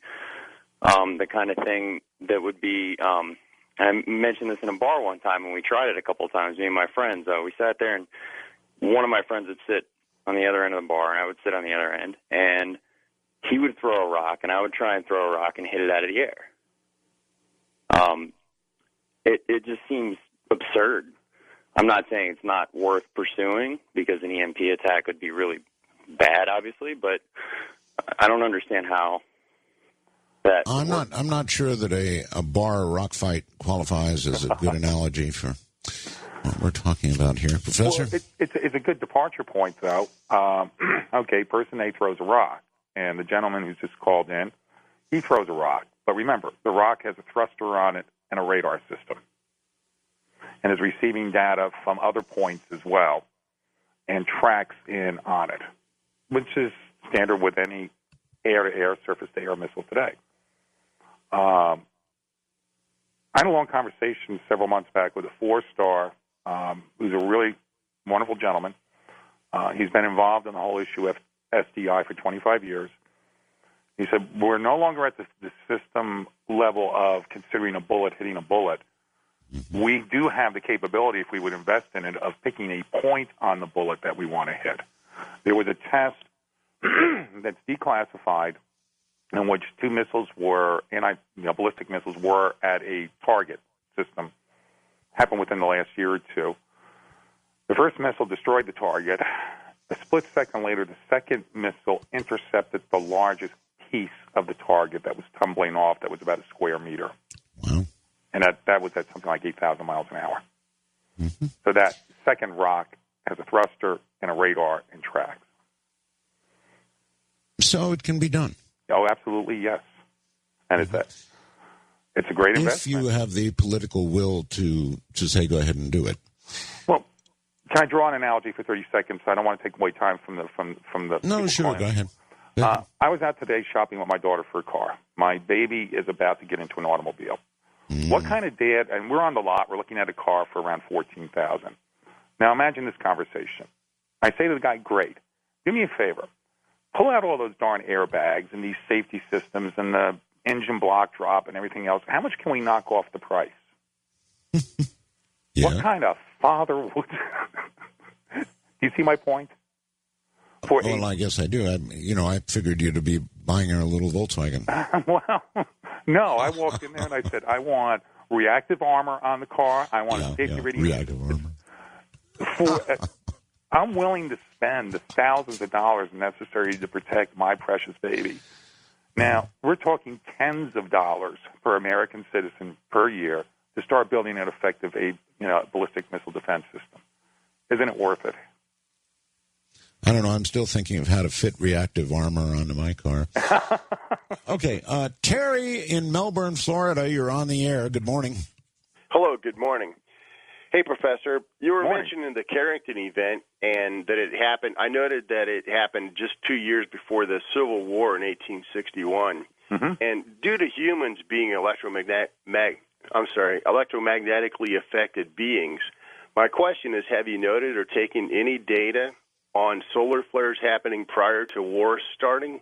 Speaker 10: the kind of thing that would be, and I mentioned this in a bar one time, and we tried it a couple of times, me and my friends. We sat there, and one of my friends would sit on the other end of the bar, and I would sit on the other end, and he would throw a rock, and I would try and throw a rock and hit it out of the air. It just seems absurd. I'm not saying it's not worth pursuing, because an EMP attack would be really bad, obviously, but I don't understand how that.
Speaker 1: I'm not sure that a bar rock fight qualifies as a good analogy for what we're talking about here, Professor.
Speaker 2: Well, it's a good departure point, though. Okay, person A throws a rock, and the gentleman who's just called in, he throws a rock. But remember, the rock has a thruster on it and a radar system, and is receiving data from other points as well, and tracks in on it, which is standard with any air-to-air, surface-to-air missile today. I had a long conversation several months back with a four-star who's a really wonderful gentleman. He's been involved in the whole issue of SDI for 25 years. He said, we're no longer at the system level of considering a bullet hitting a bullet. We do have the capability, if we would invest in it, of picking a point on the bullet that we want to hit. There was a test that's declassified in which two missiles were, ballistic missiles were at a target system. Happened within the last year or two. The first missile destroyed the target. split second later, the second missile intercepted the largest piece of the target that was tumbling off that was about a square meter.
Speaker 1: Wow.
Speaker 2: And that was at something like 8,000 miles an hour.
Speaker 1: Mm-hmm.
Speaker 2: So that second rock has a thruster and a radar and tracks.
Speaker 1: So it can be done.
Speaker 2: Oh, absolutely, yes. And it's a great investment.
Speaker 1: If you have the political will to say go ahead and do it.
Speaker 2: Well, can I draw an analogy for 30 seconds? I don't want to take away time from the.
Speaker 1: No, sure, go ahead.
Speaker 2: I was out today shopping with my daughter for a car. My baby is about to get into an automobile. What kind of dad? And we're on the lot. We're looking at a car for around $14,000. Now imagine this conversation. I say to the guy, "Great. Do me a favor. Pull out all those darn airbags and these safety systems and the engine block drop and everything else. How much can we knock off the price?"
Speaker 1: Yeah.
Speaker 2: What kind of father would? Do you see my point?
Speaker 1: Well, I guess I do. I figured you to be buying her a little Volkswagen.
Speaker 2: Well, no. I walked in there and I said, "I want reactive armor on the car. I want a safety radio."
Speaker 1: Reactive armor.
Speaker 2: I'm willing to spend the thousands of dollars necessary to protect my precious baby. Now, we're talking tens of dollars per American citizen per year to start building an effective ballistic missile defense system. Isn't it worth it?
Speaker 1: I don't know. I'm still thinking of how to fit reactive armor onto my car. Okay. Terry in Melbourne, Florida, you're on the air. Good morning.
Speaker 11: Hello, good morning. Hey, Professor, you were
Speaker 2: Morning.
Speaker 11: mentioning the Carrington event and that it happened. I noted that it happened just 2 years before the Civil War in 1861.
Speaker 2: Mm-hmm.
Speaker 11: And due to humans being electromagnetically affected beings, my question is, have you noted or taken any data on solar flares happening prior to war starting?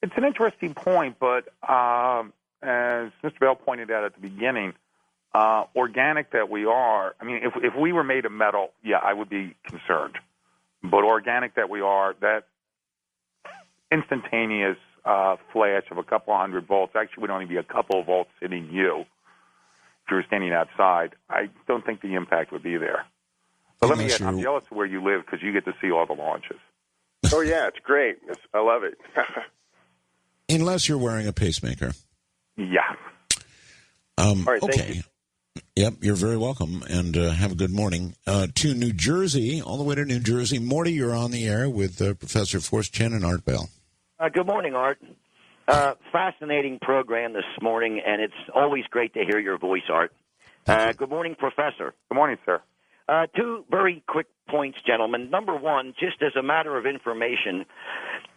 Speaker 2: It's an interesting point, but as Mr. Bell pointed out at the beginning, organic that we are, I mean, if we were made of metal, yeah, I would be concerned. But organic that we are, that instantaneous flash of a couple hundred volts, actually would only be a couple of volts hitting you if you were standing outside. I don't think the impact would be there. But I'm jealous of where you live because you get to see all the launches.
Speaker 11: Oh, yeah, it's great. I love it.
Speaker 1: Unless you're wearing a pacemaker.
Speaker 2: Yeah.
Speaker 11: All right,
Speaker 1: okay.
Speaker 11: thank you.
Speaker 1: Yep, you're very welcome, and have a good morning. To New Jersey, all the way to New Jersey. Morty, you're on the air with Professor Forstchen and Art Bell.
Speaker 12: Good morning, Art. Fascinating program this morning, and it's always great to hear your voice, Art. Good morning, Professor.
Speaker 2: Good morning, sir.
Speaker 12: Two very quick points, gentlemen. Number one, just as a matter of information,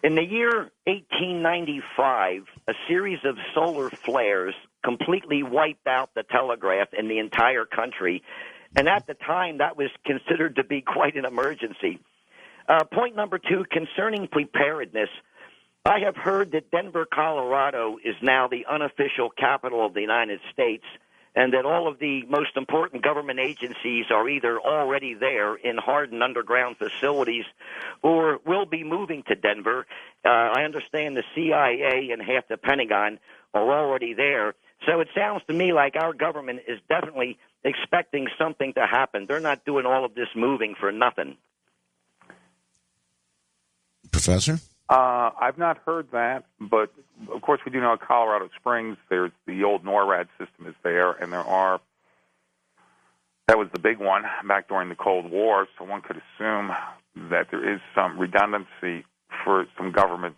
Speaker 12: in the year 1895, a series of solar flares completely wiped out the telegraph in the entire country, and at the time that was considered to be quite an emergency. Point number two, concerning preparedness, I have heard that Denver, Colorado is now the unofficial capital of the United States, and that all of the most important government agencies are either already there in hardened underground facilities or will be moving to Denver. I understand the CIA and half the Pentagon are already there. So it sounds to me like our government is definitely expecting something to happen. They're not doing all of this moving for nothing.
Speaker 1: Professor?
Speaker 2: I've not heard that, but of course we do know at Colorado Springs there's the old NORAD system is there, and that was the big one back during the Cold War, so one could assume that there is some redundancy for some government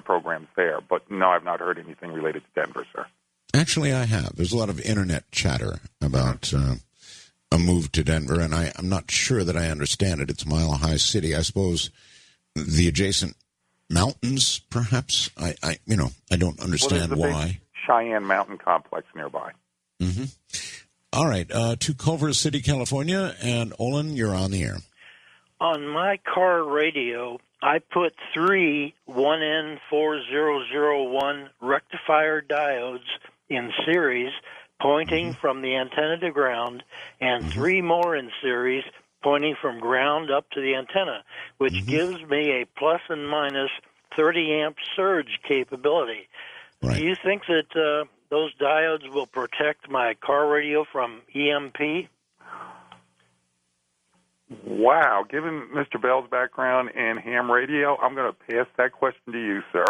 Speaker 2: programs there. But no, I've not heard anything related to Denver, sir.
Speaker 1: Actually, I have. There's a lot of Internet chatter about a move to Denver, and I'm not sure that I understand it. It's a mile-high city. I suppose the adjacent mountains, perhaps. I don't understand why.
Speaker 2: Big Cheyenne Mountain Complex nearby.
Speaker 1: Mm-hmm. All right, to Culver City, California, and Olin, you're on the air.
Speaker 13: On my car radio, I put 3 1N4001 rectifier diodes in series pointing from the antenna to ground, and 3 more in series pointing from ground up to the antenna, which gives me a plus and minus 30-amp surge capability.
Speaker 1: Right.
Speaker 13: Do you think that those diodes will protect my car radio from EMP?
Speaker 2: Wow. Given Mr. Bell's background in ham radio, I'm going to pass that question to you, sir.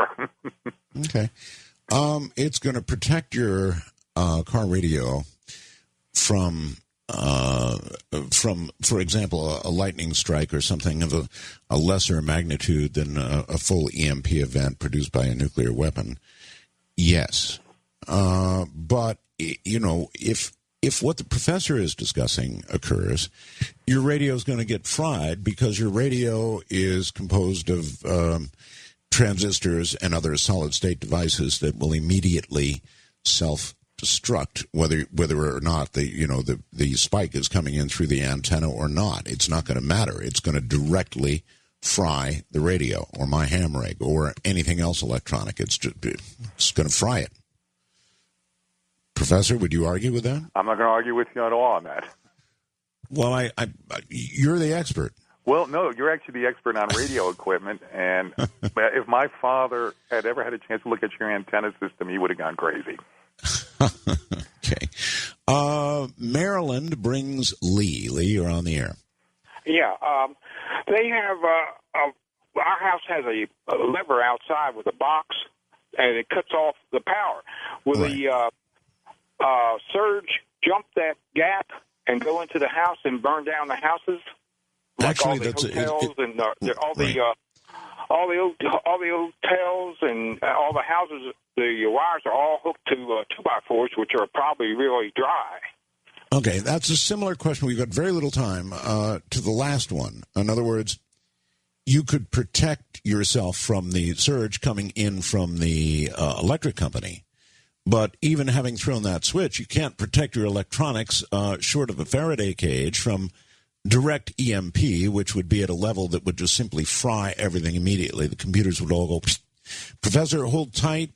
Speaker 1: Okay. It's going to protect your car radio from, for example, a lightning strike or something of a lesser magnitude than a full EMP event produced by a nuclear weapon. Yes. But, you know, if what the professor is discussing occurs, your radio is going to get fried because your radio is composed of transistors and other solid-state devices that will immediately self-destruct, whether or not the spike is coming in through the antenna or not. It's not going to matter. It's going to directly fry the radio or my ham rig or anything else electronic. It's going to fry it. Professor, would you argue with that?
Speaker 2: I'm not going to argue with you at all on that.
Speaker 1: Well, you're the expert.
Speaker 2: Well, no, you're actually the expert on radio equipment, and if my father had ever had a chance to look at your antenna system, he would have gone crazy.
Speaker 1: Okay. Maryland brings Lee. Lee, you're on the air.
Speaker 14: Yeah, they have, our house has a lever outside with a box, and it cuts off the power. Will the surge jump that gap and go into the house and burn down the houses? Like
Speaker 1: Actually,
Speaker 14: all the hotels and all the hotels and all the houses, the wires are all hooked to 2x4s, which are probably really dry.
Speaker 1: Okay, that's a similar question. We've got very little time to the last one. In other words, you could protect yourself from the surge coming in from the electric company, but even having thrown that switch, you can't protect your electronics short of a Faraday cage from direct EMP, which would be at a level that would just simply fry everything immediately. The computers would all go. Psst. Professor, hold tight.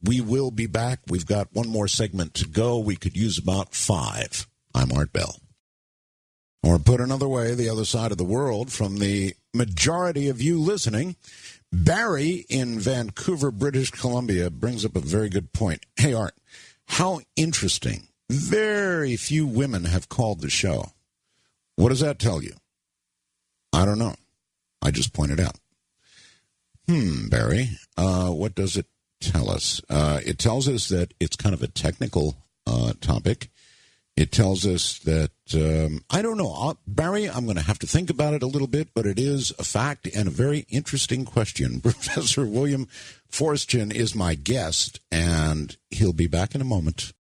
Speaker 1: We will be back. We've got one more segment to go. We could use about 5. I'm Art Bell. Or put another way, the other side of the world, from the majority of you listening, Barry in Vancouver, British Columbia, brings up a very good point. Hey, Art, how interesting. Very few women have called the show. What does that tell you? I don't know. I just pointed out. Barry, what does it tell us? It tells us that it's kind of a technical topic. It tells us that, I don't know, Barry, I'm going to have to think about it a little bit, but it is a fact and a very interesting question. Professor William Forstchen is my guest, and he'll be back in a moment.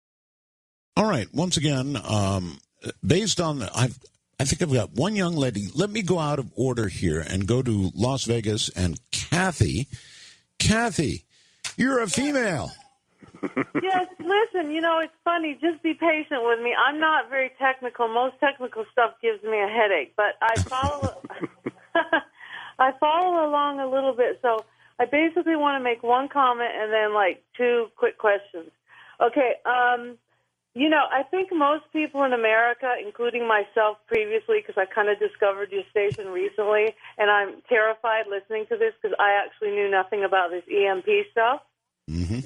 Speaker 1: All right, once again, based on, I think I've got one young lady. Let me go out of order here and go to Las Vegas and Kathy. Kathy, you're a female.
Speaker 15: Yes, listen, it's funny. Just be patient with me. I'm not very technical. Most technical stuff gives me a headache, but I follow I follow along a little bit. So I basically want to make one comment and then, 2 quick questions. Okay, I think most people in America, including myself previously, because I kind of discovered your station recently, and I'm terrified listening to this because I actually knew nothing about this EMP stuff.
Speaker 1: Mm-hmm.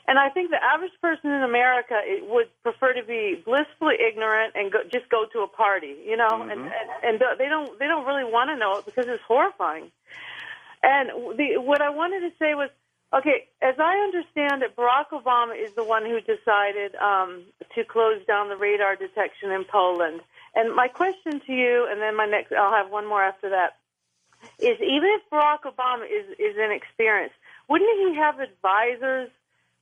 Speaker 15: And I think the average person in America would prefer to be blissfully ignorant and just go to a party, mm-hmm. and they don't really want to know it because it's horrifying. And what I wanted to say was, okay, as I understand it, Barack Obama is the one who decided to close down the radar detection in Poland. And my question to you, and then I'll have one more after that, is even if Barack Obama is inexperienced, wouldn't he have advisors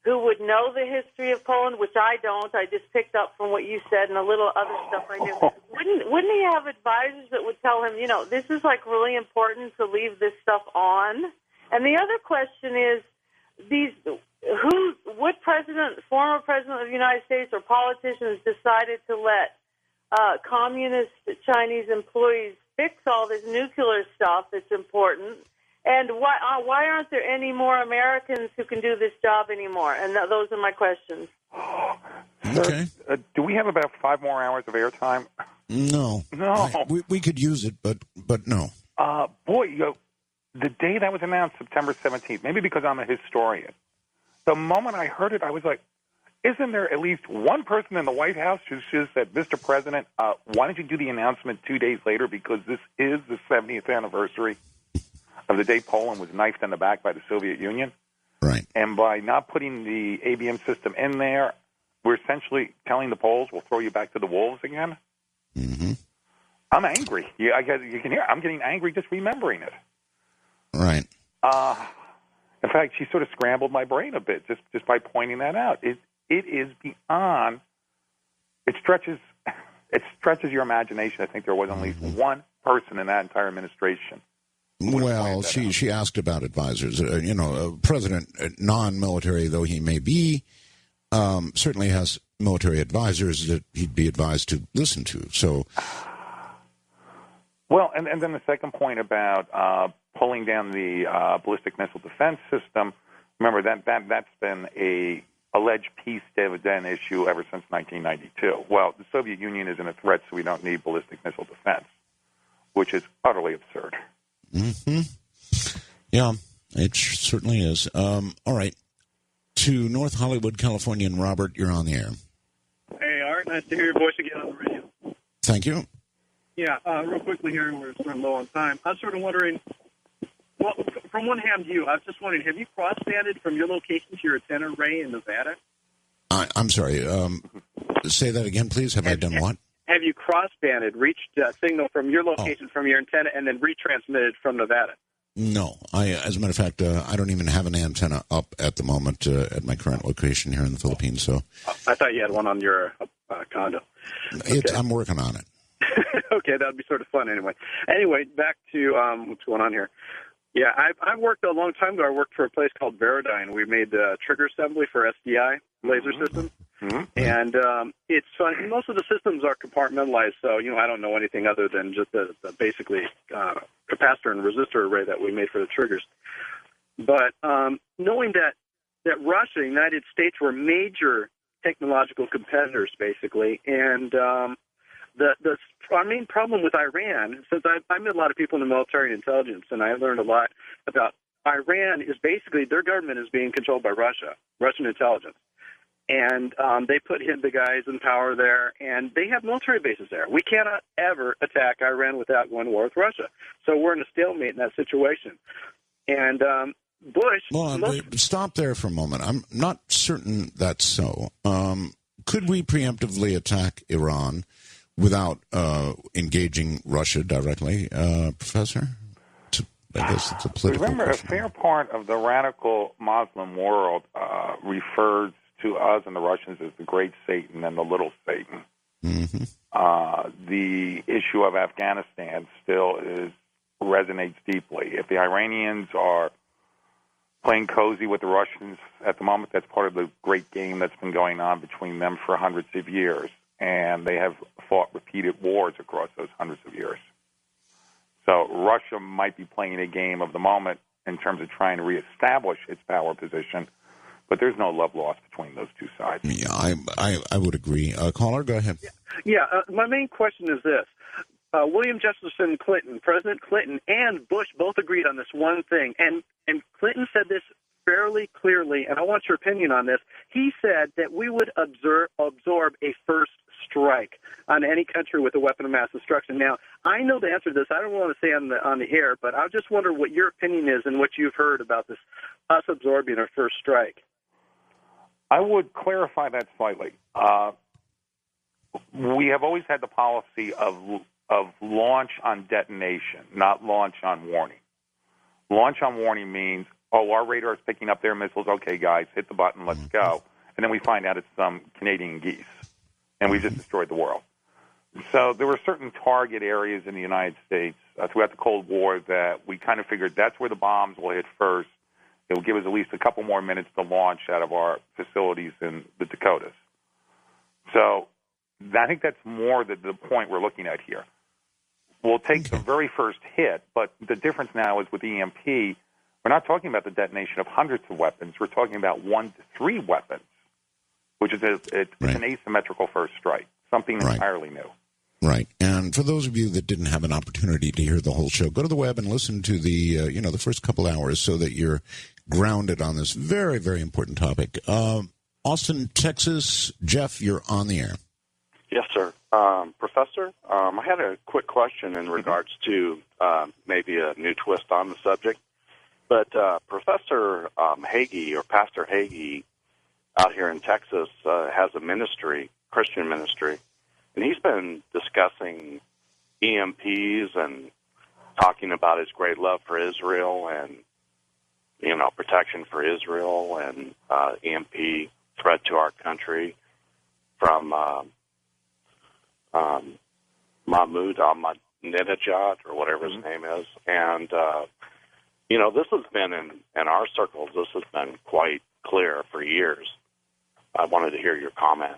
Speaker 15: who would know the history of Poland, which I don't? I just picked up from what you said and a little other stuff I knew. Wouldn't he have advisors that would tell him, this is really important to leave this stuff on? And the other question is, what former president of the United States or politicians decided to let communist Chinese employees fix all this nuclear stuff that's important? And why aren't there any more Americans who can do this job anymore? And those are my questions.
Speaker 1: Okay.
Speaker 2: Do we have about 5 more hours of airtime?
Speaker 1: No. We could use it, but no.
Speaker 2: The day that was announced, September 17th, maybe because I'm a historian, the moment I heard it, I was like, Isn't there at least one person in the White House who just said, Mr. President, why don't you do the announcement 2 days later because this is the 70th anniversary of the day Poland was knifed in the back by the Soviet Union?
Speaker 1: Right.
Speaker 2: And by not putting the ABM system in there, we're essentially telling the Poles, we'll throw you back to the wolves again?
Speaker 1: Mm-hmm.
Speaker 2: I'm angry. I guess you can hear I'm getting angry just remembering it.
Speaker 1: Right.
Speaker 2: In fact, she sort of scrambled my brain a bit just by pointing that out. It is beyond. It stretches your imagination. I think there was at least one person in that entire administration.
Speaker 1: Well, she asked about advisors. President, non-military though he may be, certainly has military advisors that he'd be advised to listen to. So,
Speaker 2: well, and then the second point about pulling down the ballistic missile defense system. Remember that's been a alleged peace dividend issue ever since 1992. Well, the Soviet Union isn't a threat, so we don't need ballistic missile defense, which is utterly absurd.
Speaker 1: Mm-hmm. Yeah, it certainly is. All right. To North Hollywood, California, and Robert, you're on the air.
Speaker 16: Hey, Art. Nice to hear your voice again on the radio.
Speaker 1: Thank you.
Speaker 16: Yeah, real quickly here, we're sort of low on time. I was sort of wondering, well, from one hand view, I was just wondering, have you cross-banded from your location to your antenna array in Nevada?
Speaker 1: I'm sorry. Say that again, please. Have I done what?
Speaker 16: Have you cross-banded, reached a signal from your location, from your antenna, and then retransmitted from Nevada?
Speaker 1: No. As a matter of fact, I don't even have an antenna up at the moment at my current location here in the Philippines. So
Speaker 16: I thought you had one on your condo. Okay.
Speaker 1: I'm working on it.
Speaker 16: Okay, that would be sort of fun anyway. Anyway, back to what's going on here. Yeah, I worked a long time ago. I worked for a place called Veridine. We made the trigger assembly for SDI laser systems. Mm-hmm. And it's fun. Most of the systems are compartmentalized, so I don't know anything other than just the basically capacitor and resistor array that we made for the triggers. But knowing that Russia and the United States were major technological competitors, basically, and our main problem with Iran, since I met a lot of people in the military and intelligence, and I learned a lot about Iran, is basically their government is being controlled by Russian intelligence. And they put the guys in power there, and they have military bases there. We cannot ever attack Iran without going to war with Russia. So we're in a stalemate in that situation. And Bush...
Speaker 1: Well, stop there for a moment. I'm not certain that's so. Could we preemptively attack Iran without engaging Russia directly, Professor? I guess it's a political
Speaker 2: Remember,
Speaker 1: question.
Speaker 2: A fair part of the radical Muslim world refers to us and the Russians as the great Satan and the little Satan.
Speaker 1: Mm-hmm.
Speaker 2: The issue of Afghanistan still resonates deeply. If the Iranians are playing cozy with the Russians at the moment, that's part of the great game that's been going on between them for hundreds of years. And they have fought repeated wars across those hundreds of years. So Russia might be playing a game of the moment in terms of trying to reestablish its power position, but there's no love lost between those two sides.
Speaker 1: Yeah, I would agree. Caller, go ahead.
Speaker 16: Yeah, my main question is this. William Jefferson Clinton, President Clinton, and Bush both agreed on this one thing. And Clinton said this fairly clearly, and I want your opinion on this. He said that we would absorb a first strike on any country with a weapon of mass destruction. Now, I know the answer to this. I don't want to say on the air, but I just wonder what your opinion is and what you've heard about this, us absorbing our first strike.
Speaker 2: I would clarify that slightly. We have always had the policy of launch on detonation, not launch on warning. Launch on warning means, our radar is picking up their missiles. Okay, guys, hit the button, let's go. And then we find out it's some Canadian geese, and we just destroyed the world. So there were certain target areas in the United States throughout the Cold War that we kind of figured that's where the bombs will hit first. It will give us at least a couple more minutes to launch out of our facilities in the Dakotas. So I think that's more the point we're looking at here. We'll take the very first hit, but the difference now is with EMP, we're not talking about the detonation of hundreds of weapons. We're talking about 1 to 3 weapons, which is it's an asymmetrical first strike, something entirely new.
Speaker 1: Right. And for those of you that didn't have an opportunity to hear the whole show, go to the web and listen to the the first couple hours so that you're grounded on this very, very important topic. Austin, Texas. Jeff, you're on the air.
Speaker 17: Yes, sir. Professor, I had a quick question in regards to maybe a new twist on the subject. But Professor Hagee, or Pastor Hagee, out here in Texas, has a ministry, Christian ministry, and he's been discussing EMPs and talking about his great love for Israel and, you know, protection for Israel and EMP threat to our country from Mahmoud Ahmadinejad, or whatever his name is. And, you know, this has been in our circles, this has been quite clear for years. I wanted to hear your comment.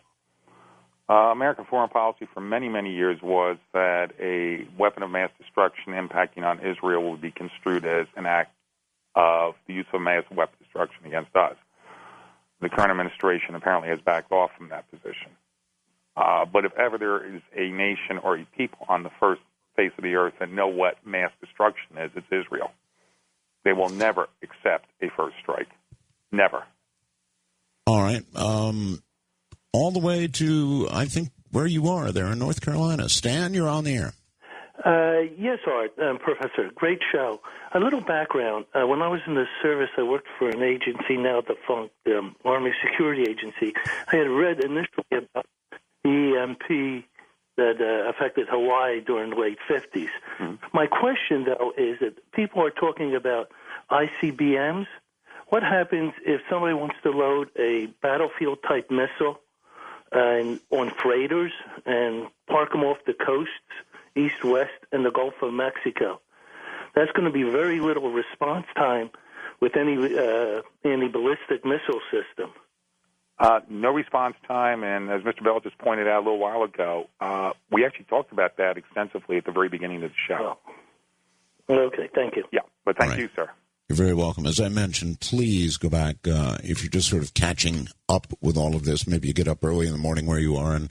Speaker 2: American foreign policy for many, many years was that a weapon of mass destruction impacting on Israel would be construed as an act of the use of mass weapon destruction against us. The current administration apparently has backed off from that position. But if ever there is a nation or a people on the first face of the earth that know what mass destruction is, it's Israel. They will never accept a first strike. Never.
Speaker 1: All right. All the way to, I think, where you are there in North Carolina. Stan, you're on the air.
Speaker 18: Yes, Art, Professor. Great show. A little background. When I was in the service, I worked for an agency now defunct, Army Security Agency. I had read initially about the EMP that affected Hawaii during the late 50s. Mm-hmm. My question, though, is that people are talking about ICBMs. What happens if somebody wants to load a battlefield-type missile on freighters and park them off the coasts, east, west, and the Gulf of Mexico? That's going to be very little response time with any ballistic missile system.
Speaker 2: No response time, and as Mr. Bell just pointed out a little while ago, we actually talked about that extensively at the very beginning of the show.
Speaker 18: Oh. Okay, thank you.
Speaker 2: Yeah, but thank you, sir.
Speaker 1: You're very welcome. As I mentioned, please go back. If you're just sort of catching up with all of this, maybe you get up early in the morning where you are, and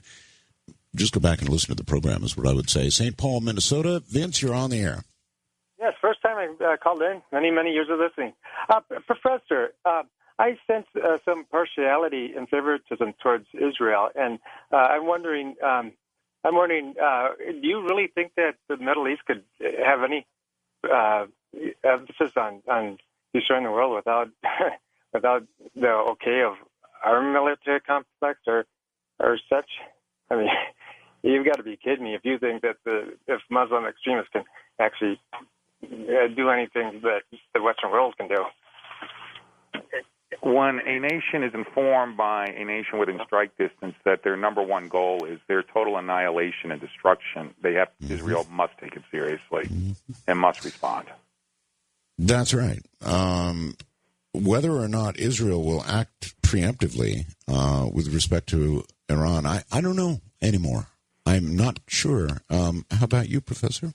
Speaker 1: just go back and listen to the program is what I would say. St. Paul, Minnesota. Vince, you're on the air.
Speaker 19: Yes, first time I called in. Many years of listening. Professor, I sense some partiality and favoritism towards Israel, and I'm wondering, do you really think that the Middle East could have any emphasis on destroying the world without the okay of our military complex or such? I mean, you've got to be kidding me if you think that if Muslim extremists can actually do anything that the Western world can do.
Speaker 2: When a nation is informed by a nation within strike distance that their number one goal is their total annihilation and destruction, Israel must take it seriously and must respond.
Speaker 1: That's right. Whether or not Israel will act preemptively with respect to Iran, I don't know anymore. I'm not sure. How about you, Professor?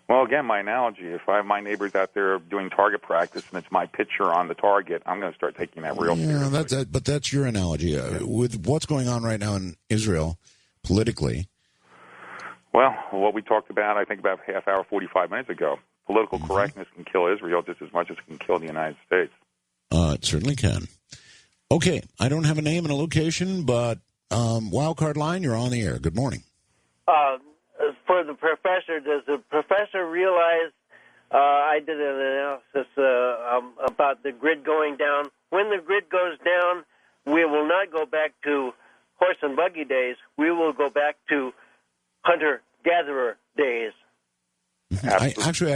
Speaker 2: Well, again, my analogy, if I have my neighbors out there doing target practice and it's my picture on the target, I'm going to start taking that real seriously.
Speaker 1: But that's your analogy. With what's going on right now in Israel politically.
Speaker 2: Well, what we talked about, I think about half hour, 45 minutes ago, political correctness can kill Israel just as much as it can kill the United States.
Speaker 1: It certainly can. Okay, I don't have a name and a location, but Wildcard Line, you're on the air. Good morning.
Speaker 20: For the professor, does the professor realize I did an analysis about the grid going down? When the grid goes down, we will not go back to horse and buggy days. We will go back to hunter-gatherer days.
Speaker 1: I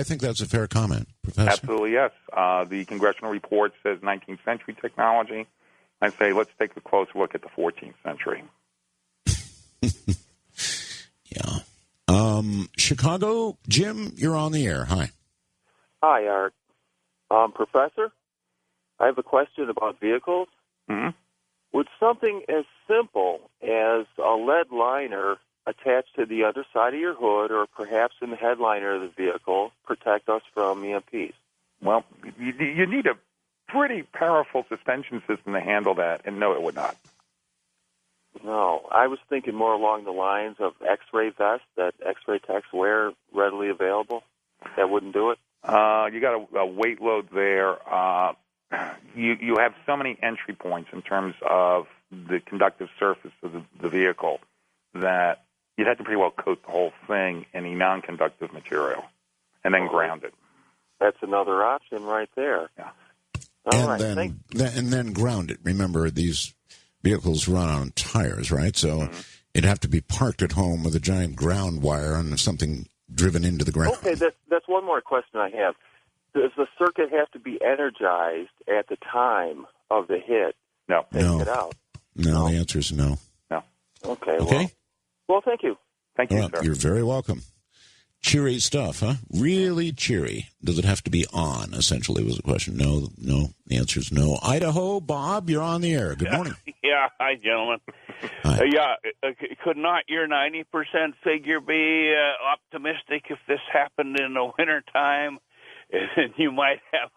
Speaker 1: think that's a fair comment, Professor.
Speaker 2: Absolutely, yes. The congressional report says 19th century technology. I say let's take a closer look at the 14th century.
Speaker 1: Yeah. Chicago, Jim, you're on the air. Hi.
Speaker 21: Hi, Art. Professor, I have a question about vehicles.
Speaker 2: Mm-hmm.
Speaker 21: Would something as simple as a lead liner attached to the other side of your hood or perhaps in the headliner of the vehicle protect us from EMPs?
Speaker 2: Well, you need a pretty powerful suspension system to handle that, and no, it would not.
Speaker 21: No, I was thinking more along the lines of X-ray vests that X-ray techs wear readily available. That wouldn't do it?
Speaker 2: You got a weight load there. You have so many entry points in terms of the conductive surface of the vehicle, that you'd have to pretty well coat the whole thing in a non-conductive material and then ground it.
Speaker 21: That's another option right there.
Speaker 2: Yeah.
Speaker 1: And then ground it. Remember, these vehicles run on tires, right? So it'd have to be parked at home with a giant ground wire and something driven into the ground.
Speaker 21: Okay, that's one more question I have. Does the circuit have to be energized at the time of the hit?
Speaker 2: No.
Speaker 21: Take it out?
Speaker 1: No, the answer is no.
Speaker 2: No.
Speaker 21: Okay. Well, thank you.
Speaker 2: Thank you, sir.
Speaker 1: You're very welcome. Cheery stuff, huh? Really cheery. Does it have to be on, essentially, was the question. No. The answer is no. Idaho, Bob, you're on the air. Good morning.
Speaker 3: Yeah, hi, gentlemen.
Speaker 1: Hi.
Speaker 3: Could not your 90% figure be optimistic if this happened in the wintertime? And you might have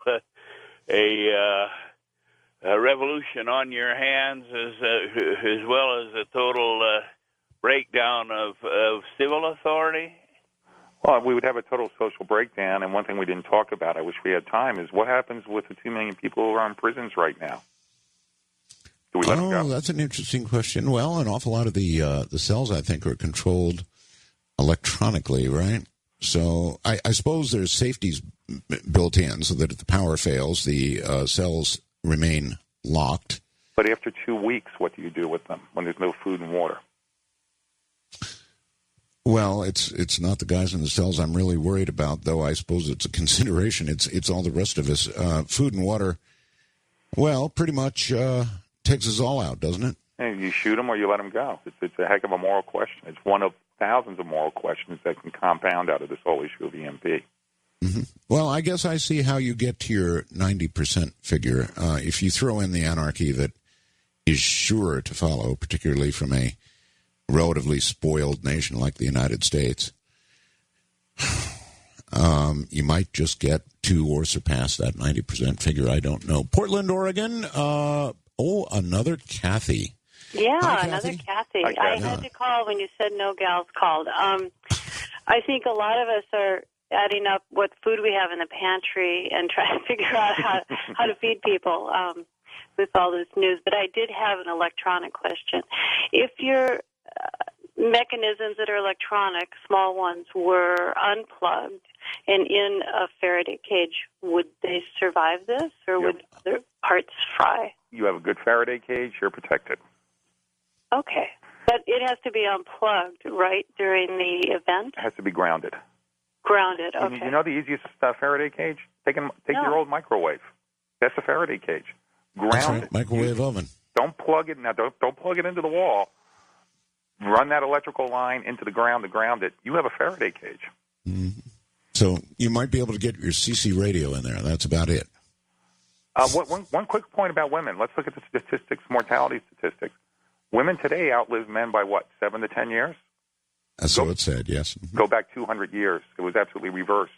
Speaker 3: a revolution on your hands as well as a total breakdown of civil authority?
Speaker 2: Well, we would have a total social breakdown, and one thing we didn't talk about, I wish we had time, is what happens with the 2 million people who are in prisons right now? Do we let them go?
Speaker 1: That's an interesting question. Well, an awful lot of the cells, I think, are controlled electronically, right? So I suppose there's safeties built in so that if the power fails, the cells remain locked.
Speaker 2: But after 2 weeks, what do you do with them when there's no food and water?
Speaker 1: Well, it's not the guys in the cells I'm really worried about, though I suppose it's a consideration. It's all the rest of us. Food and water, well, pretty much takes us all out, doesn't it?
Speaker 2: And you shoot them or you let them go. It's a heck of a moral question. It's one of thousands of moral questions that can compound out of this whole issue of EMP.
Speaker 1: Mm-hmm. Well, I guess I see how you get to your 90% figure. If you throw in the anarchy that is sure to follow, particularly from a relatively spoiled nation like the United States, you might just get to or surpass that 90% figure. I don't know. Portland, Oregon. Another Kathy.
Speaker 22: Yeah,
Speaker 1: Hi,
Speaker 22: another
Speaker 1: Kathy.
Speaker 22: Kathy. I had to call when you said no gals called. I think a lot of us are adding up what food we have in the pantry and trying to figure out how to feed people with all this news. But I did have an electronic question. If your mechanisms that are electronic, small ones, were unplugged and in a Faraday cage, would they survive this, or would their parts fry?
Speaker 2: You have a good Faraday cage, you're protected.
Speaker 22: Okay. But it has to be unplugged, right, during the event?
Speaker 2: It has to be grounded.
Speaker 22: Grounded, okay.
Speaker 2: You know the easiest Faraday cage? Take your old microwave. That's a Faraday cage. Ground
Speaker 1: That's right.
Speaker 2: it.
Speaker 1: Microwave oven.
Speaker 2: Don't plug it now. Don't plug it into the wall. Run that electrical line into the ground to ground it. You have a Faraday cage.
Speaker 1: Mm-hmm. So you might be able to get your CC radio in there. That's about it.
Speaker 2: One quick point about women. Let's look at the statistics, mortality statistics. Women today outlive men by what, 7 to 10 years?
Speaker 1: So it said, yes. Mm-hmm.
Speaker 2: Go back 200 years. It was absolutely reversed.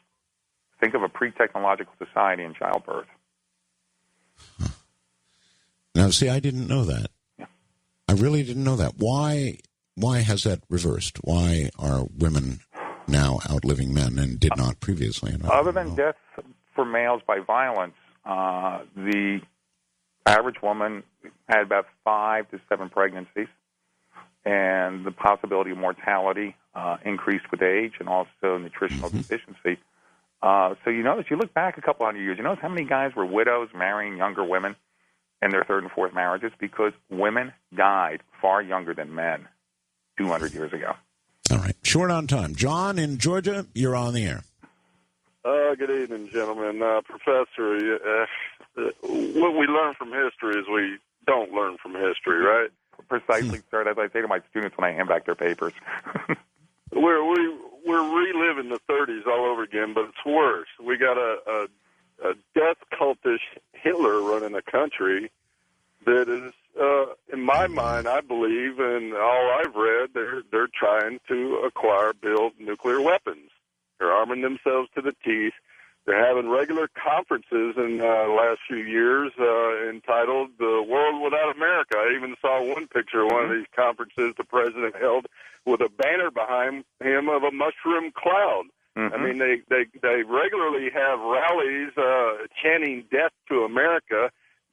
Speaker 2: Think of a pre-technological society in childbirth.
Speaker 1: Now, see, I didn't know that.
Speaker 2: Yeah.
Speaker 1: I really didn't know that. Why has that reversed? Why are women now outliving men and did not previously?
Speaker 2: Other than death for males by violence, the average woman had about 5 to 7 pregnancies, and the possibility of mortality increased with age and also nutritional deficiency. So you notice, you look back a couple hundred years, you notice how many guys were widows marrying younger women in their 3rd and 4th marriages? Because women died far younger than men 200 years ago.
Speaker 1: All right. Short on time. John in Georgia, you're on the air.
Speaker 21: Good evening, gentlemen. Professor, what we learn from history is we don't learn from history, right?
Speaker 2: Precisely, sir. As I say to my students when I hand back their papers.
Speaker 21: We're reliving the 30s all over again, but it's worse. We got a death cultish Hitler running a country that is, in my mind, I believe, and all I've read, they're trying to build nuclear weapons. They're arming themselves to the teeth. They're having regular conferences in the last few years entitled The World Without America. I even saw one picture of one of these conferences the president held with a banner behind him of a mushroom cloud. I mean, they regularly have rallies chanting death to America.